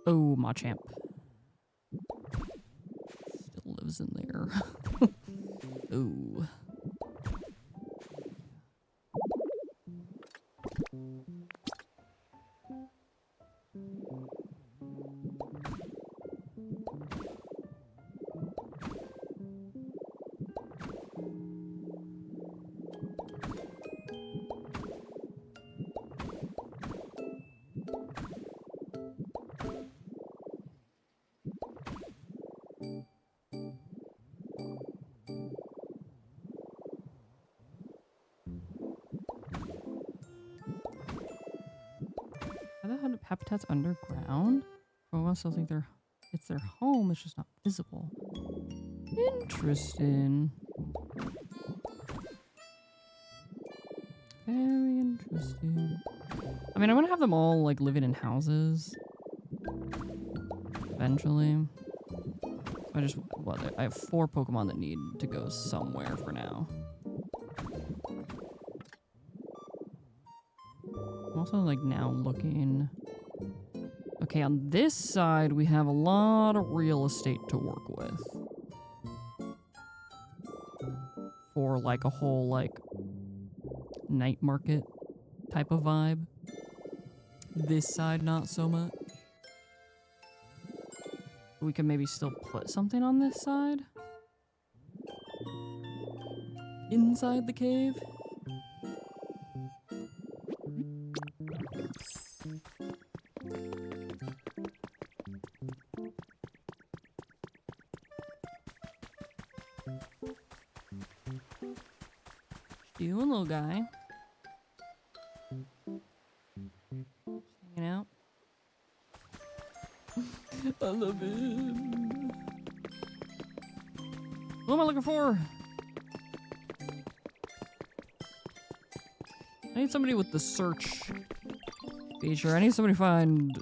Oh, Machamp. Still lives in there. Ooh. Are the habitats underground? I still think it's their home, it's just not visible. Interesting. Very interesting. I mean, I'm gonna have them all like living in houses eventually. I have 4 Pokemon that need to go somewhere for now. I'm also like now looking. Okay, on this side we have a lot of real estate to work with. For like a whole like night market type of vibe. This side not so much. We can maybe still put something on this side. Inside the cave. You, little guy. Hanging out. I love him. What am I looking for? I need somebody with the search feature. I need somebody to find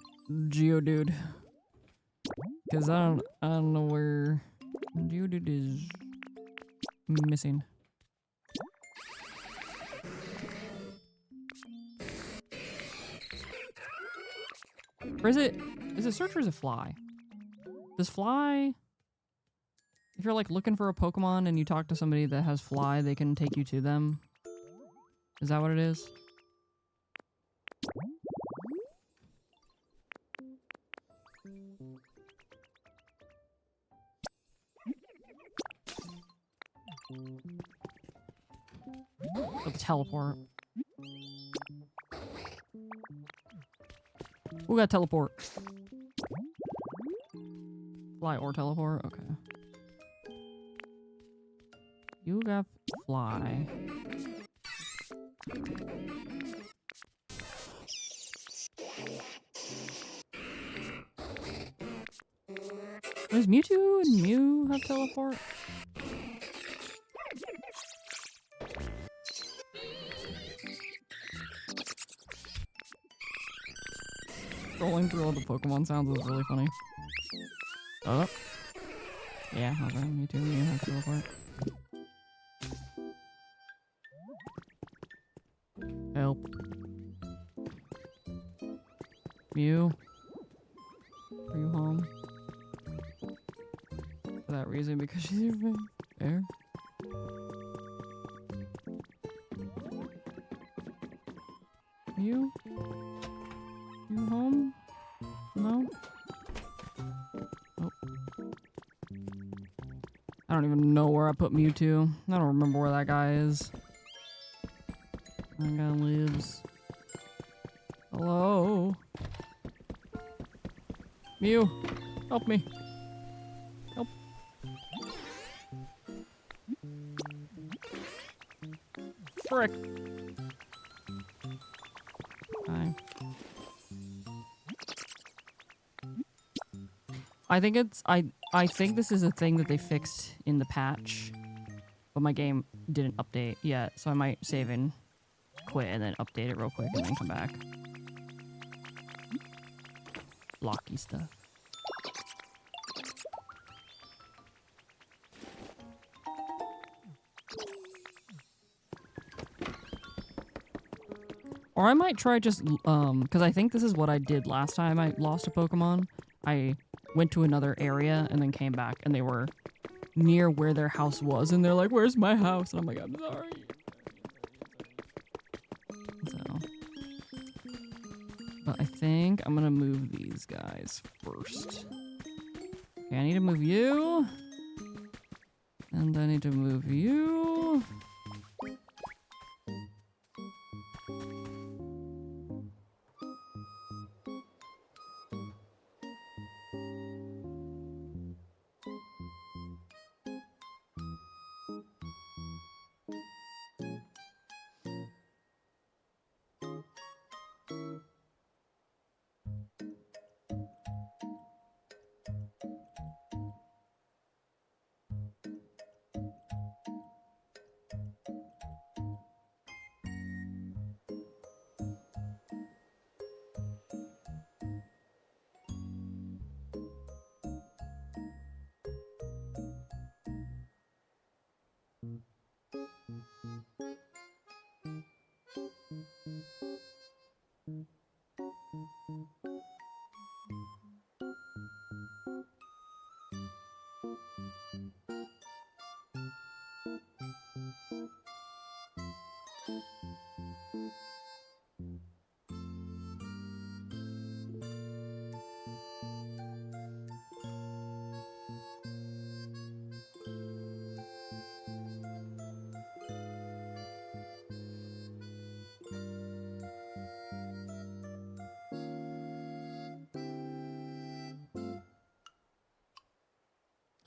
Geodude. Cause I don't know where Geodude is missing. Or is it search or is it fly? Does fly, if you're like looking for a Pokemon and you talk to somebody that has fly, they can take you to them? Is that what it is? Oh, teleport. Who got teleport? Fly or teleport? Okay. You got fly. Does Mewtwo and Mew have teleport? Scrolling through all the Pokemon sounds was really funny. Oh. Yeah, okay, Mewtwo and Mew have teleport. Help. Mew? Are you home? For that reason, because she's your friend. Air. You? You home? No? Oh. I don't even know where I put Mewtwo. I don't remember where that guy is. That guy lives. Hello? Mew, help me. Help. Frick. Hi. I think it's I think this is a thing that they fixed in the patch, but my game didn't update yet, so I might save and quit and then update it real quick and then come back. Blocky stuff. Or I might try just, because I think this is what I did last time I lost a Pokemon. I went to another area and then came back and they were near where their house was and they're like, where's my house? And I'm like, I'm sorry. So, but I think I'm gonna move these guys first. Okay, I need to move you. And I need to move you.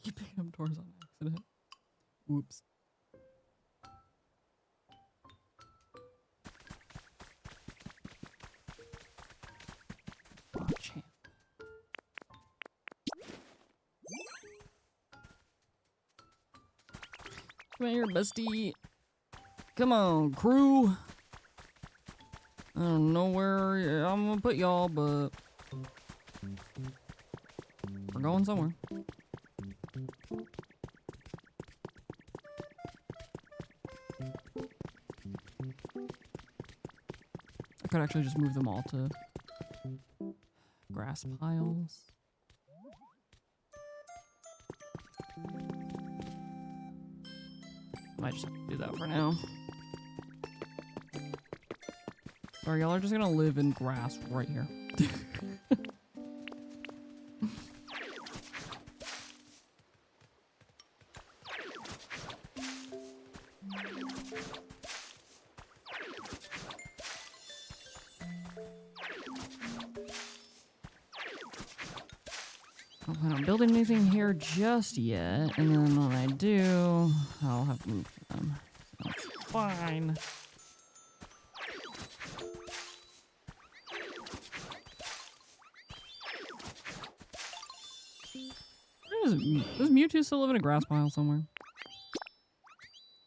Keep picking up doors on accident. Whoops. Oh, champ. Come here, bestie. Come on, crew. I don't know where I'm gonna put y'all, but we're going somewhere. I could actually just move them all to grass piles. Might just have to do that for now. Sorry, y'all are just gonna live in grass right here. I don't plan on building anything here just yet, and then when I do, I'll have to move them. So that's fine. Does Mewtwo still live in a grass pile somewhere?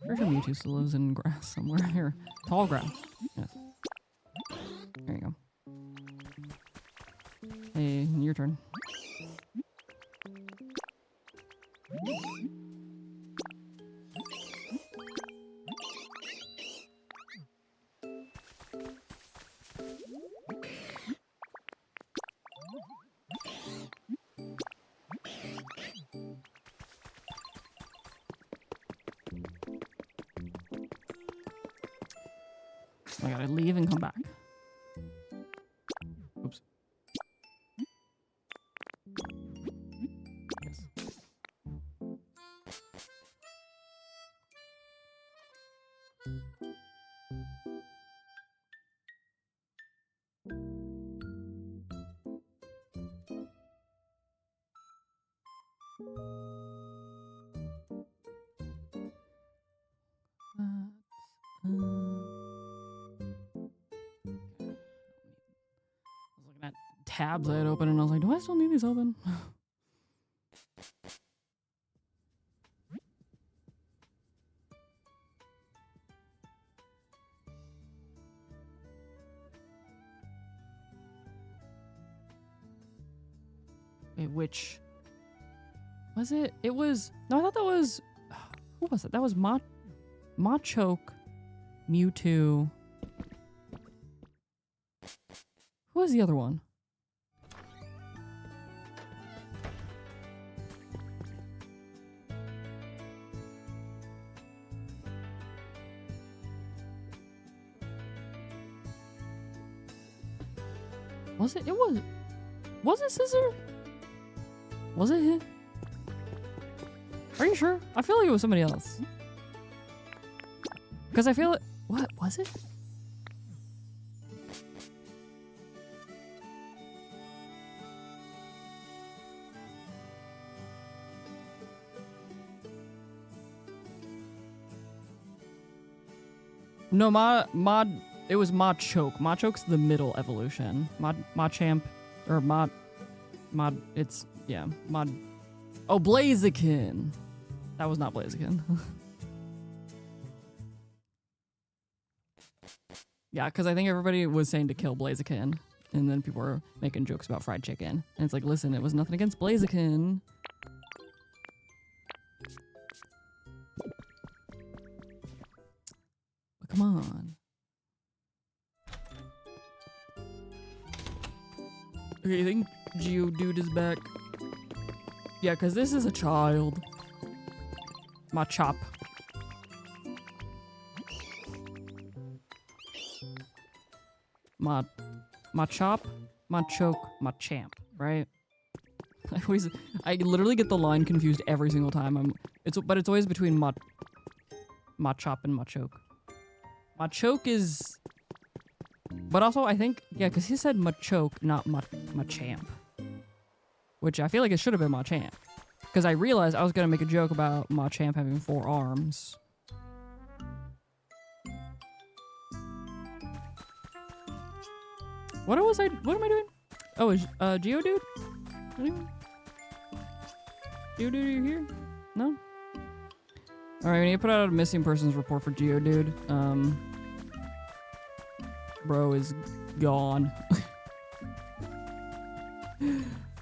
Pretty sure Mewtwo still lives in grass somewhere here. Tall grass. Yes. There you go. Hey, your turn. I gotta leave and come back. Oops. Yes. Looking at tabs I had open and I was like, do I still need these open? Wait, which was it? It was no, I thought that was who was it? That was Machoke, Mewtwo. Who was the other one? Was it? It was. Was it Scissor? Was it him? Are you sure? I feel like it was somebody else. Because I feel it. What was it? No, it was Machoke. Machoke's the middle evolution. Machamp, or it's, yeah, oh, Blaziken. That was not Blaziken. Yeah, because I think everybody was saying to kill Blaziken, and then people were making jokes about fried chicken. And it's like, listen, it was nothing against Blaziken. But come on. Okay, you think Geodude is back? Yeah, because this is a child. Machop. Machop, Machoke, Machamp, right? I literally get the line confused every single time. But it's always between Machop and Machoke. Machoke is, but also I think, yeah, because he said Machoke, not Machamp, which I feel like it should have been Machamp, because I realized I was gonna make a joke about Machamp having 4 arms. What am I doing? Oh, is Geodude? Anyone? Geodude, are you here? No? Alright, we need to put out a missing persons report for Geodude. Bro is gone.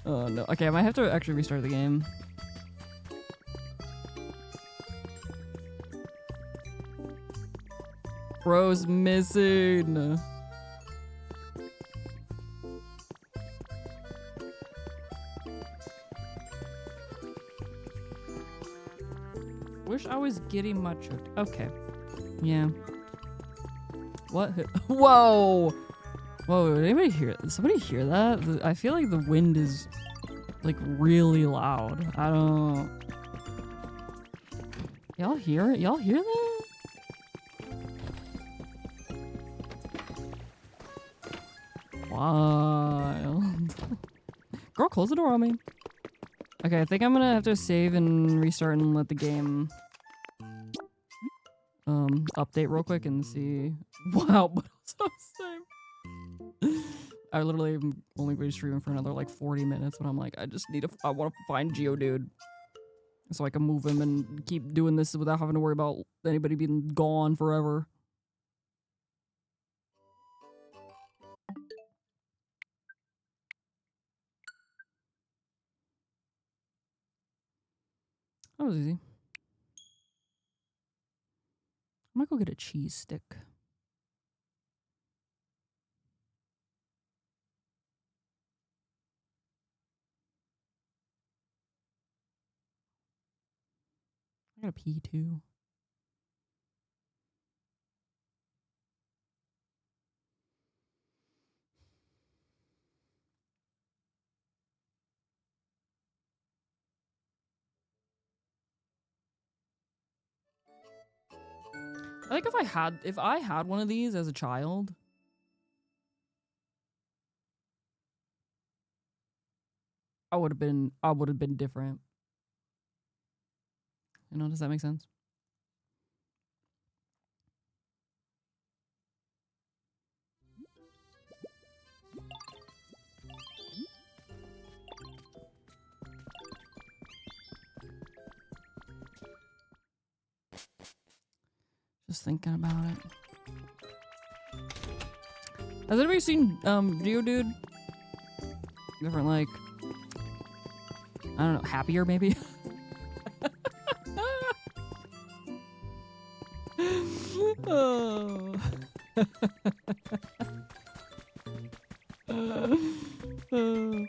Oh no. Okay, I might have to actually restart the game. Bro's missing. Wish I was getting much. Okay. Yeah. What? Whoa! Whoa, did anybody hear it? Somebody hear that? I feel like the wind is like really loud. I don't. Y'all hear it? Y'all hear that? Wild. Girl, close the door on me. Okay, I think I'm gonna have to save and restart and let the game update real quick and see. Wow, but also same. I literally am only going to stream for another like 40 minutes, but I'm like, I want to find Geodude so I can move him and keep doing this without having to worry about anybody being gone forever. That was easy. I might go get a cheese stick. I gotta pee too. I think if I had one of these as a child, I would have been different. You know, does that make sense? Just thinking about it. Has anybody seen Geodude? Different, like, I don't know, happier maybe? Oh.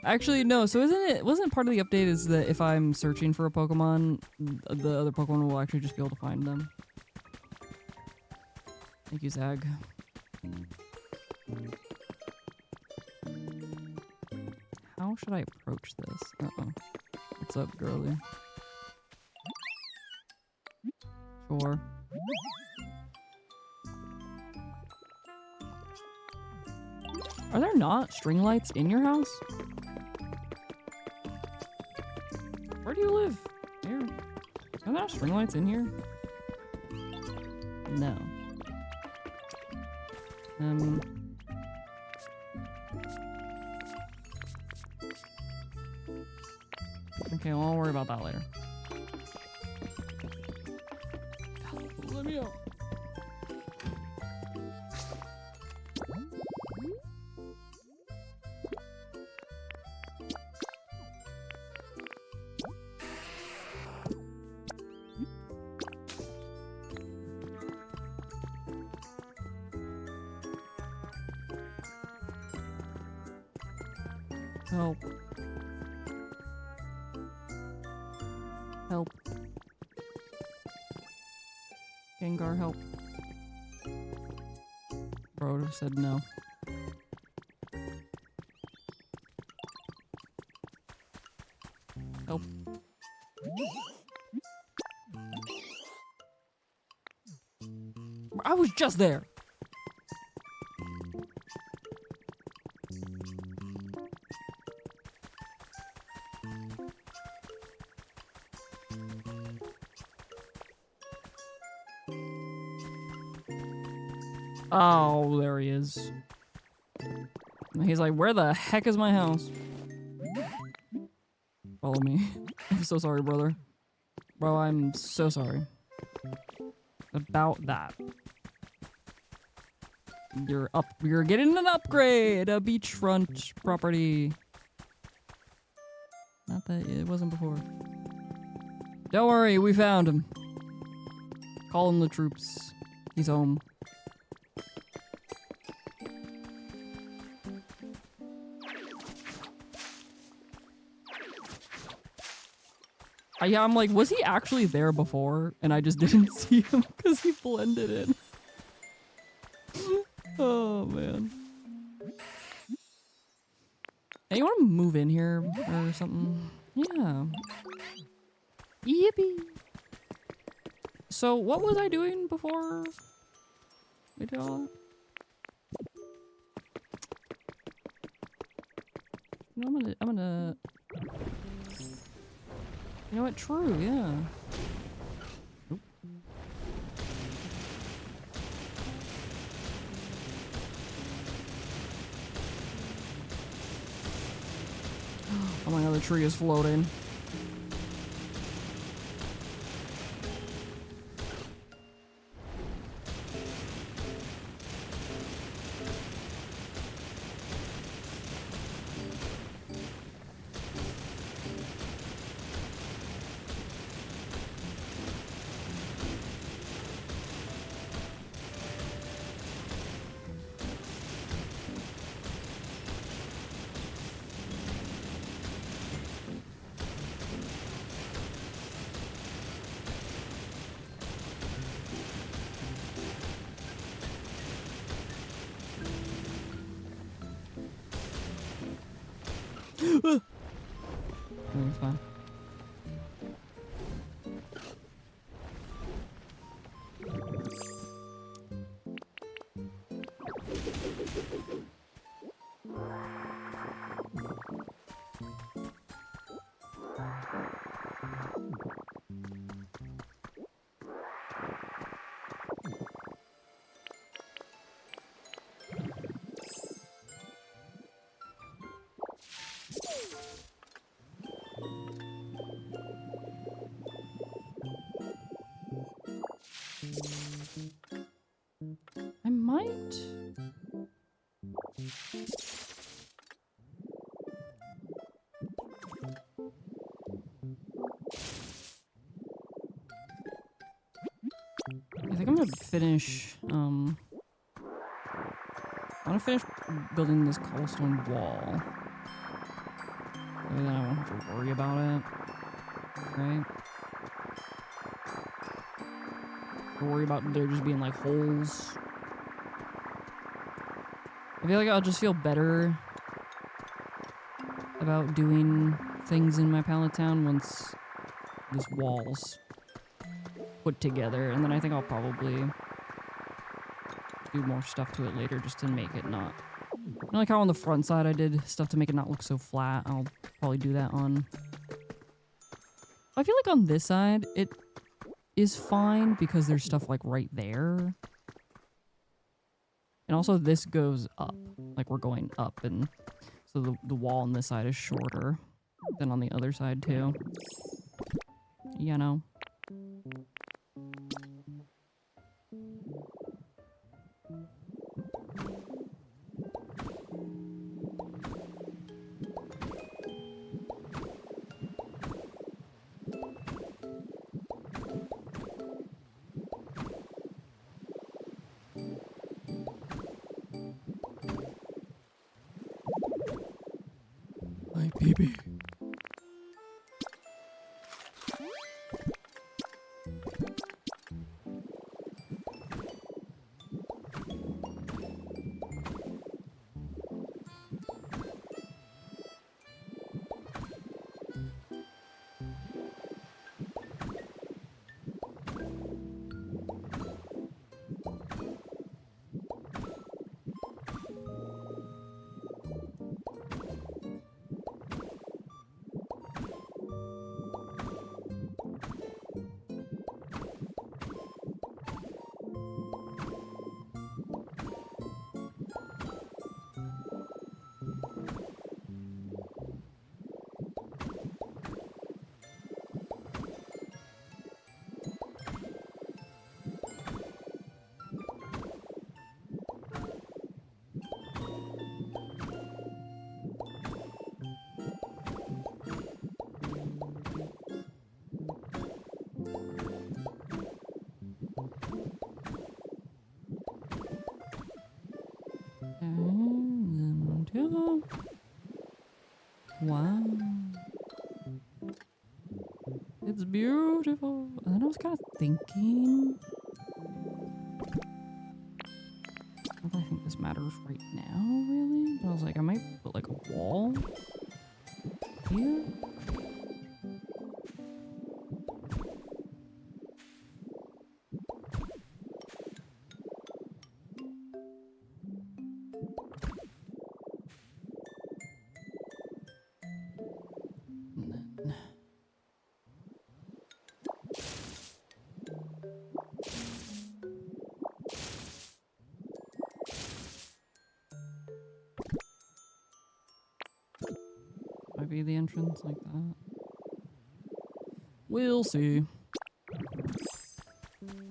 Actually, no. So wasn't part of the update is that if I'm searching for a Pokemon, the other Pokemon will actually just be able to find them. Thank you, Zag. How should I approach this? Uh-oh. What's up, girly? Sure. Are there not string lights in your house? Where do you live? Here. Are there not string lights in here? No. Okay, well, I'll worry about that later. Let me out. Help. Help. Gengar, help. Bro said no. Help. I was just there. Oh, there he is. He's like, where the heck is my house? Follow me. I'm so sorry, brother. Bro, I'm so sorry. About that. You're getting an upgrade! A beachfront property. Not that it wasn't before. Don't worry, we found him. Call in the troops. He's home. Yeah, I'm like, was he actually there before? And I just didn't see him because he blended in. Oh, man. Hey, you want to move in here or something? Yeah. Yippee. So, what was I doing before we did all that? No, I'm gonna... You know what? True, yeah. Nope. Oh my god, the tree is floating. Everything's fine. I might... I think I'm gonna finish, I want to finish building this cobblestone wall. And then I won't have to worry about it. Right? Or worry about there just being like holes. I feel like I'll just feel better about doing things in my pallet town once this wall's put together, and then I think I'll probably do more stuff to it later just to make it not... You know, like how on the front side I did stuff to make it not look so flat. I'll probably do that on... I feel like on this side it is fine because there's stuff like right there. And also this goes up. Like we're going up, and so the wall on this side is shorter than on the other side too. You know? My baby. Wow. It's beautiful. And then I was kind of thinking... I don't really think this matters right now, really. But I was like, I might put like a wall here. Might be the entrance like that. We'll see.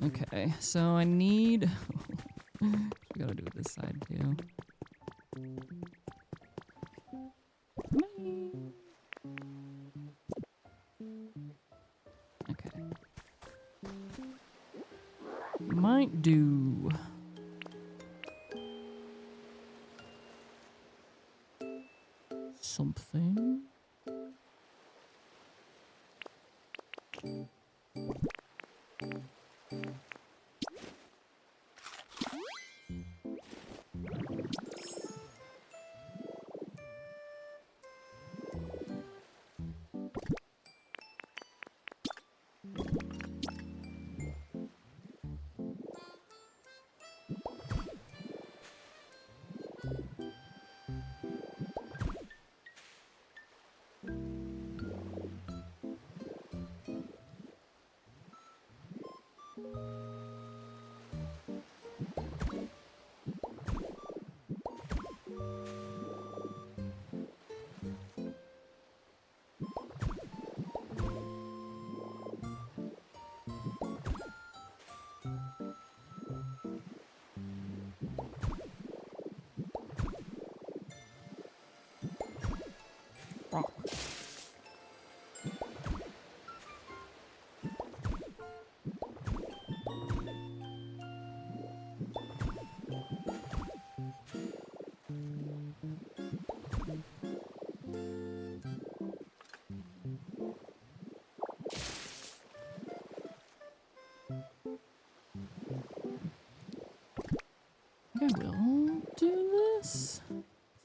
Okay, so I need... we gotta do it this side too. Okay. Might do... something.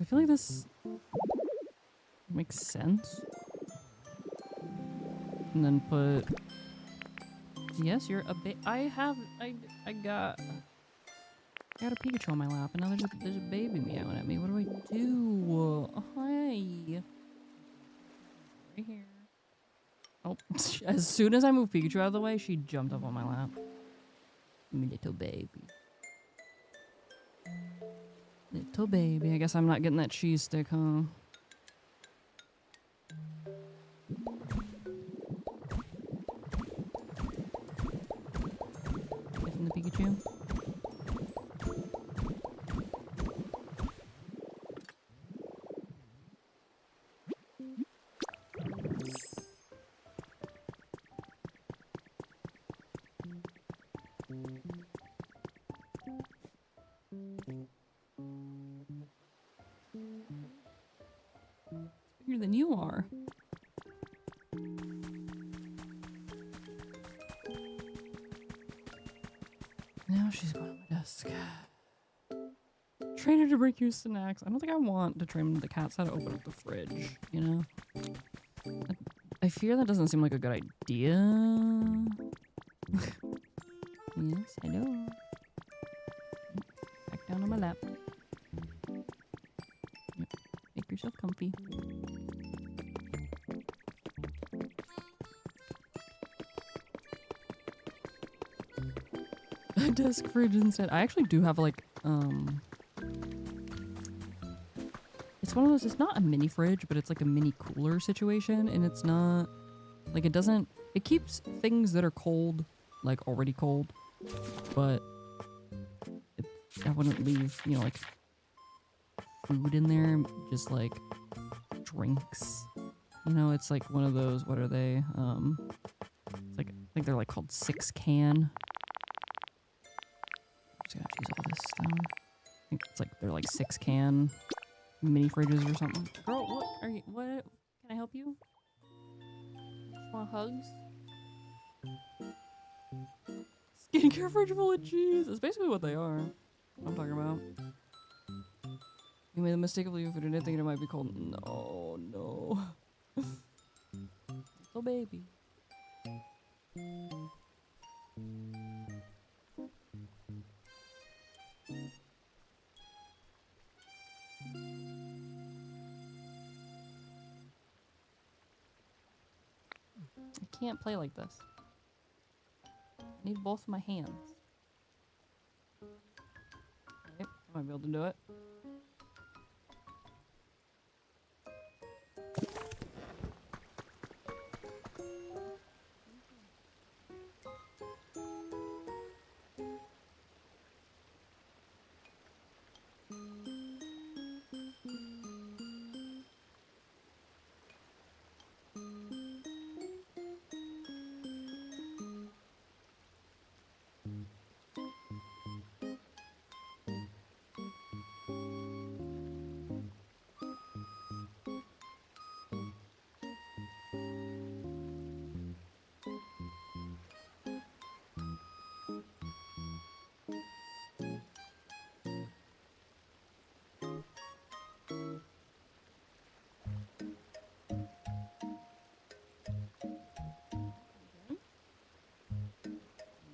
feel like this makes sense. And then put... Yes, you're a I got a Pikachu on my lap, and now there's a baby meowing at me. What do I do? Hi. Right here. Oh, as soon as I moved Pikachu out of the way, she jumped up on my lap. My little baby. Little baby. I guess I'm not getting that cheese stick, huh? Getting the Pikachu. Bigger than you are. Now she's going on my desk. Train her to bring you snacks. I don't think I want to train the cats how to open up the fridge, you know? I fear that doesn't seem like a good idea. Yes, I know. Back down on my lap. Yep. Make yourself comfy. A desk fridge instead. I actually do have like, it's one of those, it's not a mini fridge, but it's like a mini cooler situation, and it's not, like it doesn't, it keeps things that are cold, like already cold, but I wouldn't leave, you know, like food in there, just like drinks, you know, it's like one of those, what are they, it's like, I think they're like called 6-can. I'm just gonna have to use all this stone. I think it's like, they're like 6-can mini fridges or something. Girl, what are you, what, can I help you? Want hugs? Skincare fridge full of cheese. That's basically what they are. I'm talking about. You made the mistake of leaving food in it thinking it might be cold. No, no. Little baby. I can't play like this. I need both of my hands. Okay, I might be able to do it.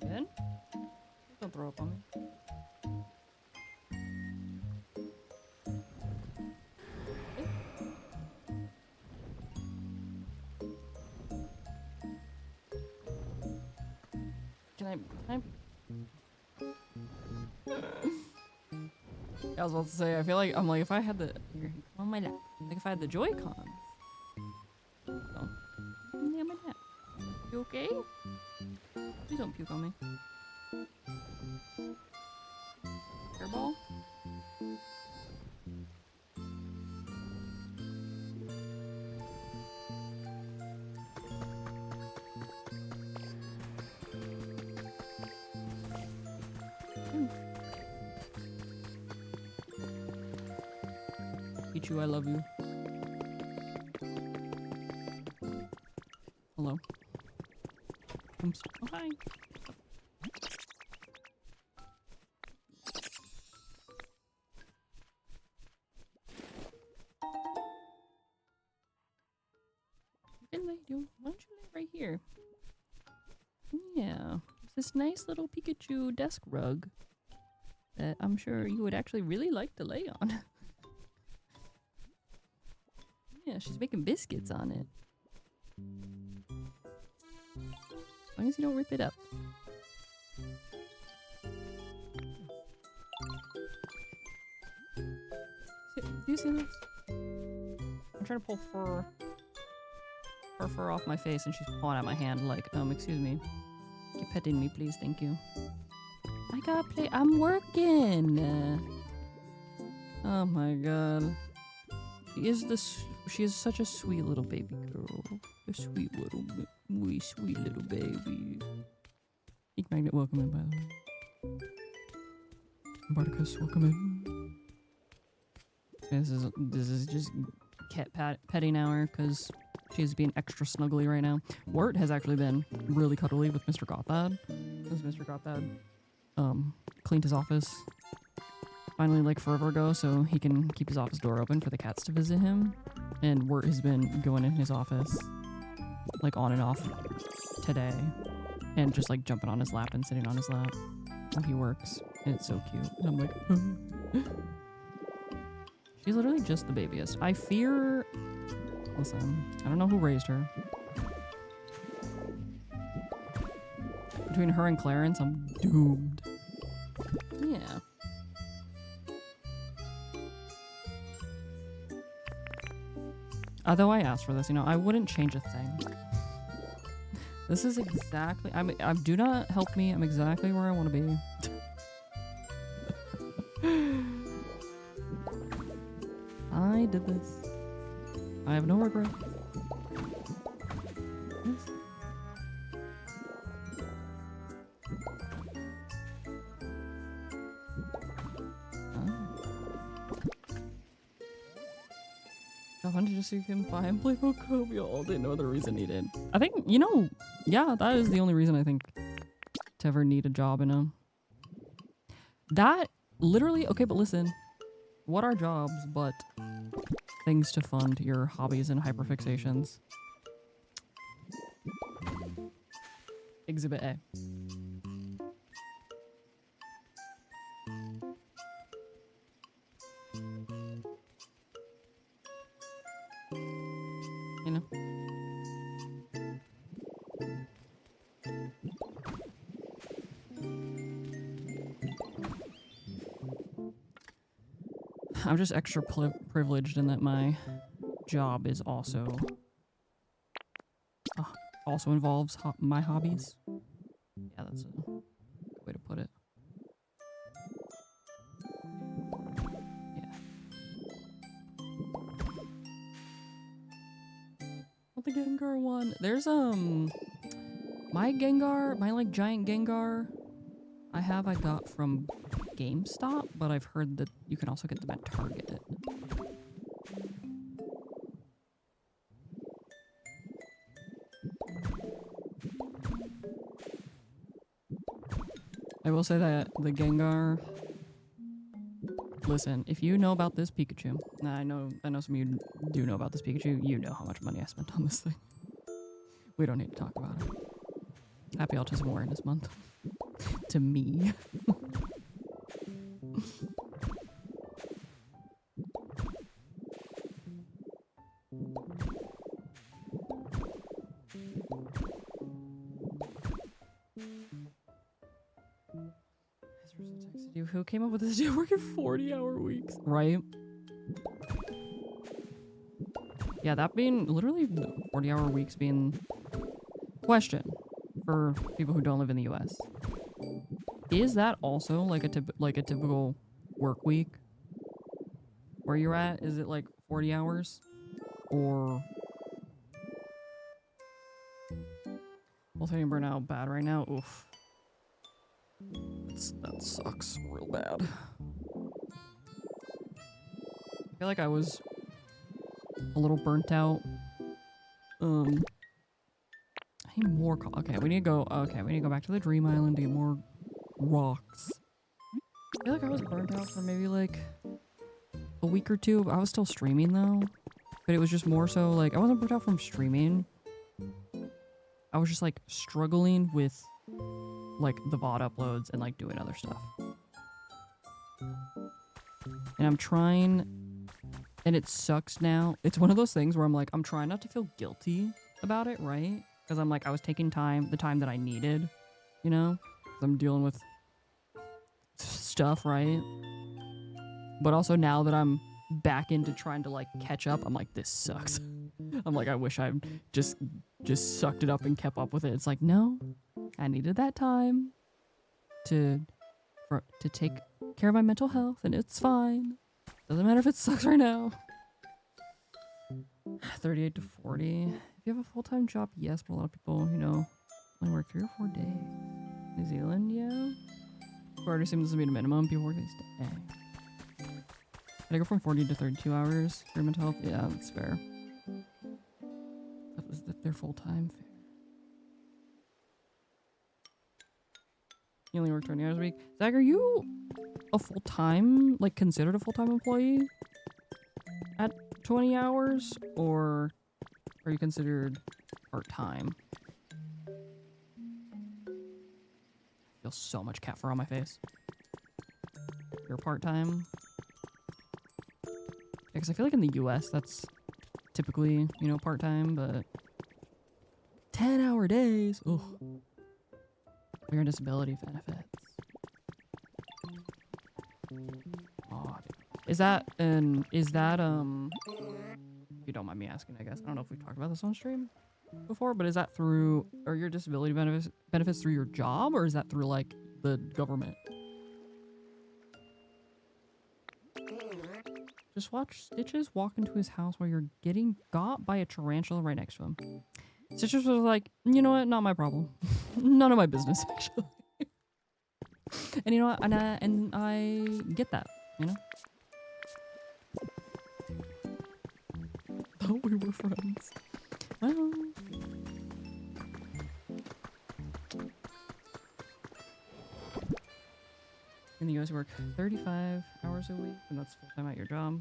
Good? Don't throw up on me. Can I I was about to say, I feel like, I'm like, if I had the, here, come on my lap. Like, if I had the Joy-Cons. Oh. Yeah, my lap. You okay? Please don't puke on me. Hairball? Pichu, I love you. Hello. Oops. Oh, hi. you why don't you lay right here? Yeah, it's this nice little Pikachu desk rug that I'm sure you would actually really like to lay on. Yeah, she's making biscuits on it. As long as you don't rip it up. Do you see this? I'm trying to pull her fur off my face and she's pawing at my hand like, excuse me. Keep petting me, please, thank you. I gotta play, I'm working! Oh my god. She is such a sweet little baby girl. A sweet little baby. Ink Magnet, welcome in, by the way. Barticus, welcome in. This is just cat petting hour because she's being extra snuggly right now. Wirt has actually been really cuddly with Mr. Gothad. Because Mr. Gothad cleaned his office finally like forever ago so he can keep his office door open for the cats to visit him. And Wirt has been going in his office like on and off today and just like jumping on his lap and sitting on his lap while he works. And it's so cute. And I'm like, she's literally just the babiest. I fear... Listen, I don't know who raised her. Between her and Clarence, I'm doomed. Yeah. Although I asked for this, you know, I wouldn't change a thing. This is exactly... I do not help me. I'm exactly where I want to be. I did this. I have no regret. Yes. I wanted to see him buy and play Pokopia all day. No other reason needed. I think, you know, yeah, that is the only reason I think to ever need a job in a... That, literally, okay, but listen. What are jobs but things to fund your hobbies and hyperfixations? Exhibit A. You know? I'm just extra privileged in that my job is also involves my hobbies. Yeah, that's a good way to put it. Yeah. What the Gengar one? There's my Gengar, my like giant Gengar I got from GameStop, but I've heard that you can also get them at Target. I will say that the Gengar... Listen, if you know about this Pikachu, I know some of you do know about this Pikachu, you know how much money I spent on this thing. We don't need to talk about it. Happy Autism Awareness Month. To me. Who came up with this idea working 40-hour weeks? Right? Yeah, that being literally 40-hour weeks being... Question for people who don't live in the US. Is that also like a typical work week where you're at? Is it like 40 hours? Or... Multiplayer burnout bad right now? Oof. That sucks real bad. I feel like I was a little burnt out. I need more okay, we need to go back to the Dream Island to get more rocks. I feel like I was burnt out for maybe like a week or two. I was still streaming though. But it was just more so like I wasn't burnt out from streaming. I was just like struggling with like the VOD uploads and like doing other stuff. And I'm trying, and it sucks now. It's one of those things where I'm like, I'm trying not to feel guilty about it, right? Because I'm like, I was taking the time that I needed, you know? 'Cause I'm dealing with stuff, right? But also now that I'm back into trying to like catch up, I'm like, this sucks. I'm like, I wish I just sucked it up and kept up with it. It's like, no, I needed that time to take care of my mental health, and it's fine. Doesn't matter if it sucks right now. 38 to 40. If you have a full-time job, yes, but a lot of people, you know, only work 3 or 4 days. New Zealand, yeah. Florida seems to be the minimum. People work these days. Can I go from 40 to 32 hours for mental health? Yeah, that's fair. If they're full-time, fair. You only work 20 hours a week. Zach, are you a full-time, like considered a full-time employee at 20 hours? Or are you considered part-time? I feel so much cat fur on my face. You're part-time? Because I feel like in the US that's typically, you know, part-time, but 10-hour days. Ugh. We're on disability benefits. Oh, is that if you don't mind me asking, I guess. I don't know if we've talked about this on stream before, but is that through, are your disability benefits through your job, or is that through like the government? Just watch Stitches walk into his house while you're getting got by a tarantula right next to him. Stitches was like, you know what? Not my problem. None of my business, actually. And you know what? And I get that, you know? Thought we were friends. Well. In the US, you work 35 hours a week, and that's full-time at your job.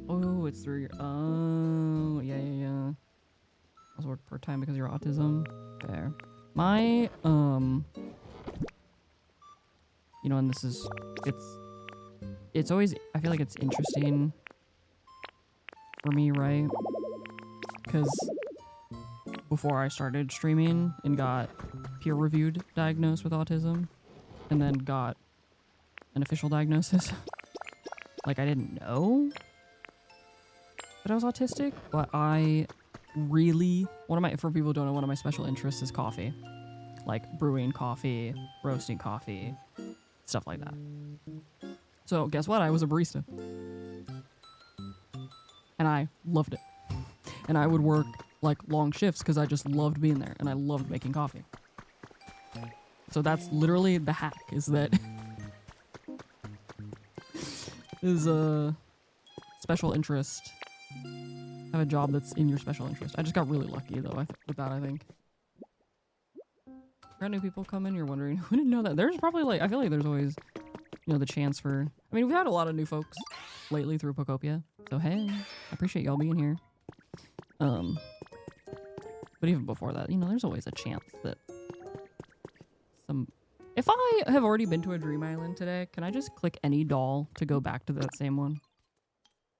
Oh, it's through your... Oh, yeah. Also work part-time because of your autism. Fair. My, you know, and this is... It's always... I feel like it's interesting for me, right? Because before I started streaming and got peer-reviewed diagnosed with autism, and then got an official diagnosis. Like, I didn't know that I was autistic, but I really, for people who don't know, one of my special interests is coffee. Like brewing coffee, roasting coffee, stuff like that. So guess what? I was a barista. And I loved it. And I would work like long shifts because I just loved being there and I loved making coffee. So that's literally the hack, is that is a special interest. Have a job that's in your special interest. I just got really lucky though with that, I think. Got new people come in, you're wondering who didn't know that. There's probably like, I feel like there's always, you know, the chance for, I mean, we've had a lot of new folks lately through Pokopia. So hey, I appreciate y'all being here. But even before that, you know, there's always a chance that if I have already been to a dream island today, can I just click any doll to go back to that same one?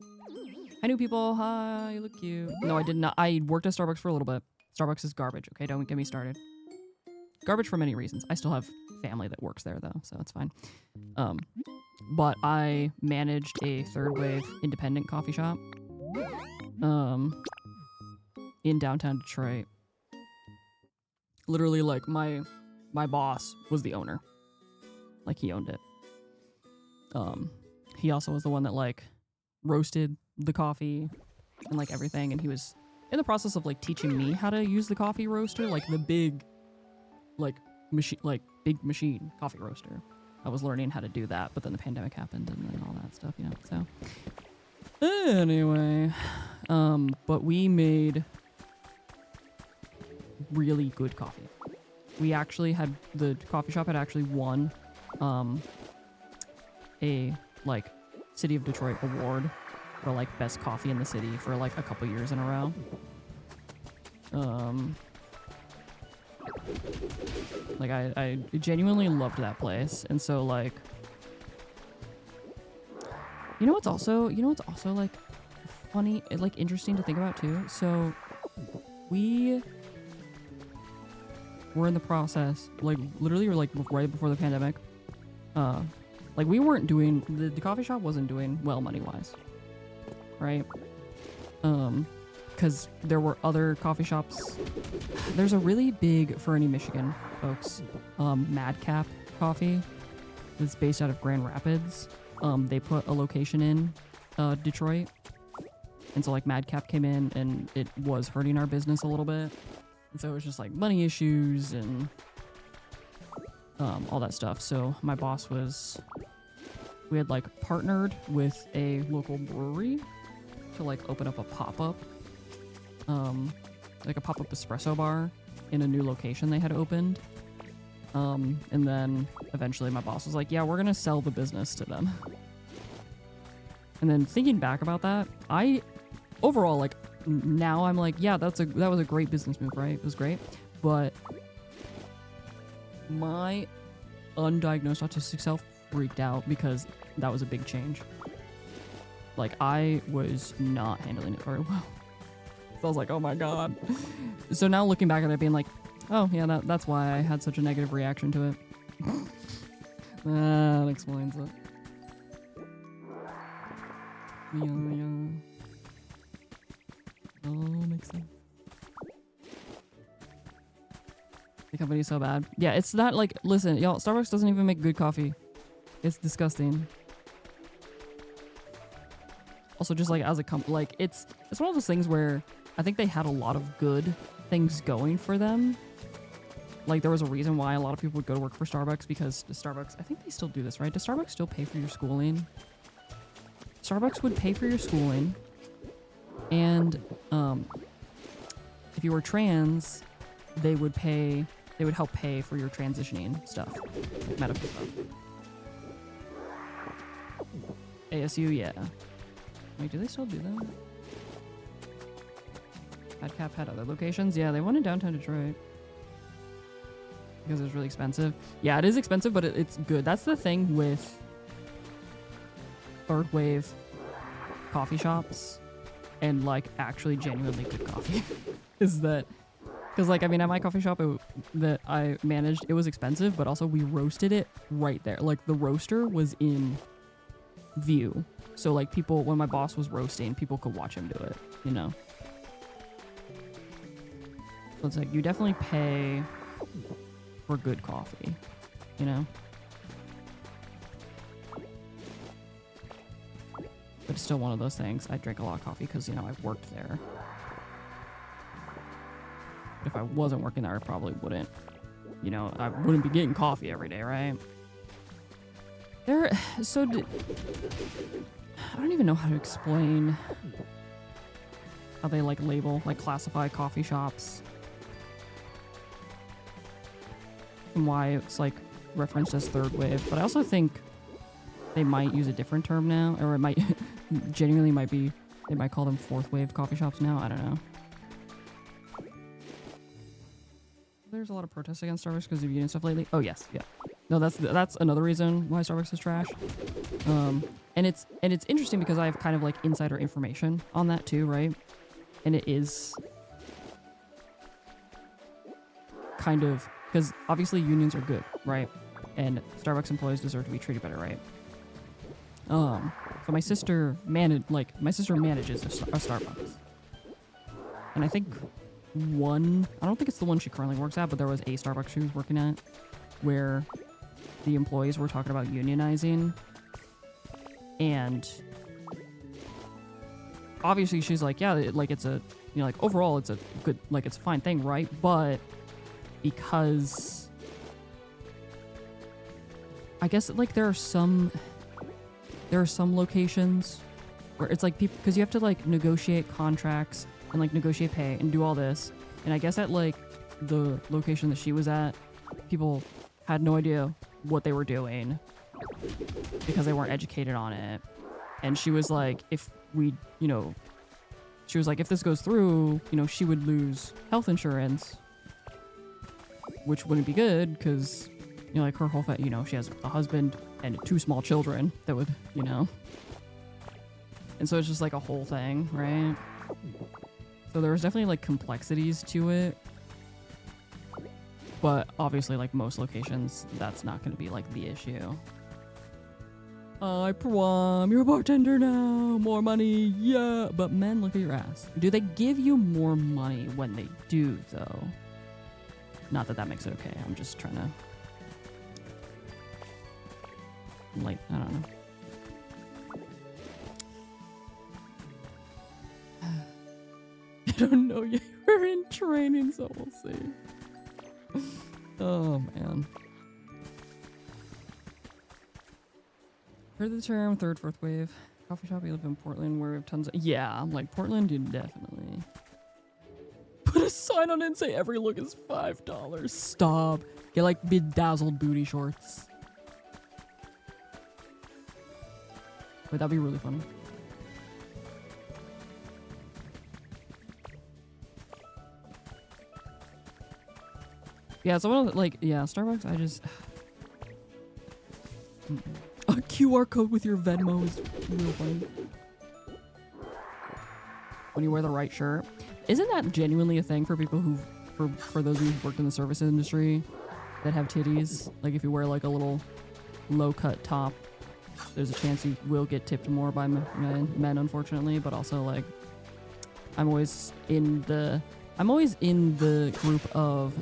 Hi, new people. Hi, you look cute. No, I did not. I worked at Starbucks for a little bit. Starbucks is garbage. Okay, don't get me started. Garbage for many reasons. I still have family that works there though, so it's fine. But I managed a third wave independent coffee shop in downtown Detroit. Literally, like, my boss was the owner. Like, he owned it. He also was the one that, like, roasted the coffee and, like, everything. And he was in the process of, like, teaching me how to use the coffee roaster. Like, the big, like, big machine coffee roaster. I was learning how to do that. But then the pandemic happened and then all that stuff, you know, so. Anyway. But we made really good coffee. We actually had, the coffee shop had actually won a like City of Detroit award for like best coffee in the city for like a couple years in a row. Like I genuinely loved that place, and so like, you know what's also like funny, like interesting to think about too. So we were in the process, like literally, or like right before the pandemic. Like we weren't doing the coffee shop wasn't doing well money wise, right? Because there were other coffee shops. There's a really big, for any Michigan folks, Madcap Coffee that's based out of Grand Rapids. They put a location in Detroit, and so like Madcap came in and it was hurting our business a little bit, and so it was just like money issues and all that stuff. So my boss we had like partnered with a local brewery to like open up a pop-up, like a pop-up espresso bar in a new location they had opened. And then eventually my boss was like, yeah, we're gonna sell the business to them. And then thinking back about that, overall, like now I'm like, yeah, that was a great business move, right? It was great. But my undiagnosed autistic self freaked out because that was a big change. Like I was not handling it very well. So I was like, oh my God. So now looking back at it being like, oh yeah, that's why I had such a negative reaction to it. That explains it. Yeah. Oh, makes sense. The company's so bad. Yeah, it's not like, listen, y'all, Starbucks doesn't even make good coffee. It's disgusting. Also, just like as a company, like it's one of those things where I think they had a lot of good things going for them. Like there was a reason why a lot of people would go to work for Starbucks, because Starbucks, I think they still do this, right? Does Starbucks still pay for your schooling? Starbucks would pay for your schooling, and if you were trans, they would help pay for your transitioning stuff, like medical stuff. ASU, yeah. Wait, do they still do that? Madcap had other locations? Yeah, they went in downtown Detroit. Because it was really expensive. Yeah, it is expensive, but it's good. That's the thing with third wave coffee shops and like actually genuinely good coffee. Is that, because like, I mean, at my coffee shop that I managed, it was expensive, but also we roasted it right there. Like the roaster was in view. So like people, when my boss was roasting, people could watch him do it, you know? So it's like, you definitely pay for good coffee, you know? But it's still one of those things. I drink a lot of coffee because, you know, I've worked there. But if I wasn't working there, I probably wouldn't. You know, I wouldn't be getting coffee every day, right? I don't even know how to explain how they like label, like classify coffee shops. And why it's like referenced as third wave. But I also think they might use a different term now, or it might genuinely might be, they might call them fourth wave coffee shops now. I don't know. There's a lot of protests against Starbucks because of union stuff lately. Oh yes, yeah. No, that's another reason why Starbucks is trash. And it's interesting because I have kind of like insider information on that too, right? And it is kind of, because obviously unions are good, right? And Starbucks employees deserve to be treated better, right? So my sister manages a Starbucks. And I think I don't think it's the one she currently works at, but there was a Starbucks she was working at where the employees were talking about unionizing. And obviously she's like, yeah, like it's a, you know, like overall it's a good, like it's a fine thing, right? But because I guess like there are some locations where it's like people, because you have to like negotiate contracts and like negotiate pay and do all this. And I guess at like the location that she was at, people had no idea what they were doing because they weren't educated on it. And she was like, if we, you know, she was like, if this goes through, you know, she would lose health insurance, which wouldn't be good because, you know, like her whole you know, she has a husband and 2 small children that would, you know. And so it's just like a whole thing, right? So there was definitely like complexities to it. But obviously, like most locations, that's not going to be like the issue. Hi, Prom, you're a bartender now. More money, yeah. But men, look at your ass. Do they give you more money when they do, though? Not that that makes it okay. I'm just trying to... like, I don't know. I don't know. You're in training, so we'll see. Oh, man. Heard the term third, fourth wave. Coffee shop, you live in Portland where we have tons of... Yeah, I'm like, Portland, you definitely. Put a sign on it and say every look is $5. Stop. Get like bedazzled booty shorts. Wait, that'd be really funny. Yeah, so like, yeah, Starbucks, I just... A QR code with your Venmo is real funny. When you wear the right shirt. Isn't that genuinely a thing for people who, for those who've worked in the service industry that have titties? Like if you wear like a little low-cut top, there's a chance you will get tipped more by men, unfortunately, but also like, I'm always in the group of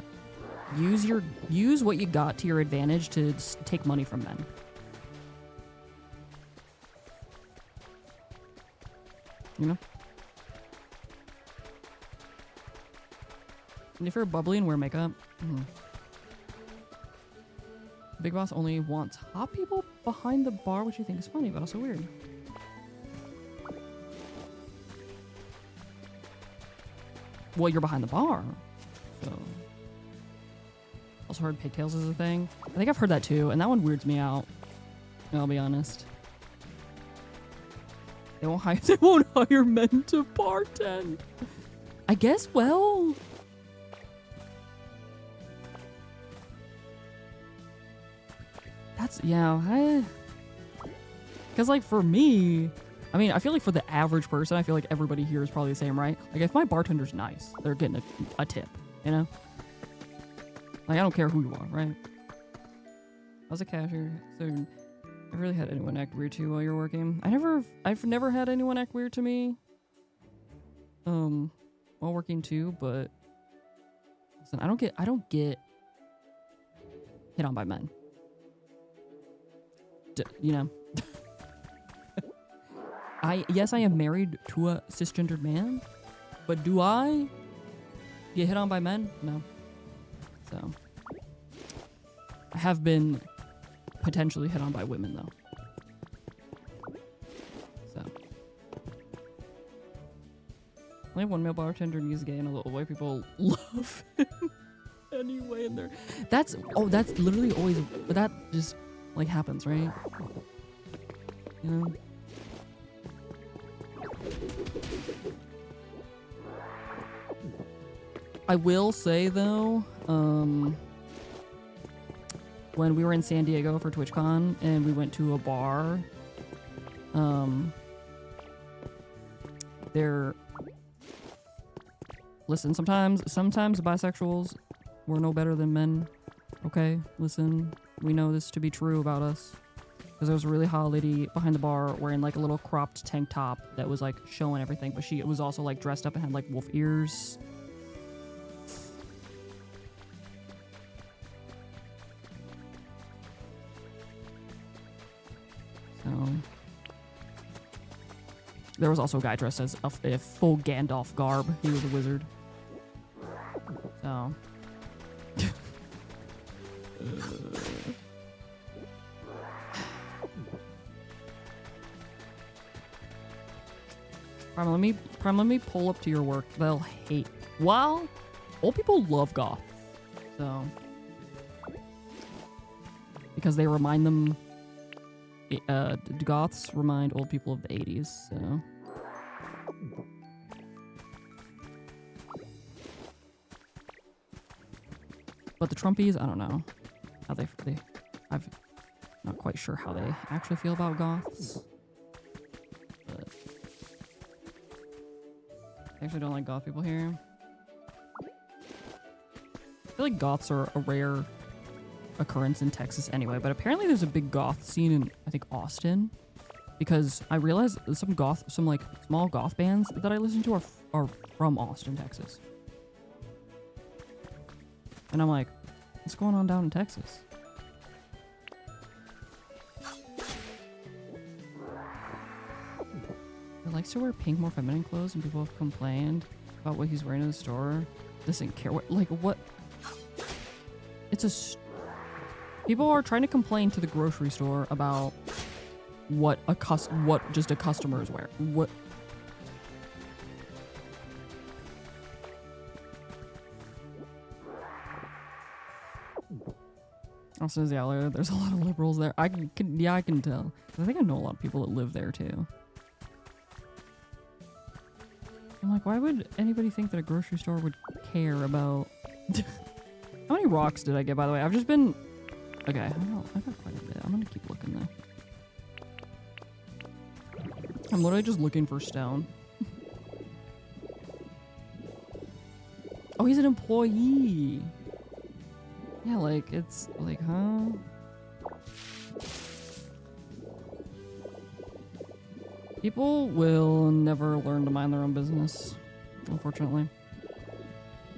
use what you got to your advantage to take money from men. You know? And if you're bubbly and wear makeup, Big Boss only wants hot people behind the bar, which you think is funny, but also weird. Well, you're behind the bar, so... Also heard pigtails is a thing. I think I've heard that too, and that one weirds me out. I'll be honest. They won't hire men to bartend. I guess, well... That's, yeah, because like for me, I mean, I feel like for the average person, I feel like everybody here is probably the same, right? Like if my bartender's nice, they're getting a tip, you know? Like I don't care who you are, right? I was a cashier, so I've really had anyone act weird to you while you're working. I've never had anyone act weird to me, while working too, but listen, I don't get hit on by men. You know, yes, I am married to a cisgendered man, but do I get hit on by men? No. So, I have been potentially hit on by women though. So, only one male bartender and he's gay, and a little white people love him anyway. And that's literally always, but that just like happens, right? You know? I will say though, when we were in San Diego for TwitchCon and we went to a bar, listen, sometimes bisexuals, we're no better than men. Okay, listen, we know this to be true about us. Because there was a really hot lady behind the bar wearing like a little cropped tank top that was like showing everything, but she was also like dressed up and had like wolf ears. So there was also a guy dressed as a full Gandalf garb. He was a wizard. So Prime, let me pull up to your work. They'll hate. Well, old people love goths. So, because they remind them, goths remind old people of the 80s. So, But the Trumpies, I don't know how I'm not quite sure how they actually feel about goths. But I actually don't like goth people here. I feel like goths are a rare occurrence in Texas anyway, but apparently there's a big goth scene in, I think, Austin, because I realized some like small goth bands that I listen to are from Austin, Texas. And I'm like, what's going on down in Texas? He likes to wear pink, more feminine clothes, and people have complained about what he's wearing in the store. Doesn't care what, like, what? It's people are trying to complain to the grocery store about what just a customer is wearing. What? Also, yeah, there's a lot of liberals there. I can tell. I think I know a lot of people that live there too. I'm like, why would anybody think that a grocery store would care about? How many rocks did I get, by the way? I've just been... Okay, I got quite a bit. I'm gonna keep looking though. I'm literally just looking for stone. Oh, he's an employee. Yeah, like, it's like, huh? People will never learn to mind their own business, unfortunately.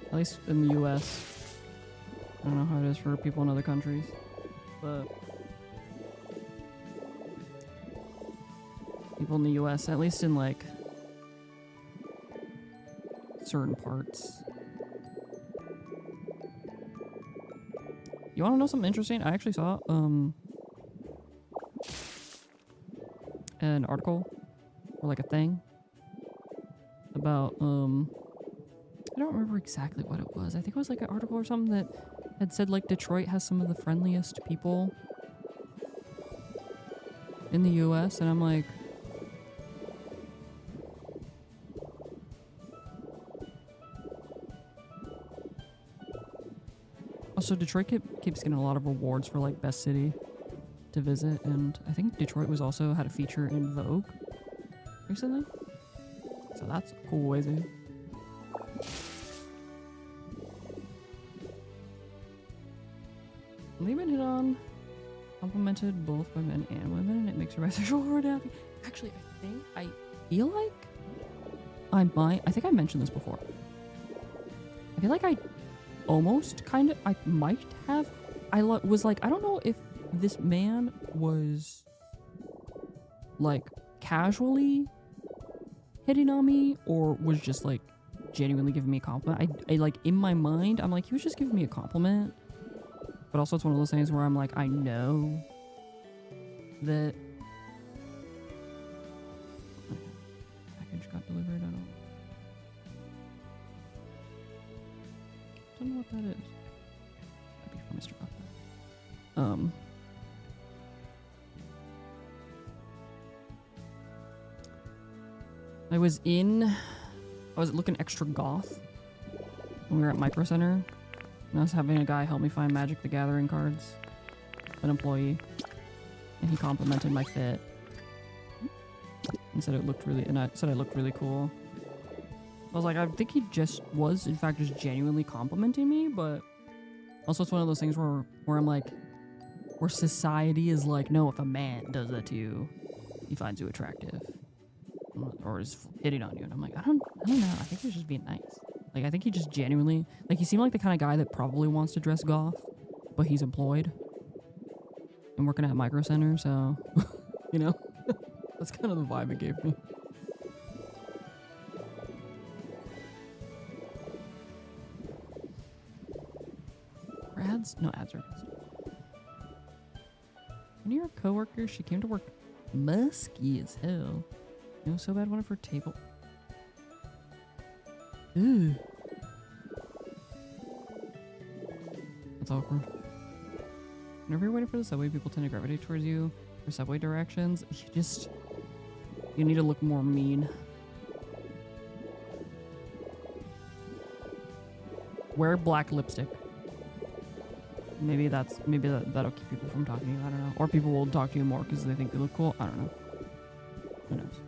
At least in the US. I don't know how it is for people in other countries, but people in the US, at least in like certain parts. You want to know something interesting? I actually saw an article or like a thing about I don't remember exactly what it was. I think it was like an article or something that had said like Detroit has some of the friendliest people in the US, and I'm like, also Detroit keeps getting a lot of awards for like best city to visit, and I think Detroit was also had a feature in Vogue recently, so that's a cool way to. Been hit on, complimented both by men and women, and it makes her bisexual or happy. Actually, I feel like I think I mentioned this before. I feel like I might have. Was like, I don't know if this man was like casually hitting on me or was just like genuinely giving me a compliment. I like, in my mind, I'm like, he was just giving me a compliment. But also it's one of those things where I'm like, I know that package got delivered. I don't know what that is. Might be for Mr. Buffalo. I was looking extra goth when we were at Micro Center. And I was having a guy help me find Magic the Gathering cards, an employee, and he complimented my fit and said it looked really, and I said I looked really cool. I was like, I think he just was, in fact, just genuinely complimenting me, but also it's one of those things where I'm like, where society is like, no, if a man does that to you, he finds you attractive, or is hitting on you, and I'm like, I don't know. I think he's just being nice. Like, I think he just genuinely, like, he seemed like the kind of guy that probably wants to dress goth, but he's employed and working at Micro Center, so, you know, that's kind of the vibe it gave me. Ads? No, ads are good. One of your coworkers, she came to work musky as hell. It was so bad, one of her table... Ooh. That's awkward. Whenever you're waiting for the subway, people tend to gravitate towards you for subway directions. You need to look more mean. Wear black lipstick. maybe that'll keep people from talking to you. I don't know. Or people will talk to you more because they think you look cool. I don't know. Who knows?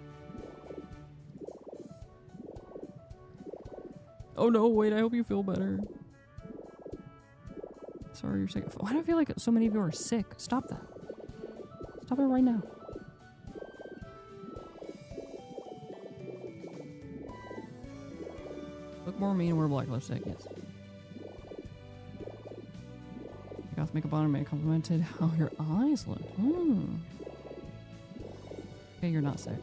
Oh no! Wait. I hope you feel better. Sorry, you're sick. Why do I feel like so many of you are sick? Stop that. Stop it right now. Look more mean and wear black lipstick. Yes. Goth makeup on and may complimented how your eyes look. Okay, you're not sick.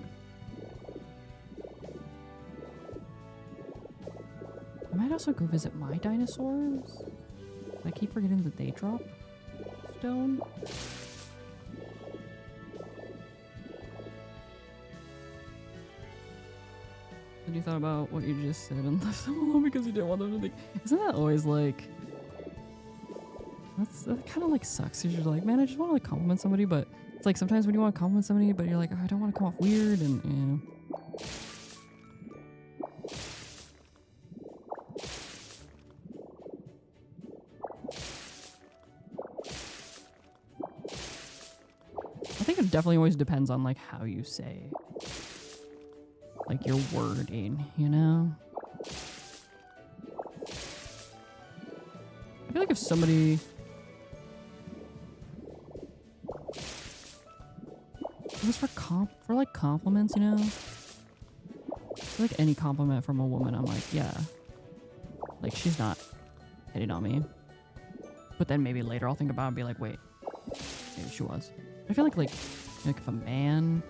I might also go visit my dinosaurs. I keep forgetting that they drop stone. And you thought about what you just said and left them alone because you didn't want them to think. Isn't that always like... That kind of like sucks because you're like, man, I just want to like compliment somebody, but it's like sometimes when you want to compliment somebody, but you're like, oh, I don't want to come off weird, and you know. I think it definitely always depends on like how you say like your wording, you know? I feel like if somebody... It was for like compliments, you know? I feel like any compliment from a woman, I'm like, yeah. Like, she's not hitting on me. But then maybe later I'll think about it and be like, wait, maybe she was. I feel like if a man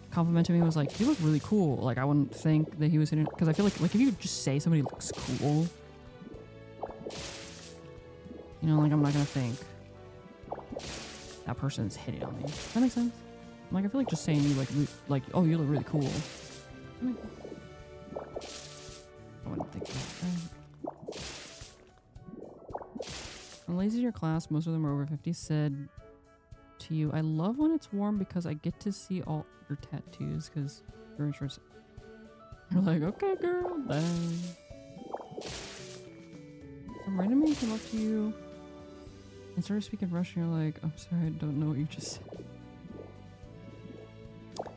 complimented me and was like, you look really cool, like I wouldn't think that he was hitting, because I feel like if you just say somebody looks cool, you know, like I'm not gonna think that person's hitting on me. Does that make sense? Like, I feel like just saying you like, oh, you look really cool. I wouldn't think that. When ladies in your class, most of them are over 50, said to you, I love when it's warm because I get to see all your tattoos because your insurance. You're like, okay, girl, bye. Some random man came up to you and started speaking Russian. You're like, I'm sorry, I don't know what you just said.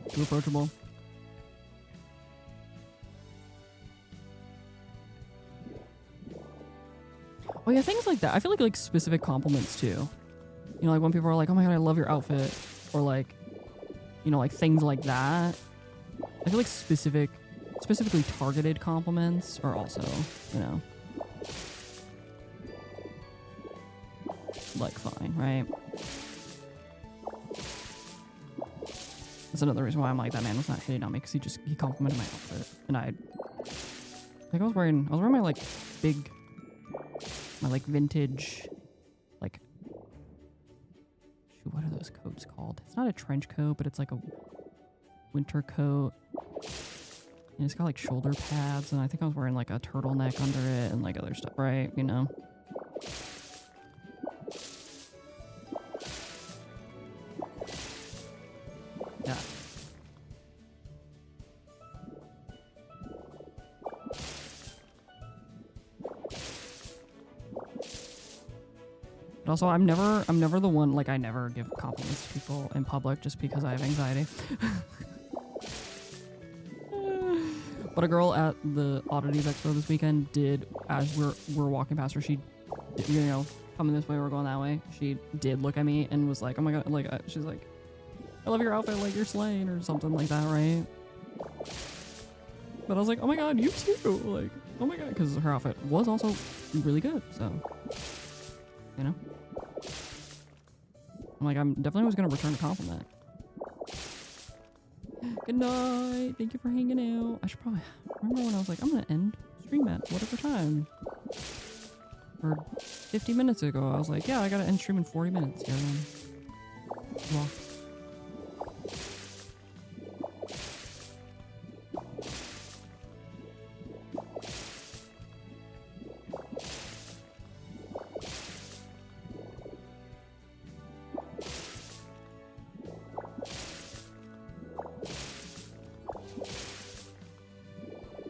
Too approachable. Oh yeah, things like that. I feel like specific compliments too. You know, like when people are like, oh my god, I love your outfit. Or like, you know, like things like that. I feel like specifically targeted compliments are also, you know, like fine, right? That's another reason why I'm like, that man was not hitting on me, because he complimented my outfit. And I was wearing my like my vintage, like, shoot, what are those coats called? It's not a trench coat, but it's like a winter coat. And it's got like shoulder pads, and I think I was wearing like a turtleneck under it and like other stuff, right? You know? Yeah. But also, I'm never the one, like, I never give compliments to people in public just because I have anxiety. But a girl at the Oddities Expo this weekend did, as we're walking past her, she did, you know, coming this way, we're going that way, she did look at me and was like, oh my god, like, she's like, I love your outfit, like, you're slaying, or something like that, right? But I was like, oh my god, you too, like, oh my god, because her outfit was also really good, so, you know? I'm like, I'm definitely always gonna return a compliment. Good night. Thank you for hanging out. I should probably remember when I was like, I'm gonna end stream at whatever time. Or 50 minutes ago, I was like, yeah, I gotta end stream in 40 minutes. Yeah. Well.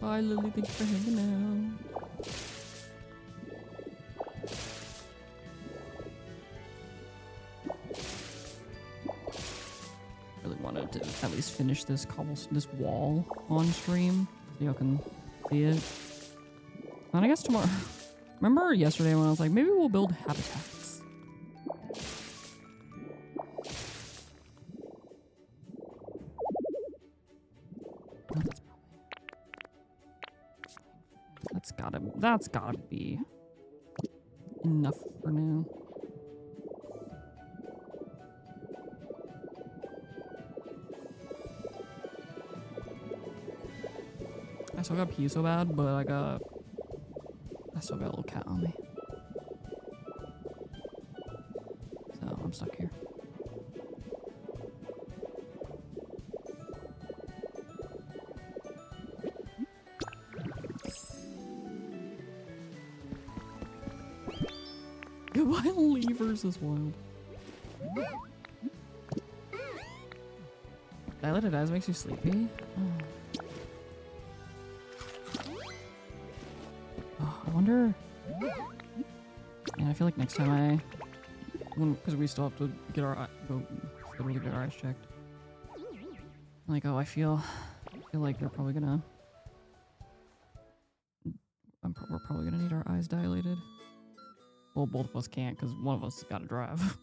Bye, Lily. Thank you for hanging out. to at least finish this this wall on stream so y'all can see it. And I guess tomorrow. Remember yesterday when I was like, maybe we'll build habitats. Oh, that's gotta be enough for now. I still got pee so bad, but I still got a little cat on me. So I'm stuck here. Goodbye levers is wild. Dilated eyes makes you sleepy? Oh. Oh, I wonder. And I feel like next time because we still have to get our eyes checked. Like, oh, I feel like they're probably gonna. We're probably gonna need our eyes dilated. Well, both of us can't because one of us has got to drive.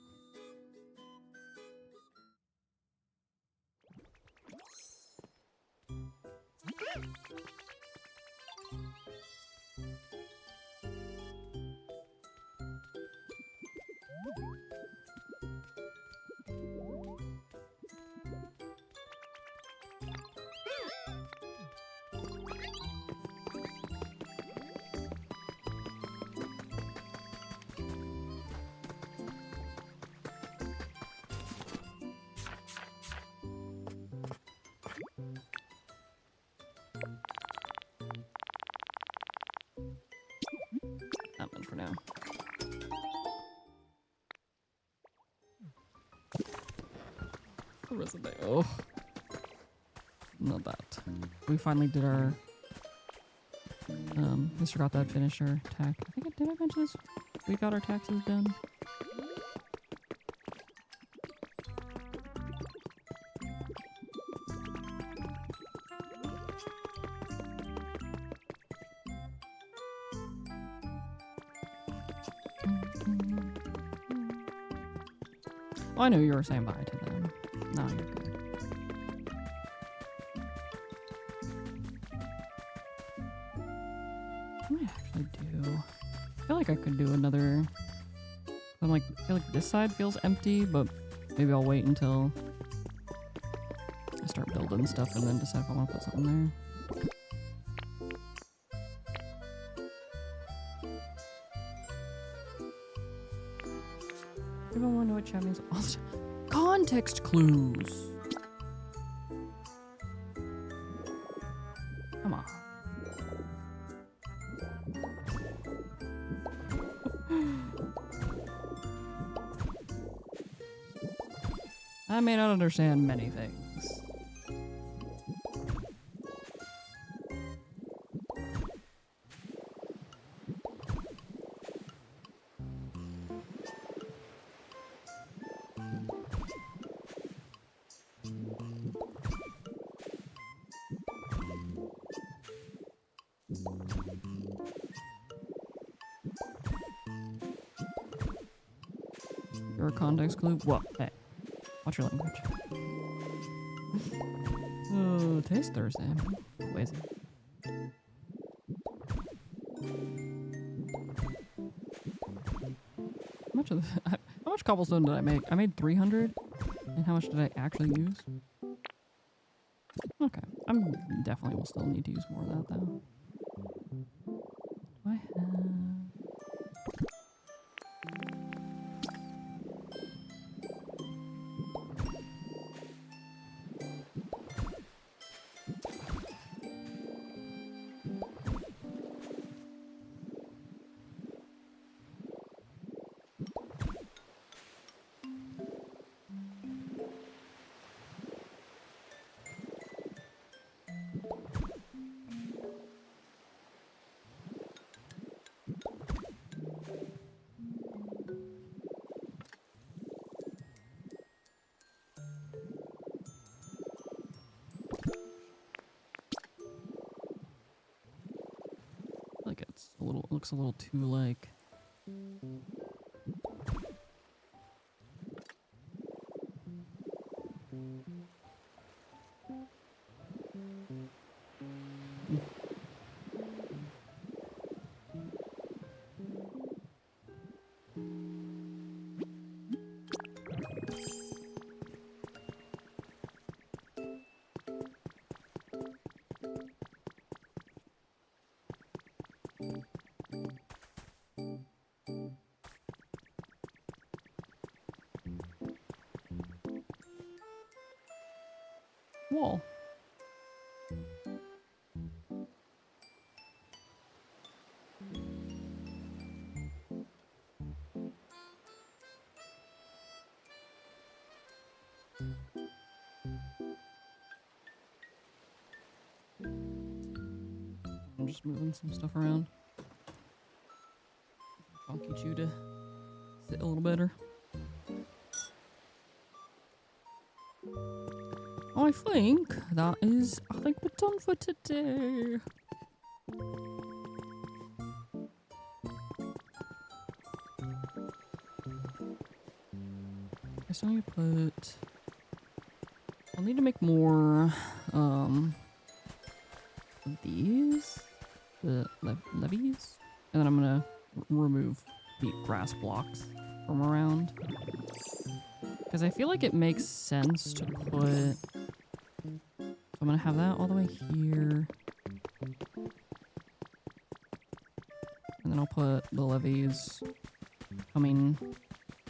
Not much for now. The rest of the day. Oh, not that. We finally did our. Mr. Got that finished our tax. I think did I mention this? We got our taxes done. Oh, I know you were saying bye to them. No, you're good. I might actually do. I feel like I could do another. I'm like, I feel like this side feels empty, but maybe I'll wait until I start building stuff and then decide if I want to put something there. People want to know what chat means. Context clues. Come on. I may not understand many things. You're a context clue? What? Hey, watch your language. Oh, today's Thursday. I'm lazy. How much cobblestone did I make? I made 300. And how much did I actually use? Okay, I'm definitely will still need to use more of that though. Do I have? like it's a little, it looks a little too like. Wall. I'm just moving some stuff around. Funky Chew to sit a little better. I think that is, I think we're done for today. I still need to put, I'll need to make more, these, the levees, and then I'm gonna remove the grass blocks from around. Because I feel like it makes sense to put, so I'm gonna have that all the way here. And then I'll put the levees coming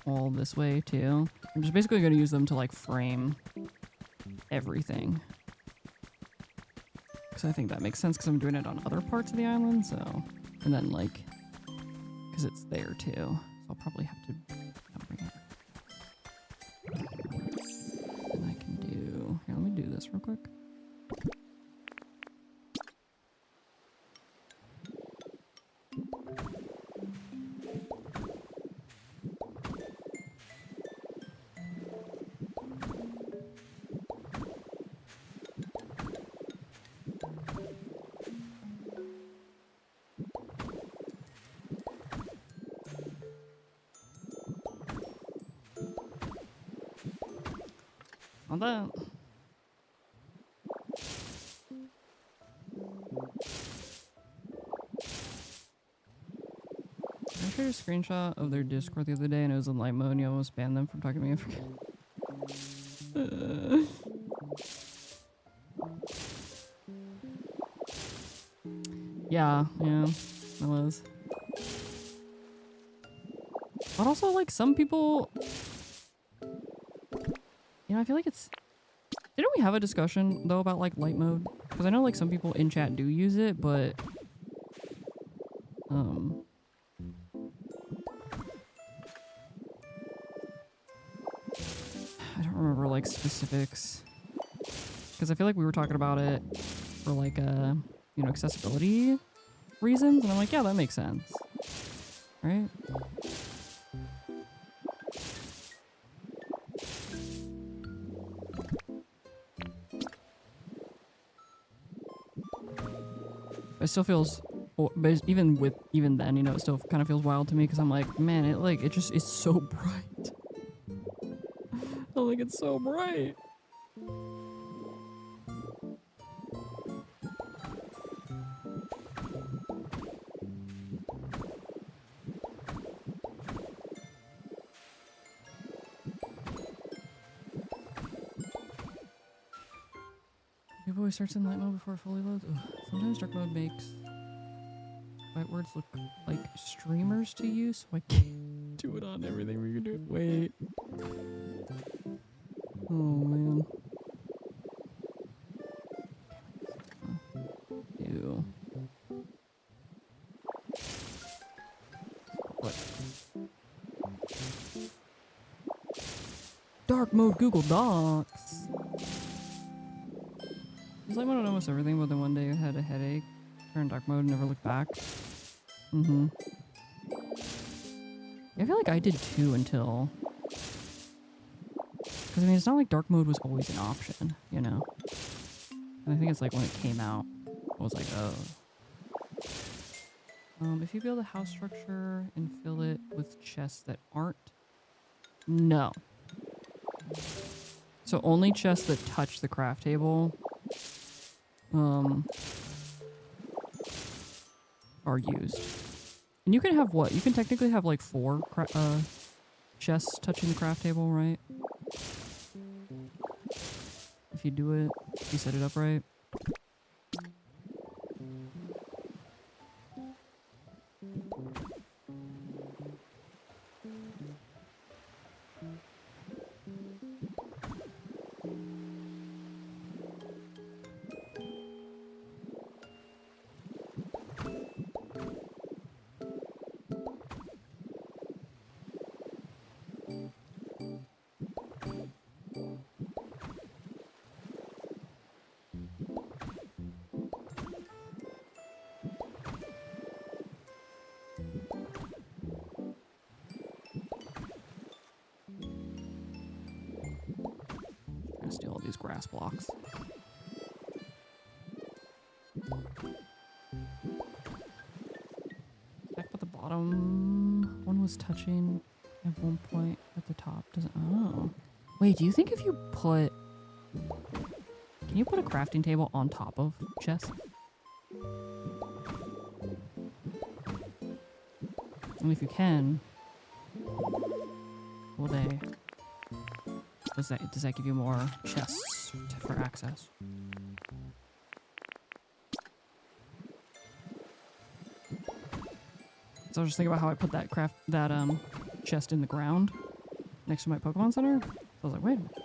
all this way too. I'm just basically gonna use them to like frame everything. Because I think that makes sense because I'm doing it on other parts of the island, so. And then like, because it's there too. So I'll probably have to bring it. And I can do, here, let me do this real quick. On that. I shared a screenshot of their Discord the other day and it was in Livonia, almost banned them from talking to me. I forget. Yeah, it was. But also, like, some people, you know, I feel like it's, didn't we have a discussion though about like light mode? Because I know like some people in chat do use it, but I don't remember like specifics. Because I feel like we were talking about it for like you know, accessibility reasons, and I'm like, yeah, that makes sense, right? It still feels, but even then, you know, it still kind of feels wild to me because I'm like, man, it just is so bright. I'm like, it's so bright. It always starts in light mode before it fully loads. Ugh. Sometimes dark mode makes white words look like streamers to you, so I can't do it on everything we can do. Wait. Oh man. Ew. What? Dark mode Google Docs. It's like mode on almost everything, but then one day I had a headache, turned dark mode, and never looked back. Mm-hmm. I feel like I did too until... Because I mean, it's not like dark mode was always an option, you know? And I think it's like when it came out, I was like, oh. If you build a house structure and fill it with chests that aren't... No. So only chests that touch the craft table are used. And you can have what? You can technically have like 4 chests touching the craft table, right? If you do it, if you set it up right. Gonna steal all these grass blocks. Back at the bottom, one was touching at one point at the top. Doesn't. Oh, wait. Do you think if you put, can you put a crafting table on top of chests? And if you can, will they? Does that give you more chests for access? So I was just thinking about how I put that chest in the ground next to my Pokemon Center. So I was like, wait a minute.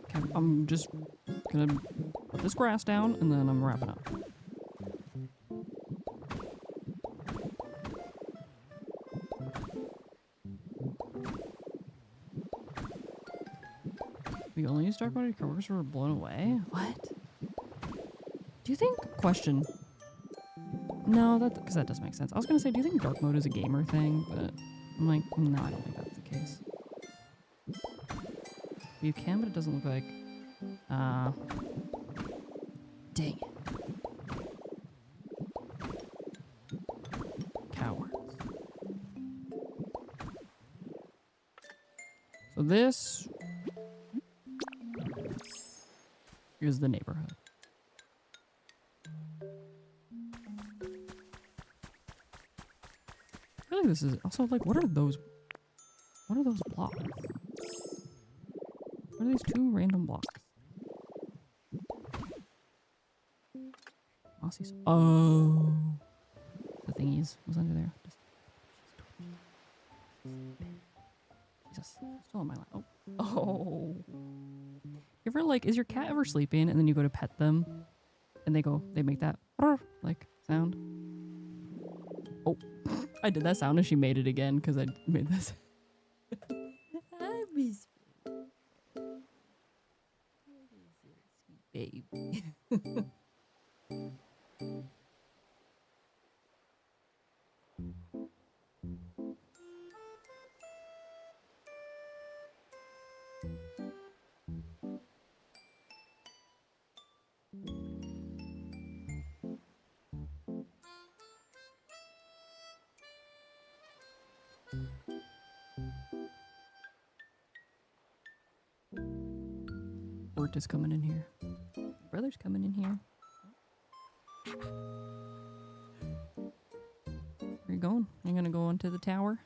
Okay, I'm just gonna put this grass down and then I'm wrapping up. We only use dark mode if coworkers were blown away? What? Do you think... Question. No, because that does make sense. I was going to say, do you think dark mode is a gamer thing? But I'm like, no, I don't think that's the case. You can, but it doesn't look like... Dang it. Cowards. So this... is the neighborhood. I feel like this is also like, what are those blocks? What are these 2 random blocks? Mossy. Oh, the thingies was under there. Jesus, still on my lap. Oh, oh. You ever like, is your cat ever sleeping and then you go to pet them and they make that like sound? Oh, I did that sound and she made it again because I made this. I miss baby. Bert is coming in here. Brother's coming in here. Where are you going? Are you gonna go into the tower?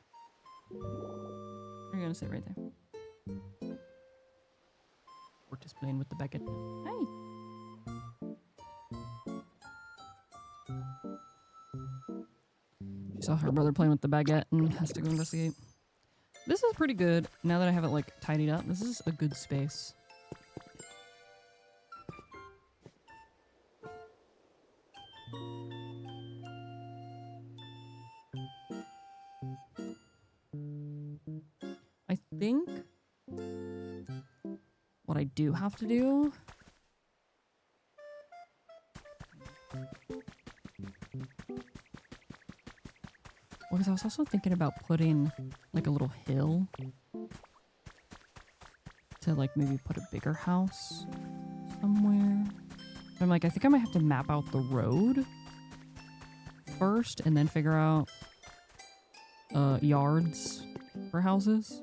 Or are you gonna sit right there? Bert is playing with the bucket. Hey! She saw her brother playing with the baguette and has to go investigate. This is pretty good. Now that I have it like tidied up, this is a good space. I think what I do have to do because I was also thinking about putting like a little hill to like maybe put a bigger house somewhere. I'm like, I think I might have to map out the road first and then figure out yards for houses.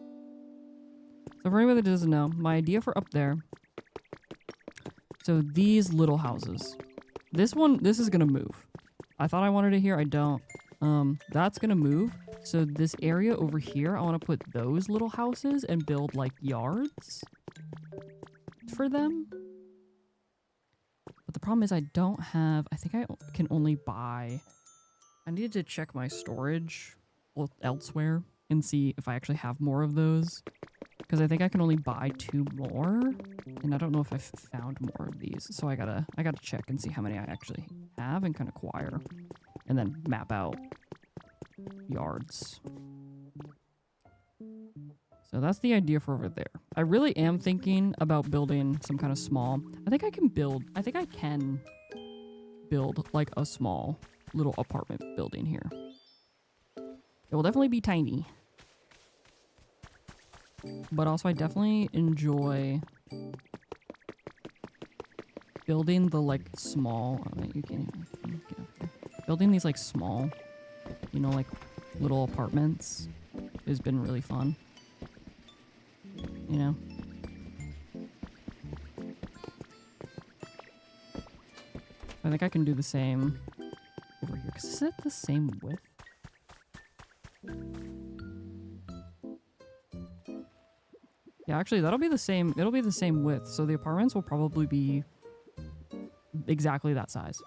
So for anybody that doesn't know, my idea for up there, so these little houses, this is gonna move. I thought I wanted it here, I don't. That's gonna move. So this area over here, I want to put those little houses and build like yards for them. But the problem is I don't have, I think I can only buy, I needed to check my storage elsewhere and see if I actually have more of those. Because I think I can only buy 2 more. And I don't know if I've found more of these. So I gotta check and see how many I actually have and can acquire. And then map out yards. So that's the idea for over there. I really am thinking about building some kind of small. I think I can build like a small little apartment building here. It will definitely be tiny. But also I definitely enjoy building the like small, oh, wait, you can't even get up here. Building these like small, you know, like little apartments has been really fun. You know? I think I can do the same over here. 'Cause is it the same width? Yeah, actually that'll be the same. It'll be the same width. So the apartments will probably be exactly that size.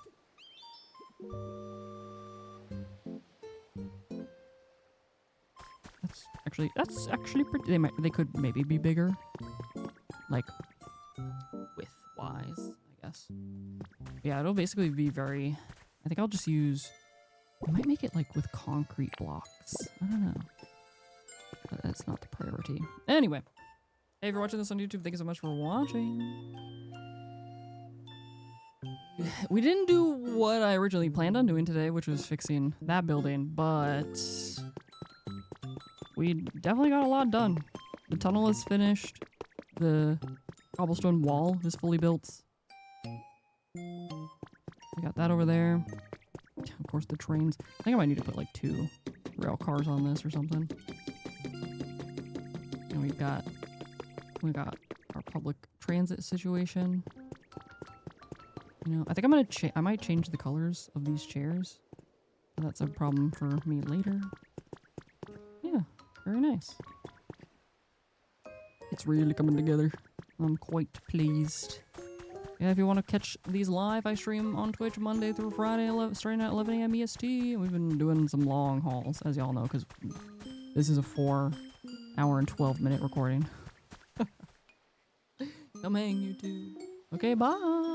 That's actually pretty. They could maybe be bigger, like width wise, I guess. Yeah, it'll basically be very. I think I'll just use. I might make it like with concrete blocks. I don't know. But that's not the priority. Anyway, hey, if you're watching this on YouTube, thank you so much for watching. We didn't do what I originally planned on doing today, which was fixing that building, but we definitely got a lot done. The tunnel is finished. The cobblestone wall is fully built. We got that over there. Of course, the trains. I think I might need to put like 2 rail cars on this or something. And we got our public transit situation. You know, I think I'm gonna I might change the colors of these chairs. But that's a problem for me later. Yeah, very nice. It's really coming together. I'm quite pleased. Yeah, if you want to catch these live, I stream on Twitch Monday through Friday, starting at 11 a.m. EST. We've been doing some long hauls, as y'all know, because this is a 4-hour and 12-minute recording. Come hang, YouTube. Okay, bye.